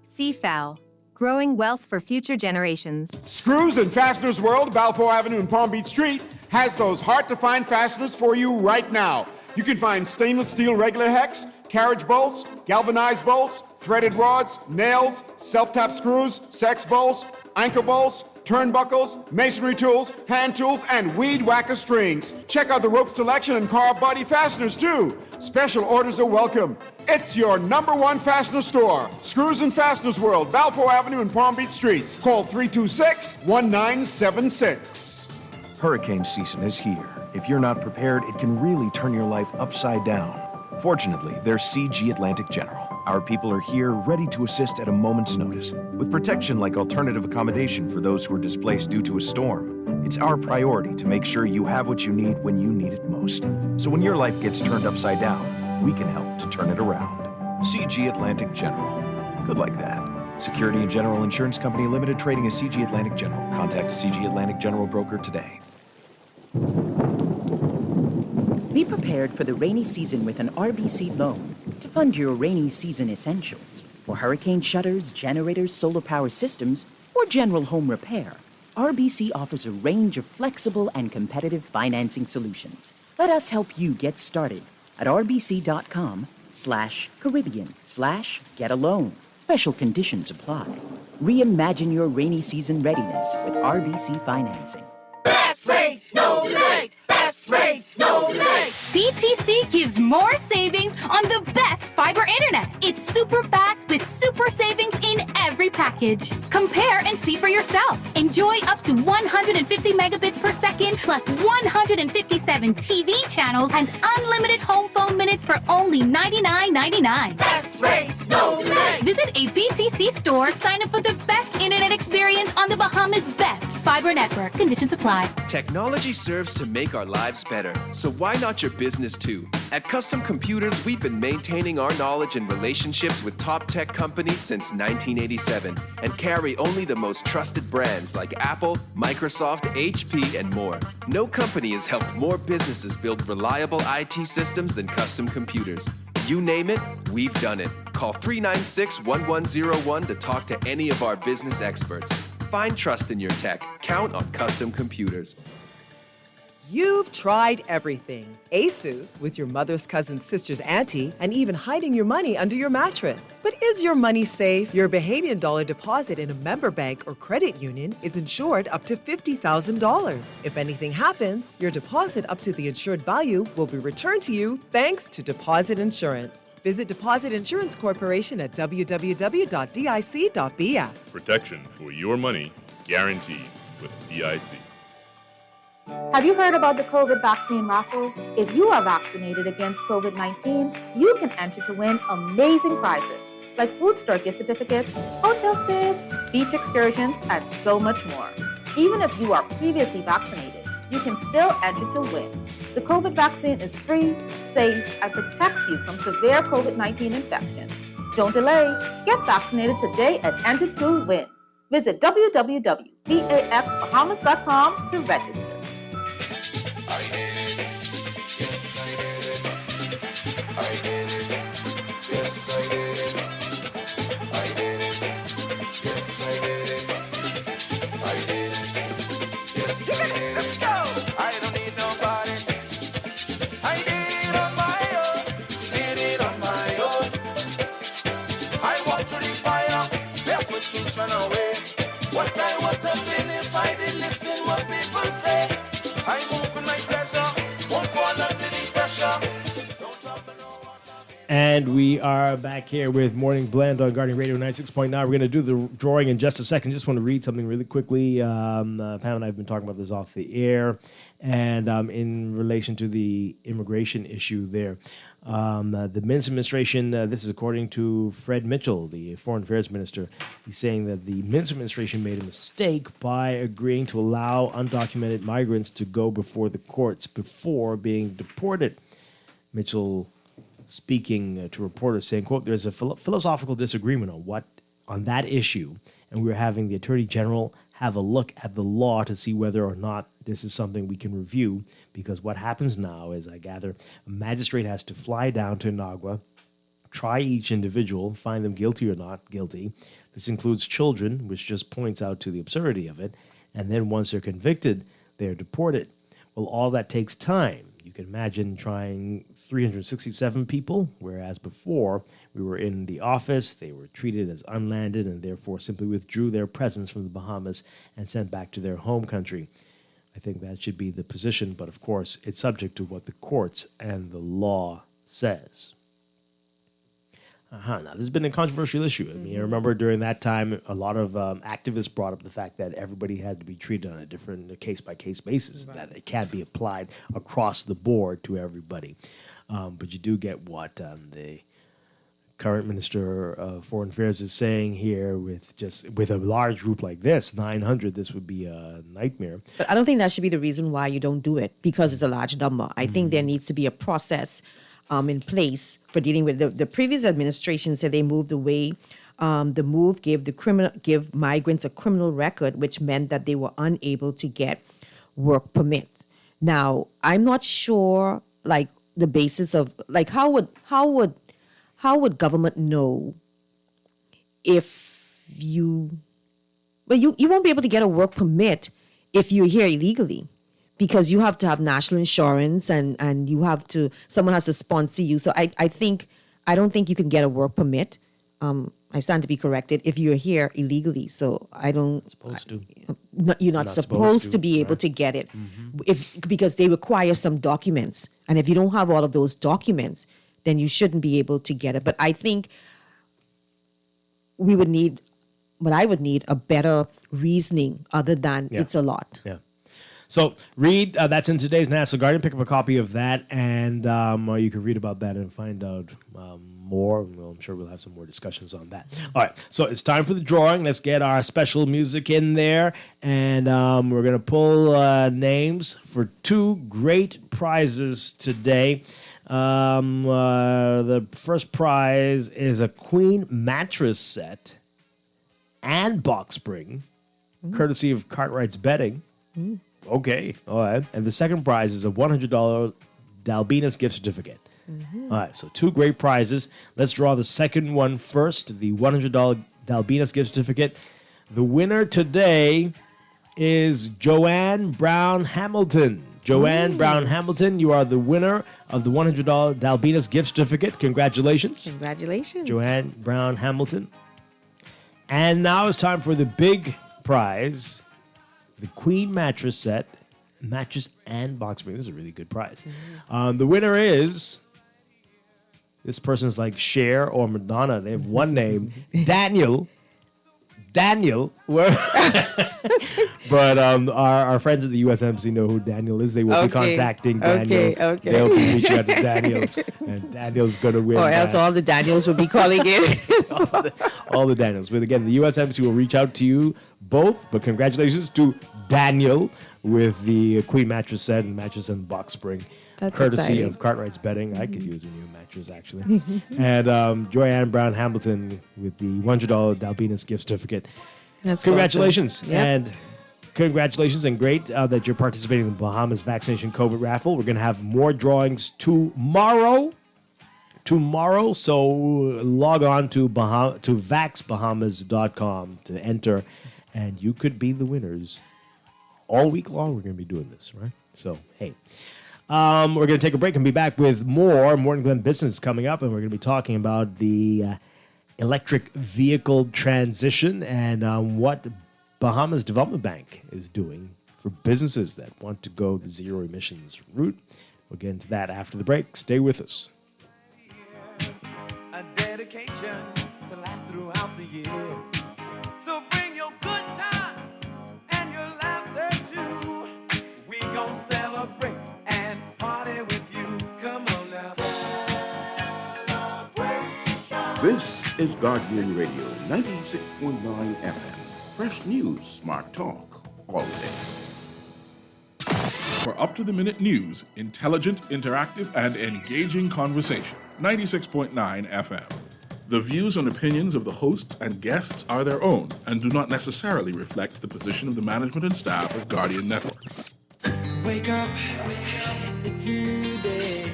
Speaker 15: CFAO, growing wealth for future generations.
Speaker 19: Screws and Fasteners World, Balfour Avenue and Palm Beach Street, has those hard-to-find fasteners for you right now. You can find stainless steel regular hex, carriage bolts, galvanized bolts, threaded rods, nails, self-tap screws, sex bolts, anchor bolts, turnbuckles, masonry tools, hand tools, and weed whacker strings. Check out the rope selection and car body fasteners, too. Special orders are welcome. It's your #1 fastener store. Screws and Fasteners World, Balfour Avenue and Palm Beach Streets. Call 326-1976.
Speaker 20: Hurricane season is here. If you're not prepared, it can really turn your life upside down. Fortunately, there's CG Atlantic General. Our people are here ready to assist at a moment's notice, with protection like alternative accommodation for those who are displaced due to a storm. It's our priority to make sure you have what you need when you need it most. So when your life gets turned upside down, we can help to turn it around. CG Atlantic General. Good like that. Security and General Insurance Company Limited, trading as CG Atlantic General. Contact a CG Atlantic General broker today.
Speaker 21: Be prepared for the rainy season with an RBC loan to fund your rainy season essentials. For hurricane shutters, generators, solar power systems, or general home repair, RBC offers a range of flexible and competitive financing solutions. Let us help you get started at rbc.com/Caribbean/get-a-loan. Special conditions apply. Reimagine your rainy season readiness with RBC financing.
Speaker 3: Best rate, no delays. Best rate, no delays.
Speaker 22: BTC gives more savings on the best fiber internet. It's super fast with super savings in every package. Compare and see for yourself. Enjoy up to 150 megabits per second plus 157 TV channels and unlimited home phone minutes for only $99.99.
Speaker 3: Best rate, no delays.
Speaker 22: Visit a BTC store to sign up for the best internet experience on the Bahamas' best fiber network. Conditions apply.
Speaker 1: Technology serves to make our lives better, so why not your business too? At Custom Computers, we've been maintaining our knowledge and relationships with top tech companies since 1987 and carry only the most trusted brands like Apple, Microsoft, HP, and more. No company has helped more businesses build reliable IT systems than Custom Computers. You name it, we've done it. Call 396-1101 to talk to any of our business experts. Find trust in your tech. Count on Custom Computers.
Speaker 4: You've tried everything. ASUS with your mother's cousin's sister's auntie, and even hiding your money under your mattress. But is your money safe? Your Bahamian dollar deposit in a member bank or credit union is insured up to $50,000. If anything happens, your deposit up to the insured value will be returned to you thanks to Deposit Insurance. Visit Deposit Insurance Corporation at www.dic.bf.
Speaker 5: Protection for your money guaranteed with DIC.
Speaker 6: Have you heard about the COVID vaccine raffle? If you are vaccinated against COVID-19, you can enter to win amazing prizes like food store gift certificates, hotel stays, beach excursions, and so much more. Even if you are previously vaccinated, you can still enter to win. The COVID vaccine is free, safe, and protects you from severe COVID-19 infections. Don't delay. Get vaccinated today and enter to win. Visit www.vaxbahamas.com to register.
Speaker 2: And we are back here with Morning Blend on Guardian Radio 96.9. We're going to do the drawing in just a second. Just want to read something really quickly. Pam and I have been talking about this off the air. And in relation to the immigration issue there, the Mintz administration, this is according to Fred Mitchell, the Foreign Affairs Minister, he's saying that the Mintz administration made a mistake by agreeing to allow undocumented migrants to go before the courts before being deported. Mitchell speaking to reporters saying, quote, there's a philosophical disagreement on that issue, and we're having the Attorney General have a look at the law to see whether or not this is something we can review, because what happens now is, I gather, a magistrate has to fly down to Inagua, try each individual, find them guilty or not guilty. This includes children, which just points out to the absurdity of it, and then once they're convicted, they're deported. Well, all that takes time. You can imagine trying 367 people, whereas before we were in the office, they were treated as unlanded and therefore simply withdrew their presence from the Bahamas and sent back to their home country. I think that should be the position, but of course it's subject to what the courts and the law says. Now, this has been a controversial issue. I mean, I remember during that time, a lot of activists brought up the fact that everybody had to be treated on a different case-by-case basis, that it can't be applied across the board to everybody. But you do get what the current Minister of Foreign Affairs is saying here with a large group like this, 900, this would be a nightmare.
Speaker 11: But I don't think that should be the reason why you don't do it, because it's a large number. I think there needs to be a process in place for dealing with the previous administration. Said they moved away. The move gave migrants a criminal record, which meant that they were unable to get work permits. Now, I'm not sure, like, the basis of, like, how would government know if you won't be able to get a work permit if you're here illegally, because you have to have national insurance and someone has to sponsor you. So I don't think you can get a work permit. I stand to be corrected if you're here illegally. So you're not supposed to be able to get it because they require some documents. And if you don't have all of those documents, then you shouldn't be able to get it. But I think I would need a better reasoning other than it's a lot.
Speaker 2: Yeah. So read, that's in today's National Guardian. Pick up a copy of that, and you can read about that and find out more. Well, I'm sure we'll have some more discussions on that. All right, so it's time for the drawing. Let's get our special music in there, and we're going to pull names for 2 great prizes today. The first prize is a queen mattress set and box spring, courtesy of Cartwright's Bedding. Okay, all right. And the second prize is a $100 Dalbina's gift certificate. All right, so 2 great prizes. Let's draw the second one first, the $100 Dalbina's gift certificate. The winner today is Joanne Brown Hamilton. Joanne Brown Hamilton, you are the winner of the $100 Dalbina's gift certificate. Congratulations.
Speaker 11: Congratulations.
Speaker 2: Joanne Brown Hamilton. And now it's time for the big prize, the Queen mattress set, mattress and box spring. This is a really good prize. The winner is, this person's like Cher or Madonna. They have one name, Daniel. But our friends at the U.S. Embassy know who Daniel is. They will be contacting Daniel.
Speaker 11: Okay.
Speaker 2: They'll be reaching out to Daniel, and Daniel's going to win.
Speaker 11: Or else all the Daniels will be calling in.
Speaker 2: all the Daniels. But again, the U.S. Embassy will reach out to you both. But congratulations to Daniel with the Queen mattress set and mattress and box spring.
Speaker 11: That's
Speaker 2: courtesy
Speaker 11: exciting.
Speaker 2: of Cartwright's Bedding. I could use a new mattress, actually. And Joanne Brown Hamilton with the $100 Dalbina's gift certificate.
Speaker 11: That's
Speaker 2: congratulations.
Speaker 11: awesome. Yep.
Speaker 2: And congratulations, and great that you're participating in the Bahamas Vaccination COVID raffle. We're going to have more drawings tomorrow. So log on to vaxbahamas.com to enter, and you could be the winners. All week long, we're going to be doing this, right? So, hey. We're going to take a break and be back with more Morton Glen Business coming up, and we're going to be talking about the electric vehicle transition and what Bahamas Development Bank is doing for businesses that want to go the zero emissions route. We'll get into that after the break. Stay with us.
Speaker 3: A dedication to last throughout the years. So bring your good times and your laughter too. We gon' celebrate.
Speaker 8: This is Guardian Radio 96.9 FM. Fresh news, smart talk, all day.
Speaker 16: For up-to-the-minute news, intelligent, interactive, and engaging conversation. 96.9 FM. The views and opinions of the hosts and guests are their own and do not necessarily reflect the position of the management and staff of Guardian Network.
Speaker 3: Wake up, it's a new day.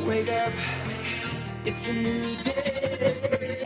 Speaker 3: Wake up, it's a new day.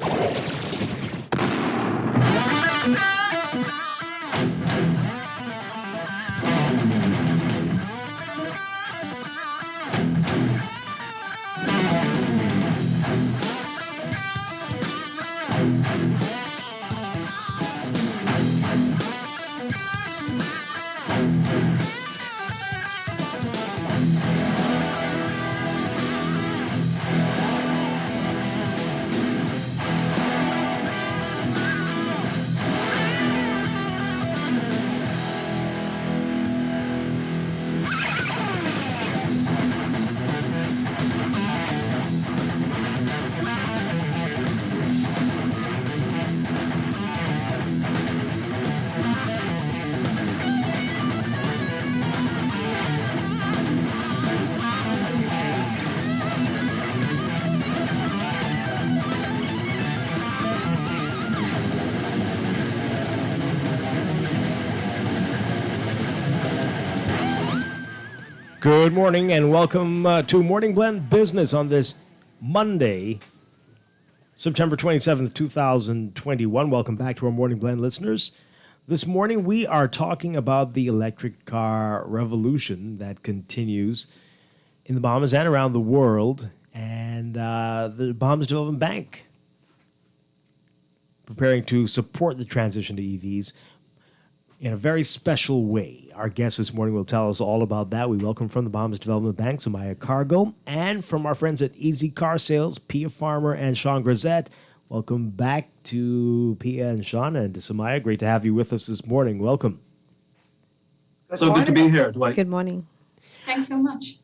Speaker 2: Good morning and welcome to Morning Blend Business on this Monday, September 27th, 2021. Welcome back to our Morning Blend listeners. This morning we are talking about the electric car revolution that continues in the Bahamas and around the world, and the Bahamas Development Bank preparing to support the transition to EVs in a very special way. Our guest this morning will tell us all about that. We welcome from the Bahamas Development Bank, Samaya Cargo, and from our friends at Easy Car Sales, Pia Farmer and Sean Grisette. Welcome back to Pia and Sean, and to Samaya. Great to have you with us this morning. Welcome.
Speaker 17: Good to be here, Dwight.
Speaker 18: Good morning.
Speaker 17: Thanks so much.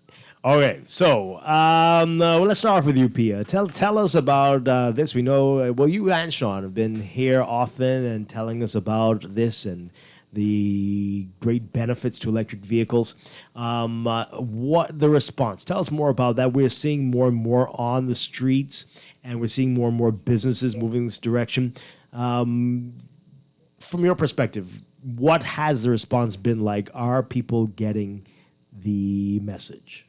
Speaker 2: Okay, so let's start off with you, Pia. Tell us about this. We know, you and Sean have been here often and telling us about this and the great benefits to electric vehicles. What the response? Tell us more about that. We're seeing more and more on the streets, and we're seeing more and more businesses moving in this direction. From your perspective, what has the response been like? Are people getting the message?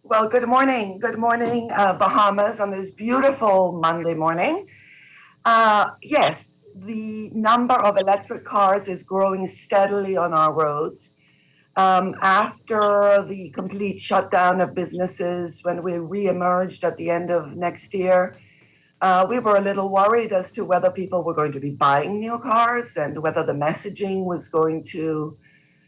Speaker 24: Well, good morning. Good morning, Bahamas, on this beautiful Monday morning. Yes. The number of electric cars is growing steadily on our roads. After the complete shutdown of businesses, when we reemerged at the end of next year, we were a little worried as to whether people were going to be buying new cars and whether the messaging was going to,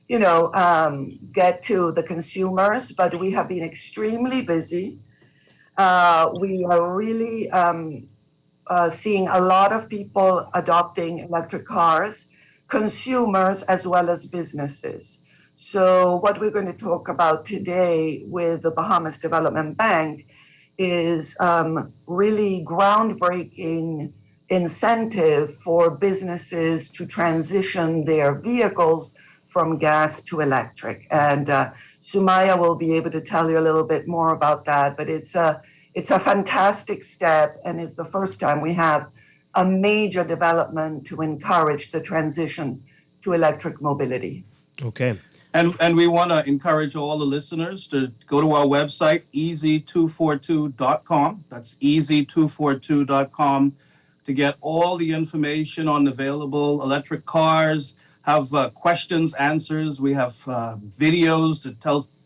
Speaker 24: get to the consumers. But we have been extremely busy. We are really seeing a lot of people adopting electric cars, consumers as well as businesses. So what we're going to talk about today with the Bahamas Development Bank is really groundbreaking incentive for businesses to transition their vehicles from gas to electric. And Sumaya will be able to tell you a little bit more about that, but it's a fantastic step, and it's the first time we have a major development to encourage the transition to electric mobility.
Speaker 2: Okay.
Speaker 17: And we want to encourage all the listeners to go to our website, easy242.com. That's easy242.com to get all the information on available electric cars, have questions, answers. We have videos that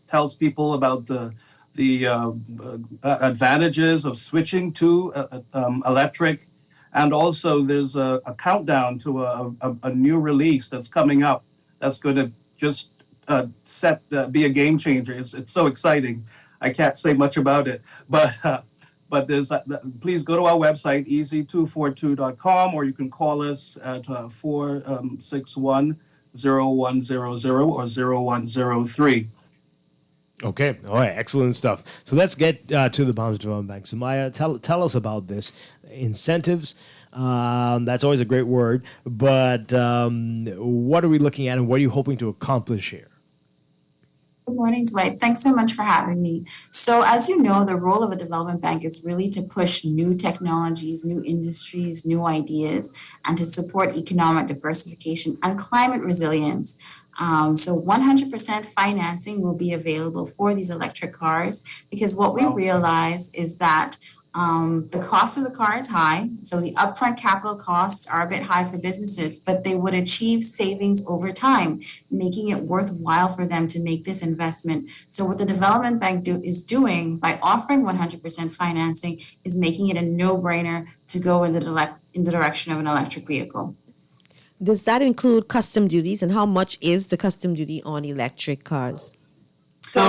Speaker 17: tells people about the advantages of switching to electric. And also there's a countdown to a new release that's coming up that's going to just be a game changer. It's so exciting. I can't say much about it, but there's please go to our website, easy242.com, or you can call us at 461-0100 or 0103.
Speaker 2: Okay. All right. Excellent stuff. So let's get to the Bahamas Development Bank. So Maya, tell us about this. Incentives. That's always a great word. But what are we looking at and what are you hoping to accomplish here?
Speaker 7: Good morning, Dwight. Thanks so much for having me. So, as you know, the role of a development bank is really to push new technologies, new industries, new ideas, and to support economic diversification and climate resilience. So 100% financing will be available for these electric cars because what we realize is that the cost of the car is high, so the upfront capital costs are a bit high for businesses, but they would achieve savings over time, making it worthwhile for them to make this investment. So what the development bank is doing by offering 100% financing is making it a no-brainer to go in the direction of an electric vehicle.
Speaker 11: Does that include custom duties, and how much is the custom duty on electric cars?
Speaker 17: So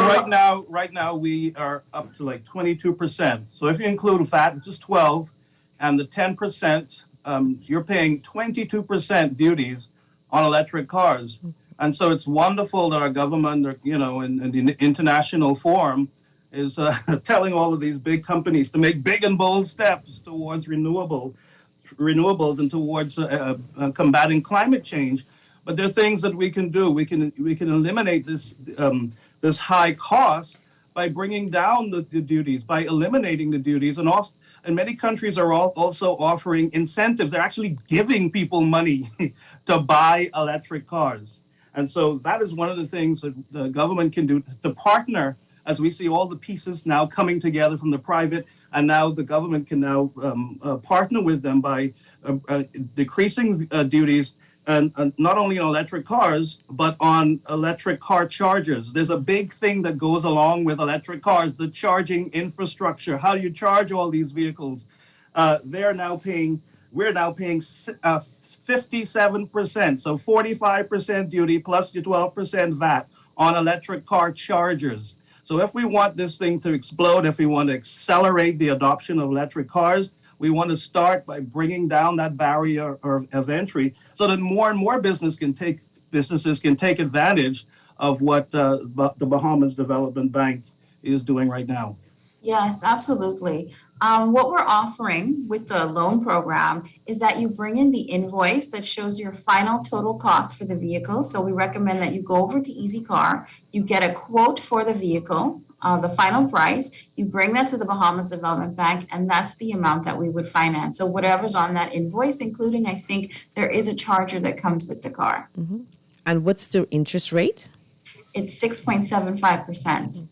Speaker 17: right now we are up to like 22%. So if you include VAT, which is 12, and the 10%, you're paying 22% duties on electric cars. And so it's wonderful that our government, in the international forum, is telling all of these big companies to make big and bold steps towards renewables and towards combating climate change. But there are things that we can do. We can eliminate this high cost by bringing down the duties, by eliminating the duties, and many countries are also offering incentives. They're actually giving people money to buy electric cars, and so that is one of the things that the government can do to partner. As we see all the pieces now coming together from the private, and now the government can now partner with them by decreasing duties. And not only on electric cars, but on electric car chargers. There's a big thing that goes along with electric cars, the charging infrastructure. How do you charge all these vehicles? We're now paying 57%, so 45% duty plus your 12% VAT on electric car chargers. So if we want this thing to explode, if we want to accelerate the adoption of electric cars, we want to start by bringing down that barrier of entry so that more and more businesses can take advantage of what the Bahamas Development Bank is doing right now.
Speaker 7: Yes, absolutely. What we're offering with the loan program is that you bring in the invoice that shows your final total cost for the vehicle. So we recommend that you go over to EasyCar, you get a quote for the vehicle, the final price, you bring that to the Bahamas Development Bank, and that's the amount that we would finance. So whatever's on that invoice, including, I think, there is a charger that comes with the car.
Speaker 11: Mm-hmm. And what's the interest rate?
Speaker 7: It's 6.75%.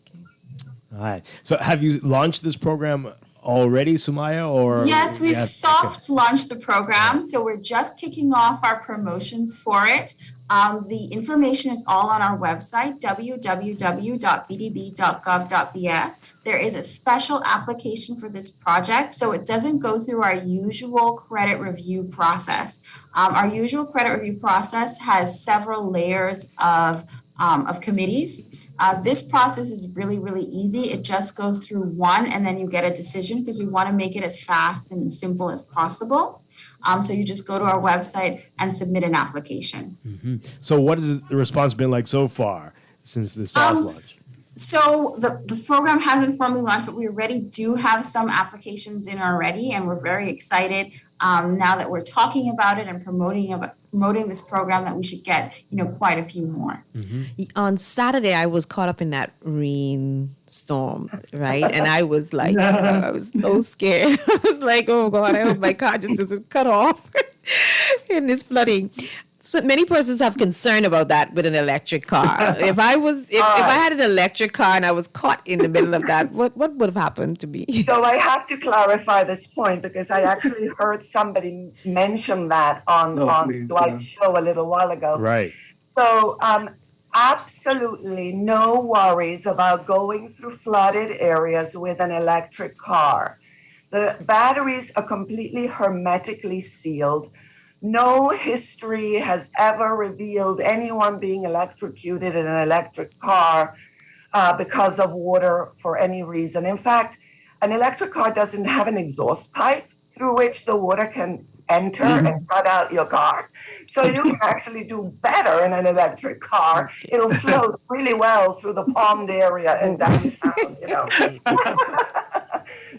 Speaker 2: All right. So have you launched this program already, Sumaya? Or
Speaker 7: yes, we've soft launched the program. So we're just kicking off our promotions for it. The information is all on our website, www.bdb.gov.bs. There is a special application for this project, so it doesn't go through our usual credit review process. Our usual credit review process has several layers of committees. This process is really, really easy. It just goes through one and then you get a decision because we want to make it as fast and simple as possible. So you just go to our website and submit an application.
Speaker 2: Mm-hmm. So what has the response been like so far since the soft launch?
Speaker 7: So the program hasn't formally launched, but we already do have some applications in already, and we're very excited now that we're talking about it and promoting this program that we should get quite a few more.
Speaker 11: Mm-hmm. On Saturday, I was caught up in that rainstorm, right? And I was like, I was so scared. I was like, oh God, I hope my car just doesn't cut off in this flooding. So many persons have concern about that with an electric car. If I had an electric car and I was caught in the middle of that, what would have happened to me?
Speaker 24: So I have to clarify this point because I actually heard somebody mention that on Dwight's show a little while ago.
Speaker 2: Right.
Speaker 24: So absolutely no worries about going through flooded areas with an electric car. The batteries are completely hermetically sealed. No history has ever revealed anyone being electrocuted in an electric car because of water for any reason. In fact, an electric car doesn't have an exhaust pipe, through which the water can enter and cut out your car. So you can actually do better in an electric car. It'll flow really well through the pond area and downtown, you know.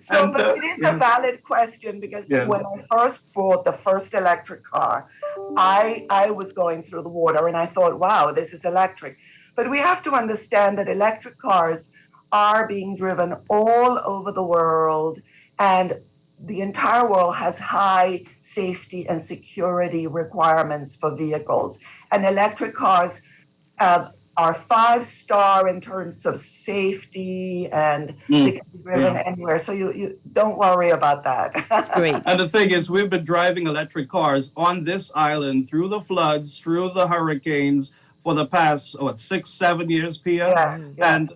Speaker 24: So, but it is a valid question because when I first bought the first electric car, I was going through the water and I thought, wow, this is electric. But we have to understand that electric cars are being driven all over the world, and the entire world has high safety and security requirements for vehicles. And electric cars are 5-star in terms of safety, and they can be driven anywhere. So you don't worry about that.
Speaker 11: Great.
Speaker 17: And the thing is, we've been driving electric cars on this island through the floods, through the hurricanes for the past 6-7 years, Pia. And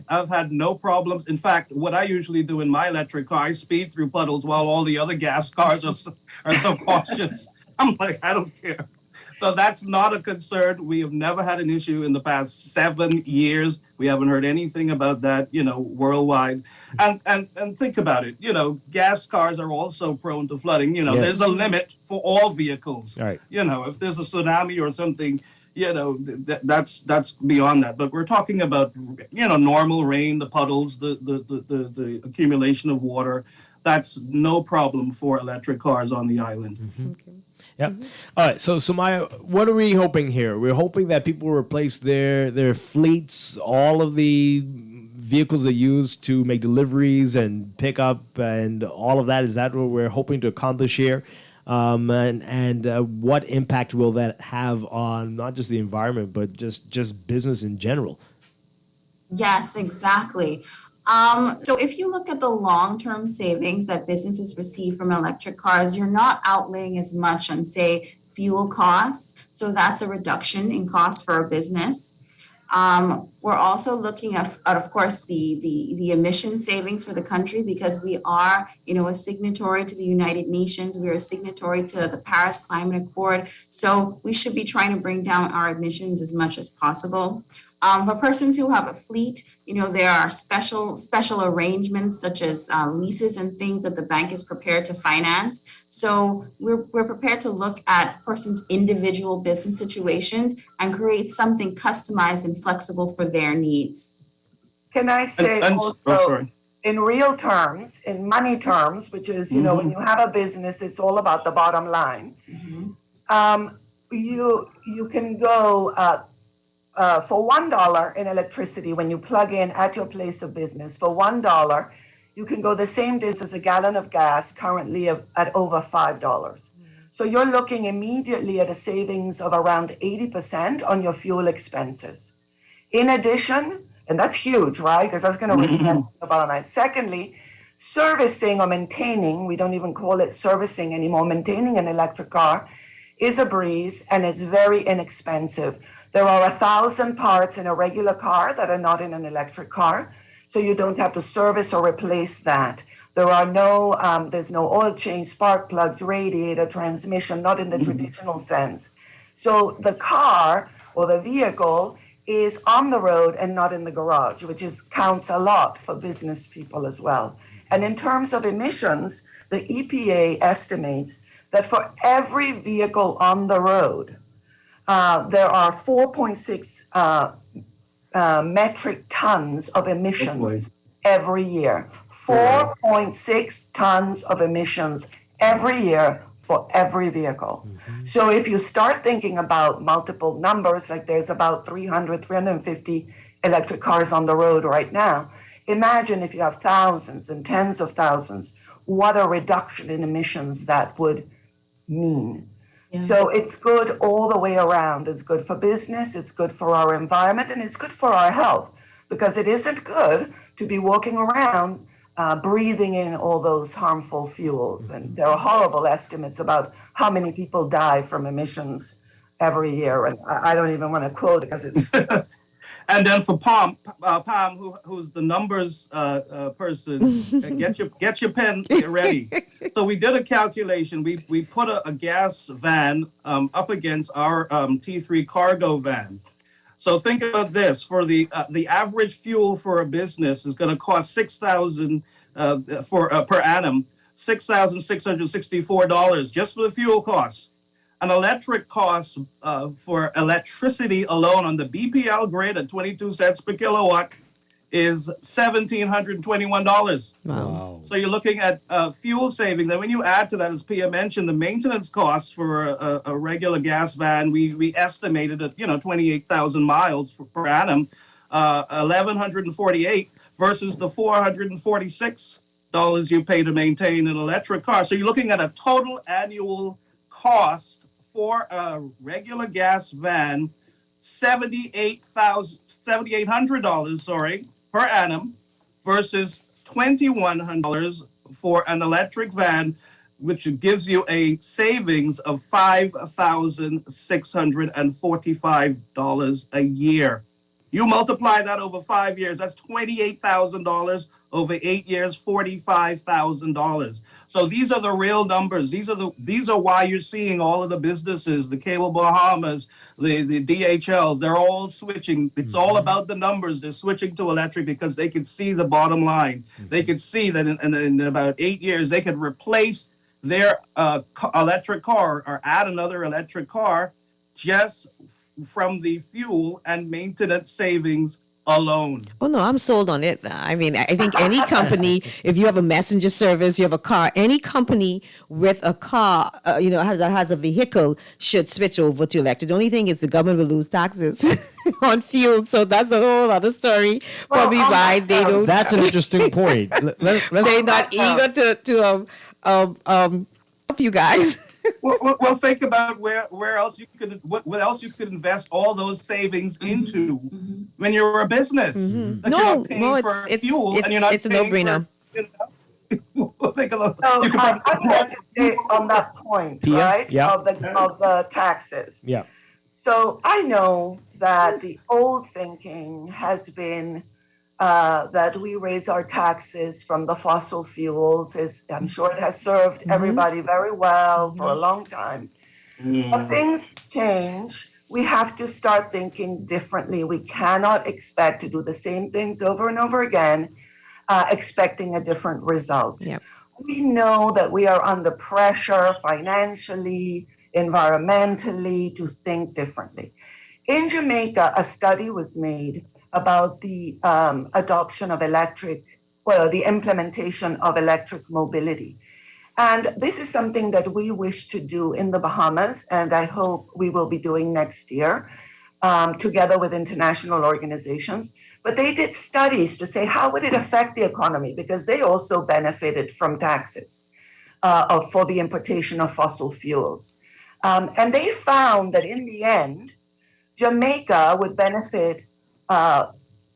Speaker 17: I've had no problems. In fact, what I usually do in my electric car, I speed through puddles while all the other gas cars are so cautious. I'm like, I don't care. So that's not a concern. We have never had an issue in the past 7 years. We haven't heard anything about that, worldwide. And think about it, gas cars are also prone to flooding. There's a limit for all vehicles.
Speaker 2: Right.
Speaker 17: If there's a tsunami or something, that's beyond that. But we're talking about, normal rain, the puddles, the accumulation of water. That's no problem for electric cars on the island.
Speaker 2: Okay. Yeah. All right. So Maya, what are we hoping here? We're hoping that people replace their fleets, all of the vehicles they use to make deliveries and pick up and all of that. Is that what we're hoping to accomplish here? And what impact will that have on not just the environment, but just business in general?
Speaker 7: Yes, exactly. So if you look at the long-term savings that businesses receive from electric cars, you're not outlaying as much on, say, fuel costs. So that's a reduction in cost for a business. We're also looking at, of course, the emission savings for the country, because we are, a signatory to the United Nations. We are a signatory to the Paris Climate Accord. So we should be trying to bring down our emissions as much as possible. For persons who have a fleet, there are special arrangements such as leases and things that the bank is prepared to finance. So we're prepared to look at persons' individual business situations and create something customized and flexible for their needs.
Speaker 24: Can I say also, in real terms, in money terms, which is, when you have a business, it's all about the bottom line. You can go for $1 in electricity when you plug in at your place of business. For $1, you can go the same distance as a gallon of gas, currently at over $5. So you're looking immediately at a savings of around 80% on your fuel expenses. In addition, and that's huge, right? Because that's going to reflect the bottom line. Secondly, servicing or maintaining, we don't even call it servicing anymore, maintaining an electric car is a breeze, and it's very inexpensive. There are 1,000 parts in a regular car that are not in an electric car, so you don't have to service or replace that. There are there's no oil change, spark plugs, radiator, transmission, not in the traditional sense. So the car or the vehicle is on the road and not in the garage, which counts a lot for business people as well. And in terms of emissions, the EPA estimates that for every vehicle on the road, there are 4.6 metric tons of emissions every year. 4.6 tons of emissions every year for every vehicle. So if you start thinking about multiple numbers, like there's about 350 electric cars on the road right now, imagine if you have thousands and tens of thousands, what a reduction in emissions that would mean. So it's good all the way around. It's good for business, it's good for our environment, and it's good for our health, because it isn't good to be walking around breathing in all those harmful fuels. And there are horrible estimates about how many people die from emissions every year. And I don't even want to quote it because it's...
Speaker 17: And then for Pam, who's the numbers person, get your pen ready. So we did a calculation. We put a gas van up against our T3 cargo van. So think about this: for the average fuel for a business is going to cost $6,000 per annum. $6,664 just for the fuel costs. An electric cost for electricity alone on the BPL grid at 22 cents per kilowatt is $1,721.
Speaker 2: Wow.
Speaker 17: So you're looking at fuel savings. And when you add to that, as Pia mentioned, the maintenance costs for a regular gas van, we estimated at 28,000 miles per annum, 1,148 versus the $446 you pay to maintain an electric car. So you're looking at a total annual cost for a regular gas van, $7,800, per annum, versus $2,100 for an electric van, which gives you a savings of $5,645 a year. You multiply that over 5 years, that's $28,000. Over 8 years, $45,000. So these are the real numbers. These are why you're seeing all of the businesses, the Cable Bahamas, the DHLs. They're all switching. It's all about the numbers. They're switching to electric because they can see the bottom line. They can see that in about 8 years they could replace their electric car or add another electric car just from the fuel and maintenance savings alone.
Speaker 11: Oh no, I'm sold on it. I mean, I think any company, if you have a messenger service, you have a car, any company with a car, that has a vehicle should switch over to electric. The only thing is the government will lose taxes on fuel, so that's a whole other story. Probably why they don't.
Speaker 2: That's an interesting point.
Speaker 11: They're not eager to help you guys.
Speaker 17: Well, think about where else you could what else you could invest all those savings into when you're a business. That you're not paying for fuel and you're not
Speaker 11: it's a no-brainer.
Speaker 17: Think of
Speaker 24: So I want to say on that point, right?
Speaker 2: Yeah.
Speaker 24: Of the taxes.
Speaker 2: Yeah.
Speaker 24: So I know that the old thinking has been that we raise our taxes from the fossil fuels. I'm sure it has served everybody very well for a long time. But things change. We have to start thinking differently. We cannot expect to do the same things over and over again, expecting a different result.
Speaker 11: Yep.
Speaker 24: We know that we are under pressure financially, environmentally, to think differently. In Jamaica, a study was made about the adoption of the implementation of electric mobility. And this is something that we wish to do in the Bahamas, and I hope we will be doing next year, together with international organizations. But they did studies to say, how would it affect the economy? Because they also benefited from taxes for the importation of fossil fuels. And they found that in the end, Jamaica would benefit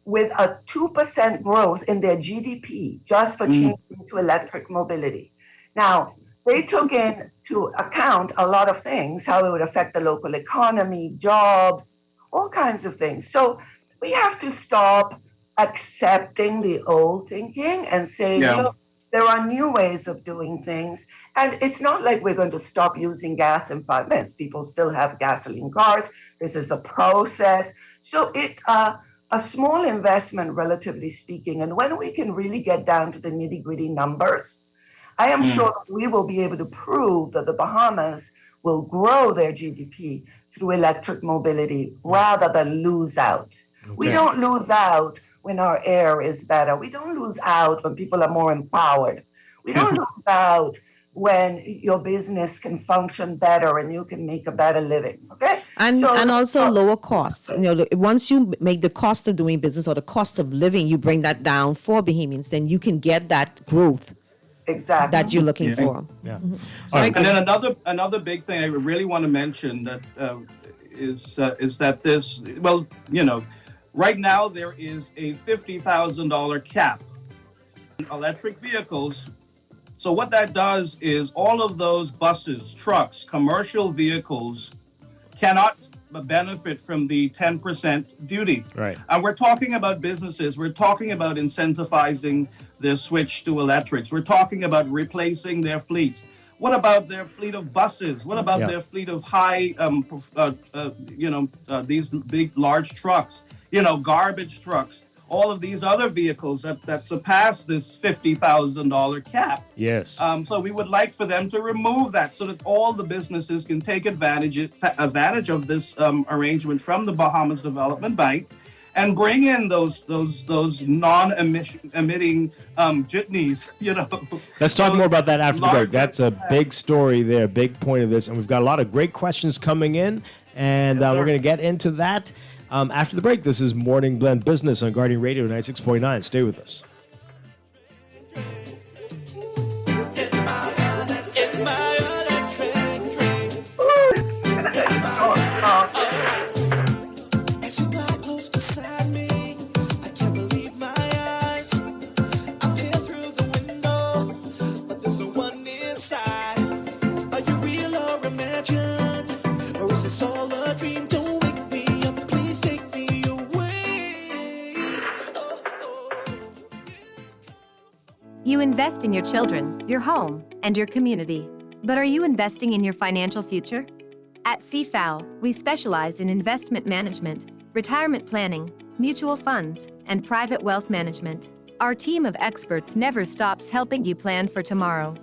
Speaker 24: with a 2% growth in their GDP just for changing to electric mobility. Now, they took into account a lot of things, how it would affect the local economy, jobs, all kinds of things. So we have to stop accepting the old thinking and say, look, there are new ways of doing things. And it's not like we're going to stop using gas in 5 minutes. People still have gasoline cars. This is a process. So it's a small investment, relatively speaking. And when we can really get down to the nitty-gritty numbers, I am sure that we will be able to prove that the Bahamas will grow their GDP through electric mobility rather than lose out. Okay. We don't lose out when our air is better. We don't lose out when people are more empowered. We don't lose out when your business can function better and you can make a better living. Okay?
Speaker 11: And also lower costs. Once you make the cost of doing business or the cost of living, you bring that down for Bahamians, then you can get that growth.
Speaker 24: Exactly.
Speaker 11: That you're looking for.
Speaker 2: Yeah.
Speaker 17: And then another big thing I really want to mention that is that this, right now there is a $50,000 cap on electric vehicles. So what that does is all of those buses, trucks, commercial vehicles cannot benefit from the 10% duty.
Speaker 2: Right.
Speaker 17: And we're talking about businesses. We're talking about incentivizing their switch to electrics. We're talking about replacing their fleets. What about their fleet of buses? What about their fleet of high, these big, large trucks, garbage trucks? all of these other vehicles that surpass this $50,000 cap.
Speaker 2: Yes.
Speaker 17: So we would like for them to remove that so that all the businesses can take advantage of this arrangement from the Bahamas Development Bank and bring in those non-emitting jitneys, you know.
Speaker 2: Let's talk more about that after the break. That's a big story there, big point of this. And we've got a lot of great questions coming in, and we're going to get into that after the break. This is Morning Blend Business on Guardian Radio 96.9. Stay with us.
Speaker 15: You invest in your children, your home, and your community. But are you investing in your financial future? At CFAL, we specialize in investment management, retirement planning, mutual funds, and private wealth management. Our team of experts never stops helping you plan for tomorrow.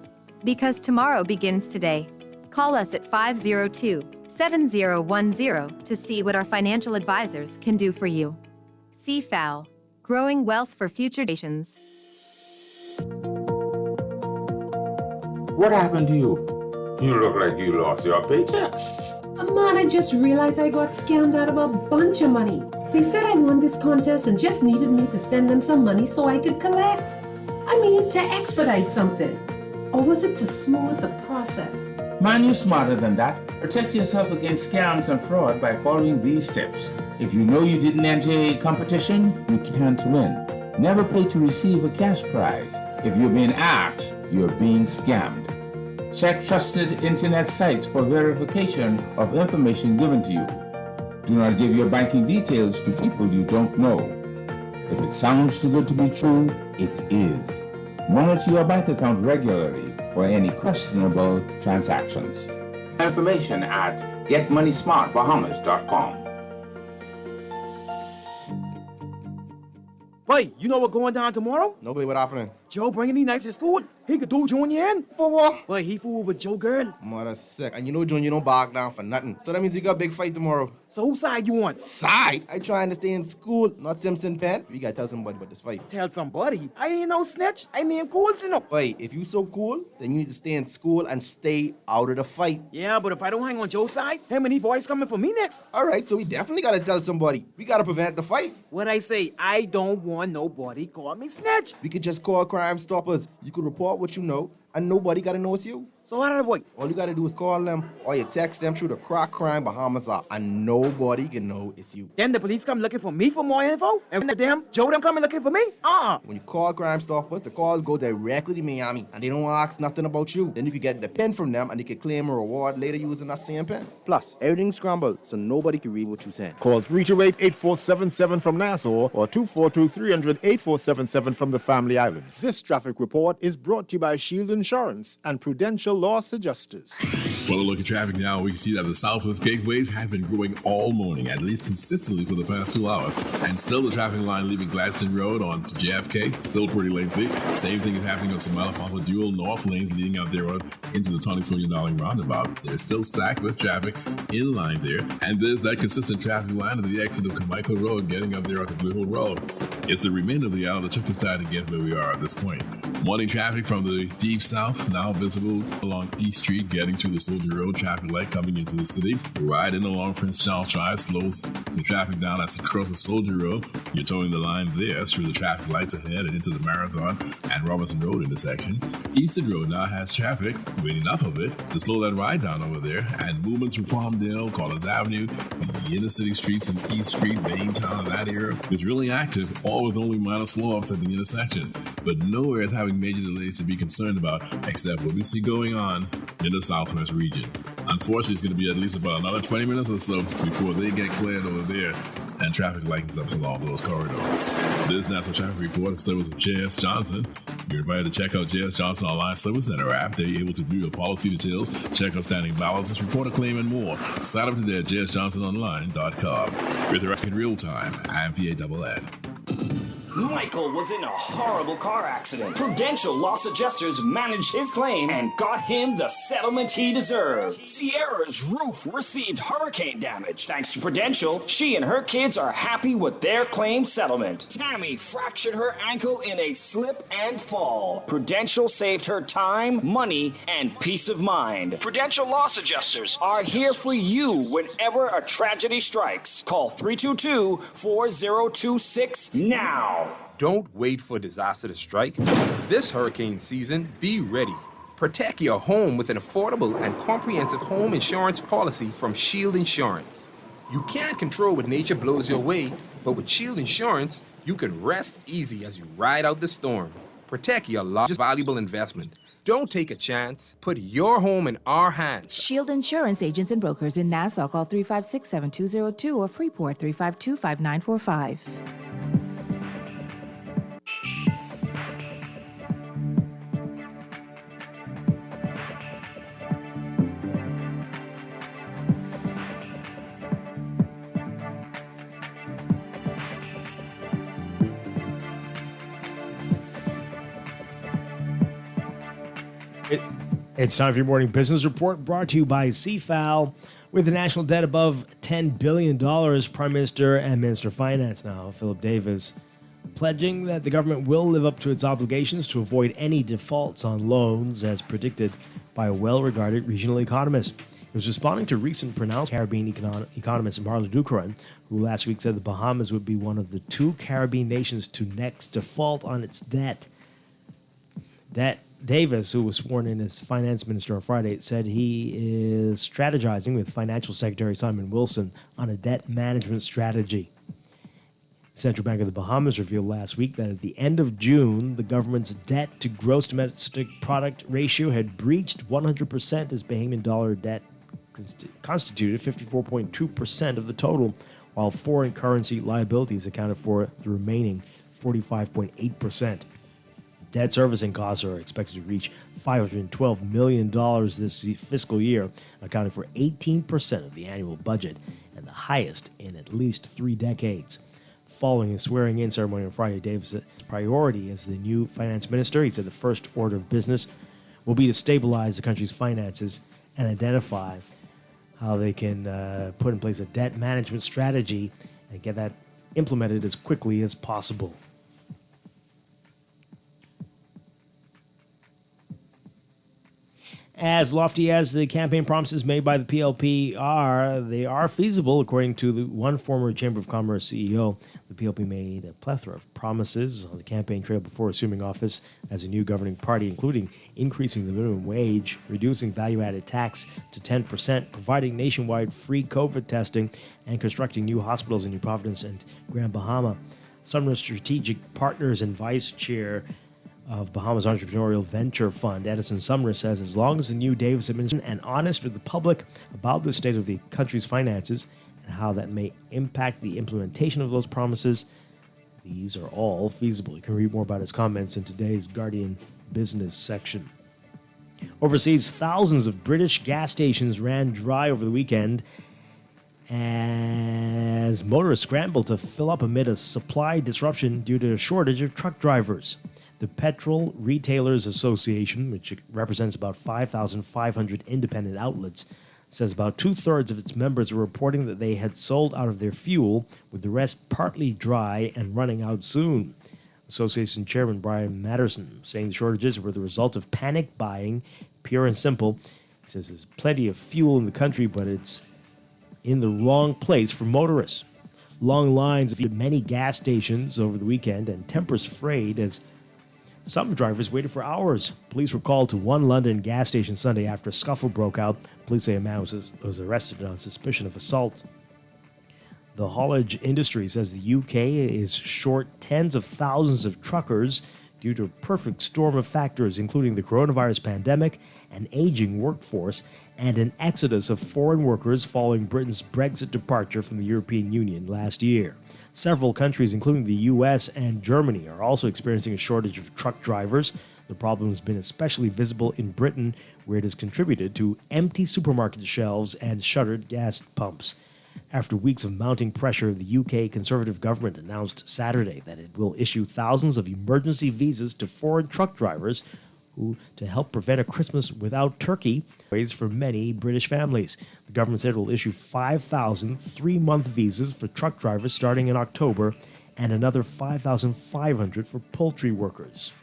Speaker 15: Because tomorrow begins today. Call us at 502-7010 to see what our financial advisors can do for you. CFAL, growing wealth for future generations.
Speaker 9: What happened to you? You look like you lost your paycheck.
Speaker 10: Man, I just realized I got scammed out of a bunch of money. They said I won this contest and just needed me to send them some money so I could collect. I mean, to expedite something. Or was it to smooth the process?
Speaker 9: Man, you're smarter than that. Protect yourself against scams and fraud by following these steps. If you know you didn't enter a competition, you can't win. Never pay to receive a cash prize. If you're being asked, you're being scammed. Check trusted internet sites for verification of information given to you. Do not give your banking details to people you don't know. If it sounds too good to be true, it is. Monitor your bank account regularly for any questionable transactions. Information at getmoneysmartbahamas.com.
Speaker 18: Wait, you know what's going down tomorrow?
Speaker 23: No, what happening?
Speaker 18: Joe bringing these knives to school. He could do Junior in.
Speaker 23: For what?
Speaker 18: Wait, he fooled with Joe girl.
Speaker 23: Mother sick. And you know Junior don't back down for nothing. So that means you got a big fight tomorrow.
Speaker 18: So whose side you on?
Speaker 23: Side? I trying to stay in school, not Simpson Penn. We gotta tell somebody about this fight.
Speaker 18: Tell somebody? I ain't no snitch. I mean cool, you know.
Speaker 23: Wait, if you so cool, then you need to stay in school and stay out of the fight.
Speaker 18: Yeah, but if I don't hang on Joe's side, how many boys coming for me next?
Speaker 23: Alright, so we definitely gotta tell somebody. We gotta prevent the fight.
Speaker 18: What I say, I don't want nobody call me snitch.
Speaker 23: We could just call Crime Stoppers. You could report what you know, and nobody gotta know it's you.
Speaker 18: So how did I boy?
Speaker 23: All you gotta do is call them, or you text them through the Crack Crime Bahamas app, and nobody can know it's you.
Speaker 18: Then the police come looking for me for more info? And when them, Joe them coming looking for me?
Speaker 23: When you call Crime Stoppers, the calls go directly to Miami, and they don't ask nothing about you. Then if you get the pen from them, and they can claim a reward later using that same pen.
Speaker 25: Plus, everything's scrambled, so nobody can read what you're saying.
Speaker 26: Call 328-8477 from Nassau, or 242-300-8477 from the Family Islands. This traffic report is brought to you by Shield Insurance and Prudential Law Adjusters.
Speaker 27: For a look at traffic now, we can see that the Southwest gateways have been growing all morning, at least consistently for the past 2 hours. And still the traffic line leaving Gladstone Road on to JFK, still pretty lengthy. Same thing is happening on Samalapapa dual north lanes leading out there into the Tonics $1 million roundabout. They're still stacked with traffic in line there. And there's that consistent traffic line at the exit of Carmichael Road getting up there onto Blue Hill Road. It's the remainder of the hour that took us time to get where we are at this point. Morning traffic from the deep south now visible along East Street, getting through the Soldier Road traffic light coming into the city. Riding along Prince Charles Drive slows the traffic down as you cross the Soldier Road. You're towing the line there through the traffic lights ahead and into the Marathon and Robinson Road intersection. Eastern Road now has traffic, with enough of it to slow that ride down over there, and movement through Palmdale, Collins Avenue, the inner city streets and East Street, Baintown, and that area is really active, all with only minor slow-ups at the intersection. But nowhere is having major delays to be concerned about, except what we see going on in the Southwest region. Unfortunately, it's going to be at least about another 20 minutes or so before they get cleared over there and traffic lightens up along those corridors. This National Traffic Report is service of J.S. Johnson. You're invited to check out J.S. Johnson Online Service Center app. They're able to view your policy details, check outstanding balances, report a claim, and more. Sign up today at jsjohnsononline.com. With the rest in real time, I'm PANN.
Speaker 12: Michael was in a horrible car accident. Prudential loss adjusters managed his claim and got him the settlement he deserved. Sierra's roof received hurricane damage. Thanks to Prudential, she and her kids are happy with their claim settlement. Tammy fractured her ankle in a slip and fall. Prudential saved her time, money, and peace of mind. Prudential loss adjusters are here for you whenever a tragedy strikes. Call 322-4026 now.
Speaker 13: Don't wait for disaster to strike. This hurricane season, be ready. Protect your home with an affordable and comprehensive home insurance policy from Shield Insurance. You can't control what nature blows your way, but with Shield Insurance, you can rest easy as you ride out the storm. Protect your largest valuable investment. Don't take a chance. Put your home in our hands.
Speaker 14: Shield Insurance agents and brokers in Nassau. Call 356-7202 or Freeport 352-5945.
Speaker 2: It's time for your morning business report brought to you by CFAL. With the national debt above $10 billion, Prime Minister and Minister of Finance now, Philip Davis, pledging that the government will live up to its obligations to avoid any defaults on loans as predicted by a well-regarded regional economist. He was responding to recent pronounced Caribbean economist Marla Ducaran, who last week said the Bahamas would be one of the 2 Caribbean nations to next default on its debt. Davis, who was sworn in as finance minister on Friday, said he is strategizing with Financial Secretary Simon Wilson on a debt management strategy. The Central Bank of the Bahamas revealed last week that at the end of June, the government's debt to gross domestic product ratio had breached 100% as Bahamian dollar debt constituted 54.2% of the total, while foreign currency liabilities accounted for the remaining 45.8%. Debt servicing costs are expected to reach $512 million this fiscal year, accounting for 18% of the annual budget and the highest in at least 3 decades. Following his swearing-in ceremony on Friday, Davis' priority as the new finance minister, he said the first order of business will be to stabilize the country's finances and identify how they can put in place a debt management strategy and get that implemented as quickly as possible. As lofty as the campaign promises made by the PLP are, they are feasible, according to one former Chamber of Commerce CEO. The PLP made a plethora of promises on the campaign trail before assuming office as a new governing party, including increasing the minimum wage, reducing value-added tax to 10%, providing nationwide free COVID testing, and constructing new hospitals in New Providence and Grand Bahama. Sumner's strategic partners and vice chair of Bahamas Entrepreneurial Venture Fund, Edison Sumner, says as long as the new Davis administration is honest with the public about the state of the country's finances and how that may impact the implementation of those promises, these are all feasible. You can read more about his comments in today's Guardian Business section. Overseas, thousands of British gas stations ran dry over the weekend as motorists scrambled to fill up amid a supply disruption due to a shortage of truck drivers. The Petrol Retailers Association, which represents about 5,500 independent outlets, says about 2/3 of its members are reporting that they had sold out of their fuel, with the rest partly dry and running out soon. Association Chairman Brian Matterson saying the shortages were the result of panic buying, pure and simple. He says there's plenty of fuel in the country, but it's in the wrong place for motorists. Long lines at many gas stations over the weekend and tempers frayed as some drivers waited for hours. Police were called to one London gas station Sunday after a scuffle broke out. Police say a man was arrested on suspicion of assault. The haulage industry says the UK is short tens of thousands of truckers due to a perfect storm of factors, including the coronavirus pandemic, an aging workforce, and an exodus of foreign workers following Britain's Brexit departure from the European Union last year. Several countries, including the US and Germany, are also experiencing a shortage of truck drivers. The problem has been especially visible in Britain, where it has contributed to empty supermarket shelves and shuttered gas pumps. After weeks of mounting pressure, the UK Conservative government announced Saturday that it will issue thousands of emergency visas to foreign truck drivers to help prevent a Christmas without turkey for many British families. The government said it will issue 5,000 3-month visas for truck drivers starting in October and another 5,500 for poultry workers.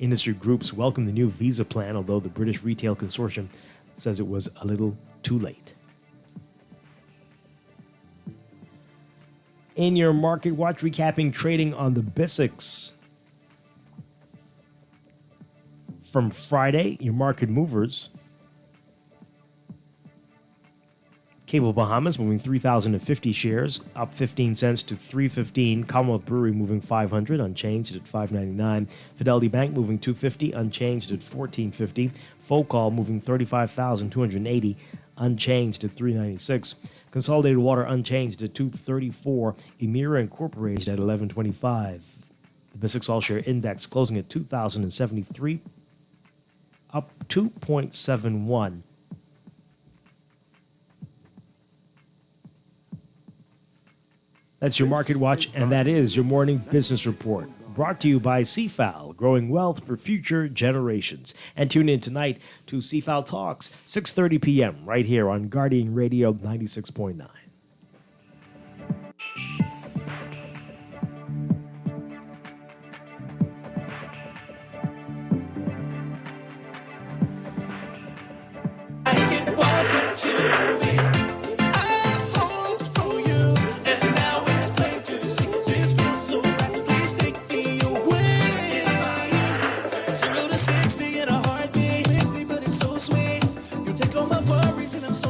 Speaker 2: Industry groups welcome the new visa plan, although the British Retail Consortium says it was a little too late. In your Market Watch, recapping trading on the BISX. From Friday, your market movers. Cable Bahamas moving 3,050 shares, up 15 cents to 315. Commonwealth Brewery moving 500, unchanged at 5.99. Fidelity Bank moving 250, unchanged at 14.50. Focall moving 35,280, unchanged at 3.96. Consolidated Water unchanged at 2.34. Emira Incorporated at 11.25. The BISX All Share Index closing at 2,073, up 2.71. That's your Market Watch, and that is your morning business report. Brought to you by CFAL, growing wealth for future generations. And tune in tonight to CFAL Talks, 6:30 p.m., right here on Guardian Radio 96.9.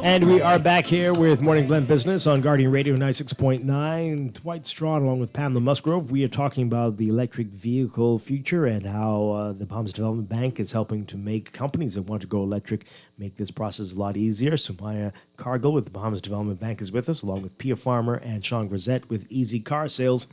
Speaker 2: And we are back here with Morning Blend Business on Guardian Radio 96.9. Dwight Strachan along with Pamela Musgrove. We are talking about the electric vehicle future and how the Bahamas Development Bank is helping to make companies that want to go electric make this process a lot easier. Sumaya Cargill with the Bahamas Development Bank is with us, along with Pia Farmer and Sean Grisette with Easy Car Sales.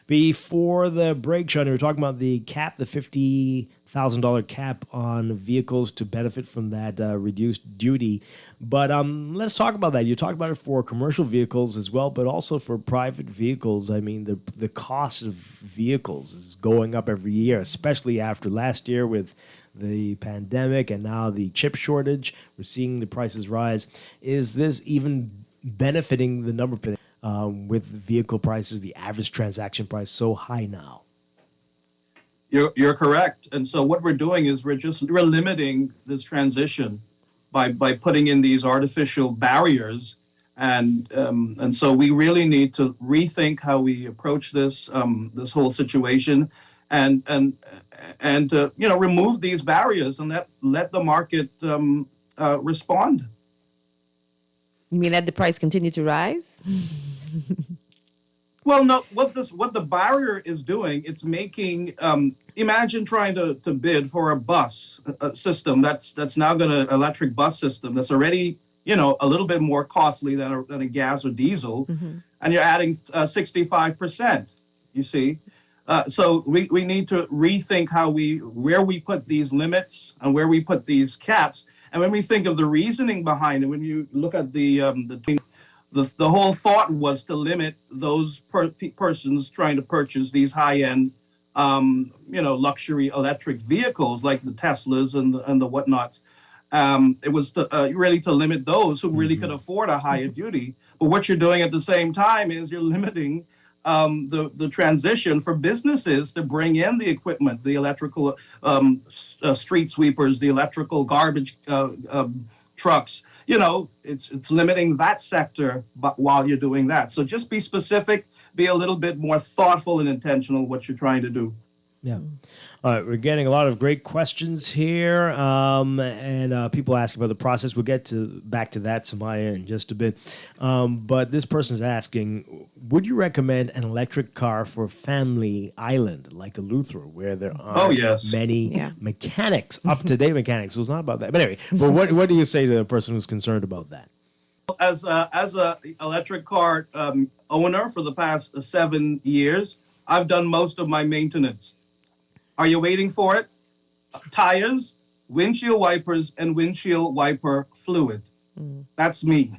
Speaker 2: Before the break, Sean, we were talking about the cap, the $50,000 cap on vehicles to benefit from that reduced duty. But let's talk about that. You talked about it for commercial vehicles as well, but also for private vehicles. I mean, the cost of vehicles is going up every year, especially after last year with the pandemic and now the chip shortage. We're seeing the prices rise. Is this even benefiting the number of with vehicle prices, the average transaction price so high now?
Speaker 17: You're correct. And so what we're doing is we're limiting this transition by putting in these artificial barriers. And so we really need to rethink how we approach this this whole situation and remove these barriers and let the market respond.
Speaker 11: You mean let the price continue to rise?
Speaker 17: Well, no. What the barrier is doing, it's making. Imagine trying to bid for a bus system that's now going to electric bus system that's already a little bit more costly than a gas or diesel, and you're adding 65%. You see, so we need to rethink where we put these limits and where we put these caps. And when we think of the reasoning behind it, when you look at the whole thought was to limit those persons trying to purchase these high-end, luxury electric vehicles like the Teslas and the whatnots. It was really to limit those who really could afford a higher duty. But what you're doing at the same time is you're limiting the transition for businesses to bring in the equipment, the electrical street sweepers, the electrical garbage trucks. It's limiting that sector while you're doing that. So just be specific, be a little bit more thoughtful and intentional what you're trying to do.
Speaker 2: Yeah. All right, we're getting a lot of great questions here, and people asking about the process. We'll get back to that, Samaya, in just a bit. But this person's asking, would you recommend an electric car for Family Island, like Eleuthera, where there are many mechanics, up-to-date mechanics? Well, it's not about that. But anyway, what do you say to a person who's concerned about that?
Speaker 17: As a electric car owner for the past 7 years, I've done most of my maintenance. Are you waiting for it? Tires, windshield wipers, and windshield wiper fluid. That's me.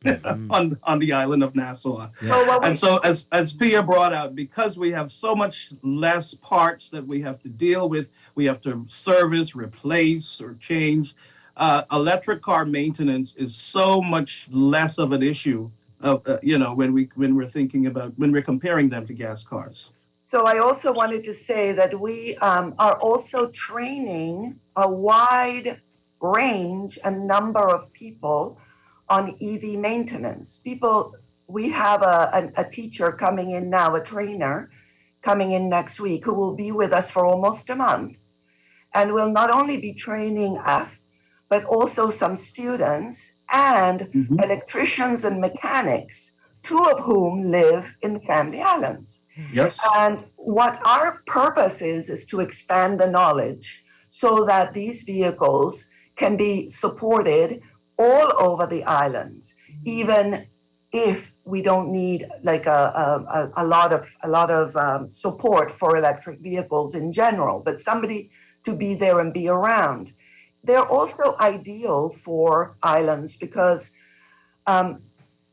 Speaker 17: on the island of Nassau.
Speaker 24: Yeah.
Speaker 17: And so as Pia brought out, because we have so much less parts that we have to deal with, we have to service, replace, or change, electric car maintenance is so much less of an issue when we're comparing them to gas cars.
Speaker 24: So I also wanted to say that we are also training a wide range and number of people on EV maintenance. We have a teacher coming in now, a trainer coming in next week who will be with us for almost a month and will not only be training us, but also some students and electricians and mechanics, two of whom live in the Family Islands.
Speaker 17: Yes.
Speaker 24: And what our purpose is to expand the knowledge so that these vehicles can be supported all over the islands, even if we don't need like a lot of support for electric vehicles in general, but somebody to be there and be around. They're also ideal for islands because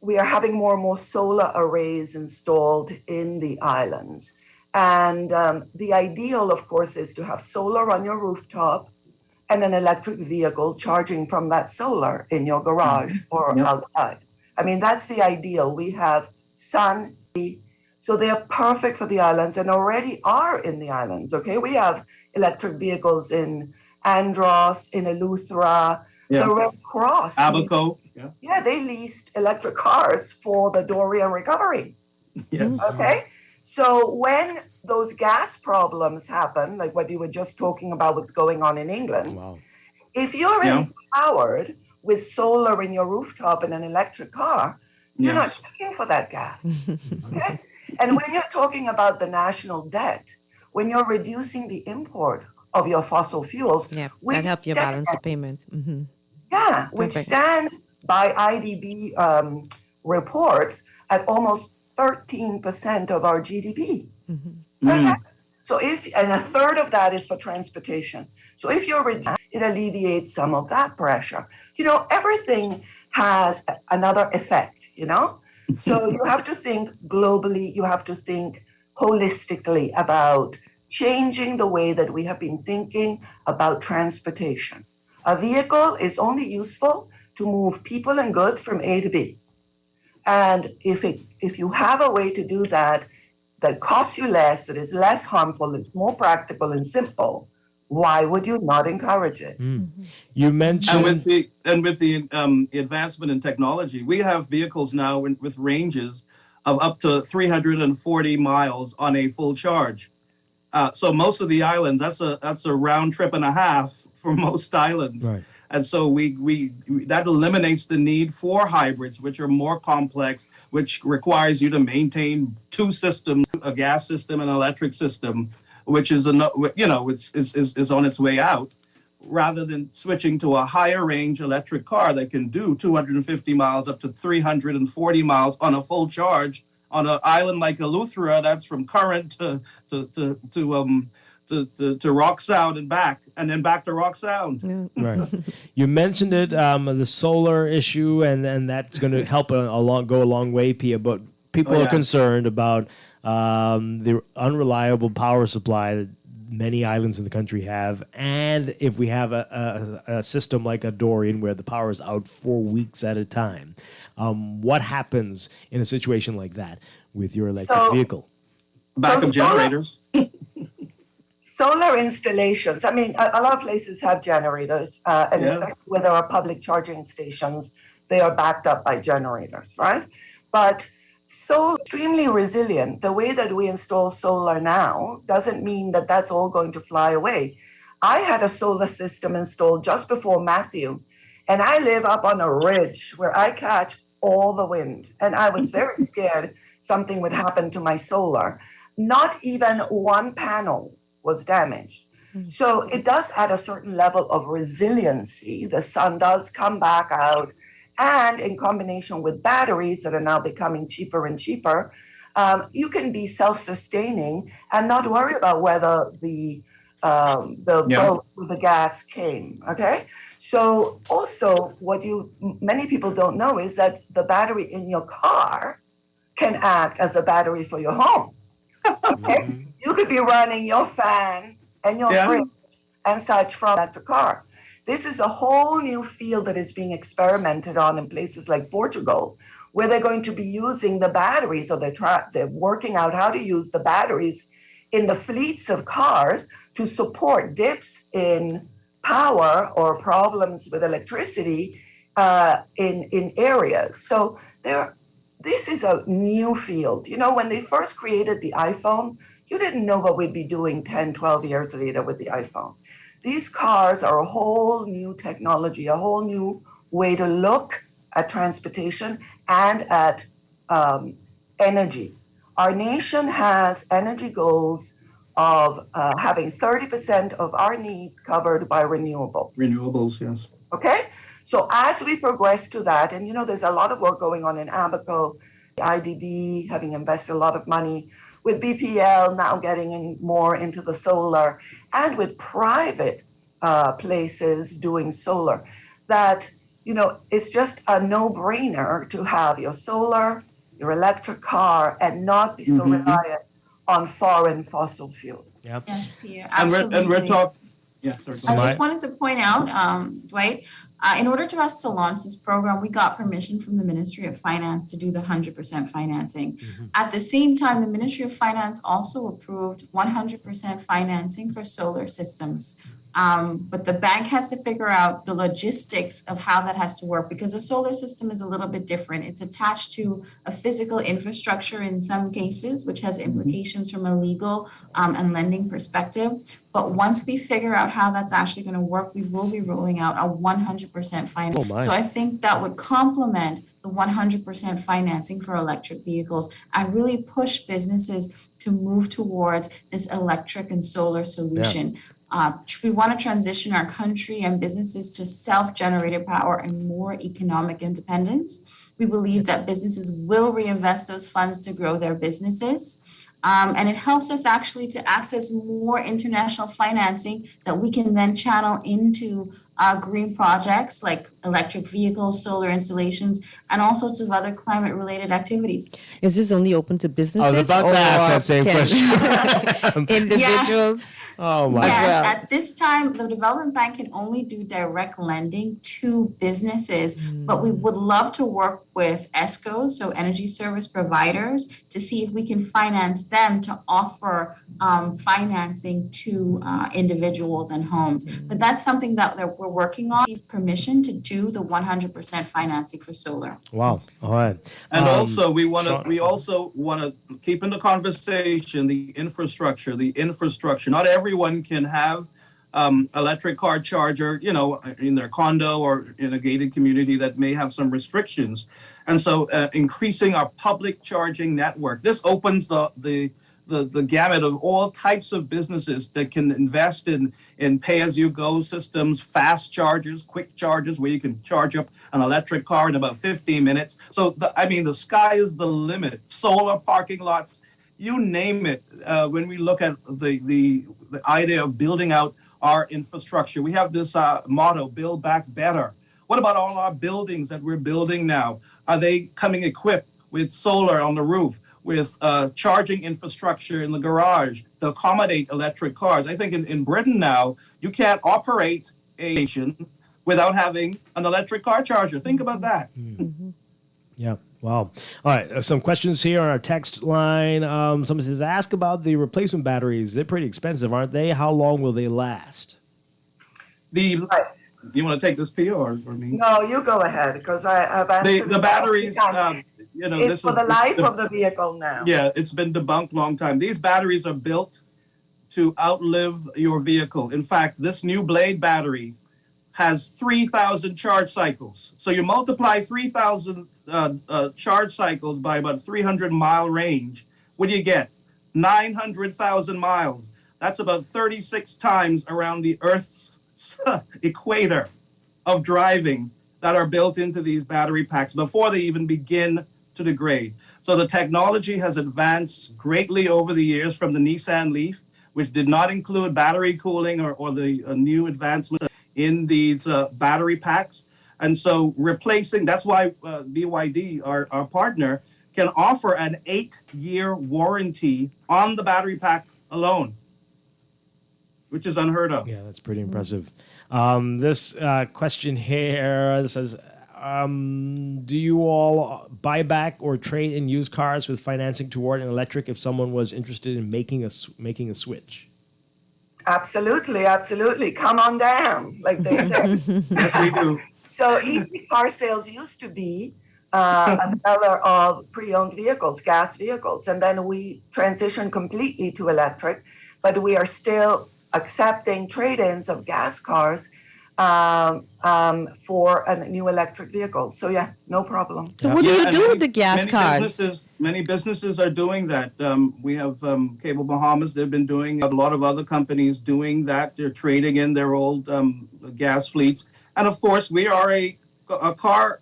Speaker 24: we are having more and more solar arrays installed in the islands. And the ideal, of course, is to have solar on your rooftop and an electric vehicle charging from that solar in your garage or outside. I mean, that's the ideal. We have sun, so they're perfect for the islands and already are in the islands, okay? We have electric vehicles in Andros, in Eleuthera, the Red Cross.
Speaker 17: Abaco.
Speaker 24: Yeah, they leased electric cars for the Dorian recovery.
Speaker 17: Yes.
Speaker 24: Okay. So when those gas problems happen, like what you were just talking about, what's going on in England, if you're empowered with solar in your rooftop and an electric car, you're not paying for that gas. Okay. And when you're talking about the national debt, when you're reducing the import of your fossil fuels,
Speaker 11: that helps you balance the payment.
Speaker 24: Yeah, which stand by IDB reports at almost 13% of our GDP. Okay. So and a third of that is for transportation. So if you're it alleviates some of that pressure. You know, everything has another effect, you know? So you have to think globally, you have to think holistically about changing the way that we have been thinking about transportation. A vehicle is only useful to move people and goods from A to B. And if you have a way to do that, that costs you less, that is less harmful, it's more practical and simple, why would you not encourage it?
Speaker 2: You mentioned...
Speaker 17: And with the advancement in technology, we have vehicles now with ranges of up to 340 miles on a full charge. So most of the islands, that's a round trip and a half for most islands.
Speaker 2: Right.
Speaker 17: And so we that eliminates the need for hybrids, which are more complex, which requires you to maintain two systems, a gas system and an electric system, which is is on its way out, rather than switching to a higher range electric car that can do 250 miles up to 340 miles on a full charge on an island like Eleuthera, that's from Current to Rock Sound and back, and then back to Rock Sound.
Speaker 2: Right. You mentioned it, the solar issue, and that's going to help go a long way, Pia. But people are concerned about the unreliable power supply that many islands in the country have, and if we have a system like a Dorian where the power is out 4 weeks at a time, what happens in a situation like that with your electric vehicle?
Speaker 17: Backup generators.
Speaker 24: Solar installations. I mean, a lot of places have generators, and especially where there are public charging stations, they are backed up by generators, right? But solar extremely resilient. The way that we install solar now doesn't mean that that's all going to fly away. I had a solar system installed just before Matthew, and I live up on a ridge where I catch all the wind, and I was very scared something would happen to my solar. Not even one panel was damaged. So it does add a certain level of resiliency. The sun does come back out, and in combination with batteries that are now becoming cheaper and cheaper, you can be self-sustaining and not worry about whether the the boat with the gas came. Okay, so also what many people don't know is that the battery in your car can act as a battery for your home. Okay, you could be running your fan and your fridge and such from electric car. This is a whole new field that is being experimented on in places like Portugal, where they're going to be using the batteries, or they're working out how to use the batteries in the fleets of cars to support dips in power or problems with electricity in areas. So this is a new field. You know, when they first created the iPhone, you didn't know what we'd be doing 10, 12 years later with the iPhone. These cars are a whole new technology, a whole new way to look at transportation and at energy. Our nation has energy goals of having 30% of our needs covered by renewables.
Speaker 17: Renewables, yes.
Speaker 24: Okay? So as we progress to that, and you know, there's a lot of work going on in Abaco, the IDB having invested a lot of money, with BPL now getting in more into the solar, and with private places doing solar, that, you know, it's just a no-brainer to have your solar, your electric car, and not be so reliant on foreign fossil fuels.
Speaker 2: Yep.
Speaker 7: Yes, Pierre, absolutely.
Speaker 17: And we're talking. Yeah, sorry.
Speaker 7: I just wanted to point out, Dwight, in order for us to launch this program, we got permission from the Ministry of Finance to do the 100% financing. At the same time, the Ministry of Finance also approved 100% financing for solar systems. But the bank has to figure out the logistics of how that has to work, because a solar system is a little bit different. It's attached to a physical infrastructure in some cases, which has implications from a legal and lending perspective. But once we figure out how that's actually going to work, we will be rolling out a 100% finance. So I think that would complement the 100% financing for electric vehicles and really push businesses to move towards this electric and solar solution. We want to transition our country and businesses to self-generated power and more economic independence. We believe that businesses will reinvest those funds to grow their businesses. And it helps us actually to access more international financing that we can then channel into green projects like electric vehicles, solar installations, and all sorts of other climate-related activities.
Speaker 11: Is this only open to businesses?
Speaker 2: I was about to ask that same question.
Speaker 11: Individuals?
Speaker 2: Oh my.
Speaker 7: Yes, at this time, the Development Bank can only do direct lending to businesses, but we would love to work with ESCOs, so energy service providers, to see if we can finance them to offer financing to individuals and homes. But that's something that we're working on, permission to do the 100% financing for solar.
Speaker 2: Wow. All right.
Speaker 17: And also we also want to keep in the conversation the infrastructure. Not everyone can have electric car charger, you know, in their condo or in a gated community that may have some restrictions. And so increasing our public charging network. This opens the gamut of all types of businesses that can invest in pay-as-you-go systems, fast chargers, quick chargers, where you can charge up an electric car in about 15 minutes. So, the sky is the limit. Solar parking lots, you name it. When we look at the idea of building out our infrastructure, we have this motto, build back better. What about all our buildings that we're building now? Are they coming equipped with solar on the roof, with charging infrastructure in the garage to accommodate electric cars? I think in Britain now, you can't operate a station without having an electric car charger. Think about that.
Speaker 2: Yeah. Wow. All right. Some questions here on our text line. Someone says, ask about the replacement batteries. They're pretty expensive, aren't they? How long will they last?
Speaker 17: Do you want to take this, Pia, or me?
Speaker 24: No, you go ahead, because I've answered
Speaker 17: the batteries.
Speaker 24: It's for the life of the vehicle now.
Speaker 17: Yeah, it's been debunked a long time. These batteries are built to outlive your vehicle. In fact, this new Blade battery has 3,000 charge cycles. So you multiply 3,000 charge cycles by about 300-mile range. What do you get? 900,000 miles. That's about 36 times around the Earth's equator of driving that are built into these battery packs before they even begin to degrade. So the technology has advanced greatly over the years, from the Nissan Leaf, which did not include battery cooling or the new advancements in these battery packs. And so that's why BYD, our partner, can offer an 8-year warranty on the battery pack alone, which is unheard of.
Speaker 2: Yeah, that's pretty impressive. This question here says, do you all buy back or trade in used cars with financing toward an electric if someone was interested in making a switch?
Speaker 24: Absolutely. Come on down, like they say.
Speaker 17: Yes, we do.
Speaker 24: So EV car sales used to be a seller of pre-owned vehicles, gas vehicles, and then we transitioned completely to electric, but we are still accepting trade-ins of gas cars for a new electric vehicle. So yeah, no problem.
Speaker 11: So what do you do with the gas cars?
Speaker 17: Many businesses are doing that. We have Cable Bahamas. They've been doing a lot of other companies doing that. They're trading in their old gas fleets. And of course, we are a car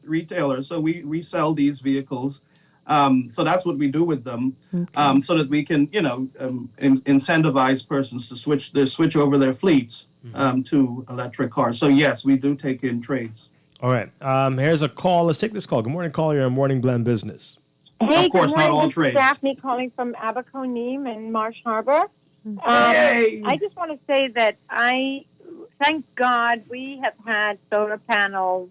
Speaker 17: retailer, so we sell these vehicles. So that's what we do with them, so that we can, incentivize persons to switch over their fleets to electric cars. So yes, we do take in trades.
Speaker 2: All right. Here's a call. Let's take this call. Good morning, caller. You're on Morning Blend Business.
Speaker 1: Hey,
Speaker 17: of course,
Speaker 1: good morning.
Speaker 17: not all
Speaker 1: This is
Speaker 17: trades.
Speaker 1: Daphne calling from Abaco Neem in Marsh Harbor.
Speaker 17: Yay!
Speaker 1: I just want to say that thank God we have had solar panels.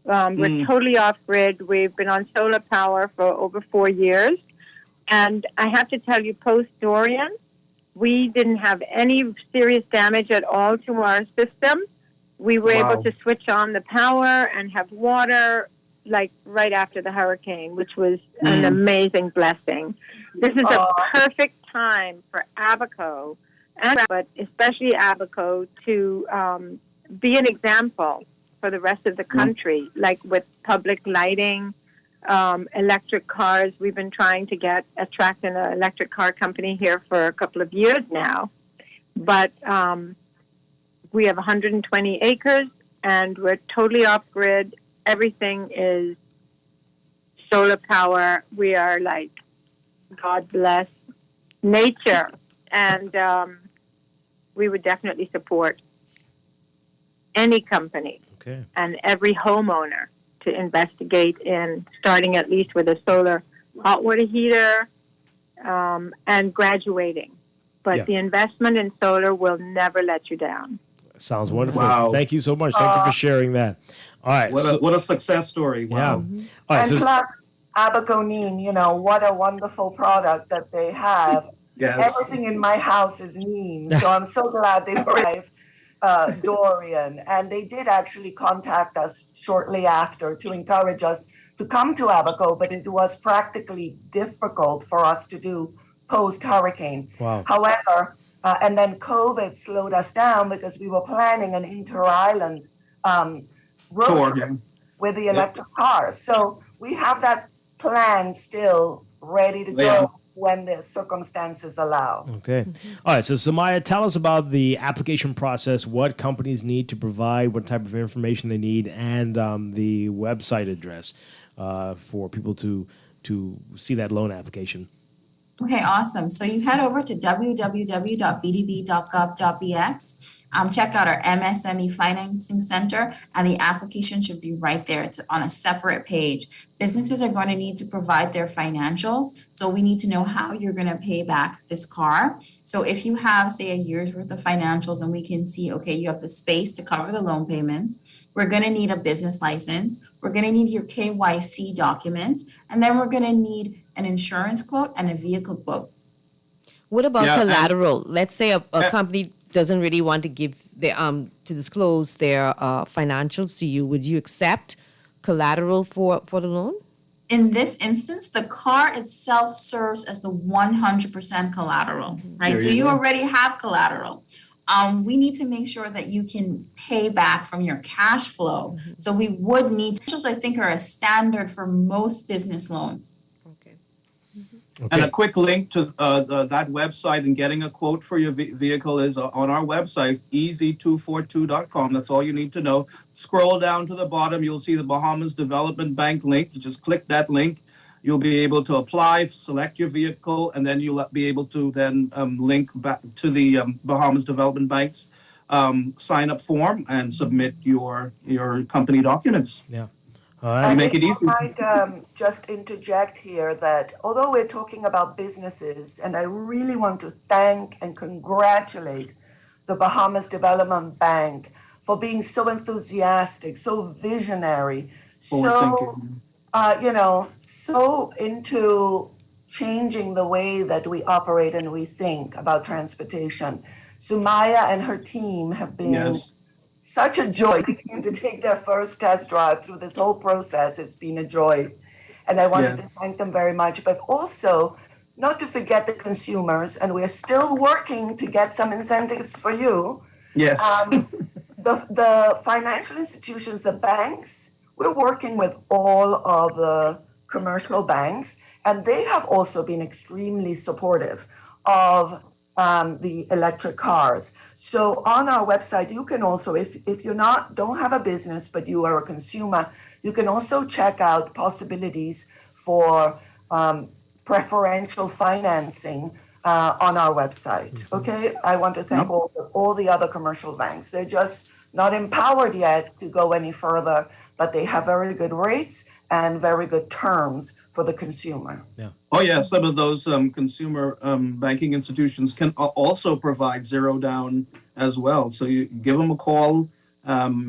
Speaker 1: We're totally off grid. We've been on solar power for over 4 years. And I have to tell you, post-Dorian, we didn't have any serious damage at all to our system. We were able to switch on the power and have water like right after the hurricane, which was an amazing blessing. This is a perfect time for Abaco, but especially Abaco, to be an example for the rest of the country, like with public lighting, electric cars. We've been trying to attract an electric car company here for a couple of years now, but we have 120 acres and we're totally off grid. Everything is solar power. We are like, God bless nature, and we would definitely support any company and every homeowner to investigate in starting at least with a solar hot water heater and graduating. But the investment in solar will never let you down.
Speaker 2: Sounds wonderful.
Speaker 17: Wow.
Speaker 2: Thank you so much. Thank you for sharing that. All right.
Speaker 17: What a success story. Wow.
Speaker 2: Yeah. All right,
Speaker 24: and plus, Abaco Neem, what a wonderful product that they have.
Speaker 17: Yes.
Speaker 24: Everything in my house is neem, so I'm so glad they arrived. Dorian, and they did actually contact us shortly after to encourage us to come to Abaco, but it was practically difficult for us to do post-hurricane.
Speaker 2: Wow.
Speaker 24: However, and then COVID slowed us down because we were planning an inter-island road trip with the electric cars. So we have that plan still ready to go when the circumstances allow.
Speaker 2: Okay. All right. So, Samaya, tell us about the application process, what companies need to provide, what type of information they need, and the website address for people to see that loan application.
Speaker 7: Okay, awesome. So you head over to www.bdb.gov.bx. Check out our MSME Financing Center, and the application should be right there. It's on a separate page. Businesses are going to need to provide their financials, so we need to know how you're going to pay back this car. So if you have, say, a year's worth of financials, and we can see, okay, you have the space to cover the loan payments, we're going to need a business license, we're going to need your KYC documents, and then we're going to need an insurance quote and a vehicle quote.
Speaker 11: What about collateral? Let's say a company doesn't really want to give to disclose their financials to you. Would you accept collateral for the loan?
Speaker 7: In this instance, the car itself serves as the 100% collateral, right? So you already have collateral. We need to make sure that you can pay back from your cash flow. So we would need, which I think are a standard for most business loans.
Speaker 17: And a quick link to that website and getting a quote for your vehicle is on our website, easy242.com. That's all you need to know. Scroll down to the bottom. You'll see the Bahamas Development Bank link. You just click that link You'll be able to apply, select your vehicle, and then you'll be able to then link back to the Bahamas Development Bank's sign-up form and submit your company documents.
Speaker 2: Yeah.
Speaker 17: We make it easy.
Speaker 24: I might just interject here that although we're talking about businesses, and I really want to thank and congratulate the Bahamas Development Bank for being so enthusiastic, so visionary, so into changing the way that we operate and we think about transportation. Sumaya and her team have been such a joy. They came to take their first test drive through this whole process. It's been a joy. And I wanted to thank them very much, but also not to forget the consumers. And we're still working to get some incentives for you.
Speaker 17: Yes.
Speaker 24: The financial institutions, the banks, we're working with all of the commercial banks, and they have also been extremely supportive of the electric cars. So on our website, you can also, if you're don't have a business, but you are a consumer, you can also check out possibilities for preferential financing on our website. Okay, I want to thank all the other commercial banks. They're just not empowered yet to go any further, but they have very good rates and very good terms for the consumer.
Speaker 2: Yeah.
Speaker 17: Oh yeah, some of those consumer banking institutions can also provide zero down as well. So you give them a call.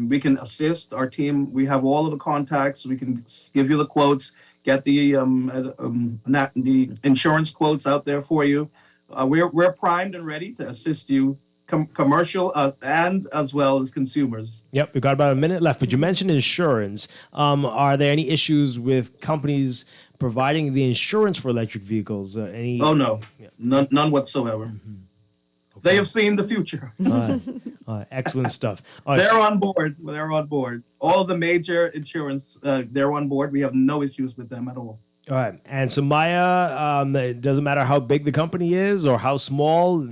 Speaker 17: We can assist our team. We have all of the contacts. We can give you the quotes, get the insurance quotes out there for you. We're primed and ready to assist you, commercial and as well as consumers.
Speaker 2: Yep, we've got about a minute left, but you mentioned insurance. Are there any issues with companies providing the insurance for electric vehicles?
Speaker 17: Oh, no. Yeah. None whatsoever. Mm-hmm. Okay. They have seen the future.
Speaker 2: All right. Excellent stuff.
Speaker 17: They're on board. They're on board. All the major insurance, they're on board. We have no issues with them at all.
Speaker 2: All right. And so, Maya, it doesn't matter how big the company is or how small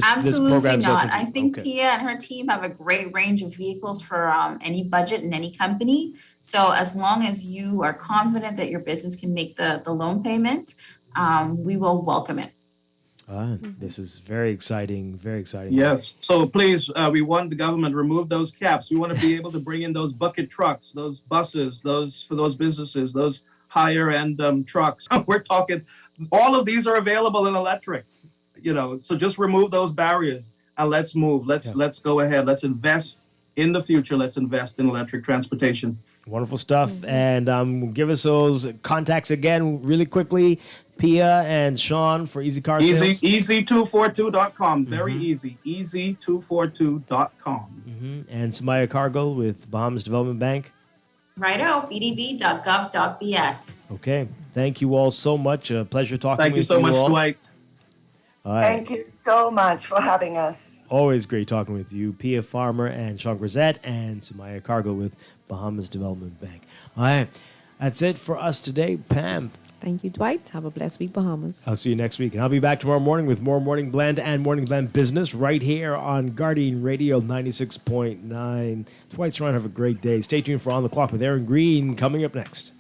Speaker 7: Absolutely not. I think Pia and her team have a great range of vehicles for any budget and any company. So as long as you are confident that your business can make the loan payments, we will welcome it.
Speaker 2: This is very exciting, very exciting.
Speaker 17: Yes. So please, we want the government to remove those caps. We want to be able to bring in those bucket trucks, those buses, for those businesses, those higher end trucks. We're talking, all of these are available in electric. So just remove those barriers and let's move. Let's go ahead. Let's invest in the future. Let's invest in electric transportation.
Speaker 2: Wonderful stuff. And give us those contacts again really quickly. Pia and Sean for Easy Car Sales.
Speaker 17: Easy242.com. Very easy. Easy242.com.
Speaker 2: And Sumaya Cargill with Bahamas Development Bank.
Speaker 7: Righto, bdb.gov.bs.
Speaker 2: Okay. Thank you all so much. A pleasure talking with you.
Speaker 17: Thank you so much, Dwight.
Speaker 2: Right.
Speaker 24: Thank you so much for having us.
Speaker 2: Always great talking with you, Pia Farmer and Sean Grisette, and Sumaya Cargill with Bahamas Development Bank. All right, that's it for us today. Pam.
Speaker 11: Thank you, Dwight. Have a blessed week, Bahamas.
Speaker 2: I'll see you next week. And I'll be back tomorrow morning with more Morning Blend and Morning Blend Business right here on Guardian Radio 96.9. Dwight Strachan, have a great day. Stay tuned for On the Clock with Aaron Green coming up next.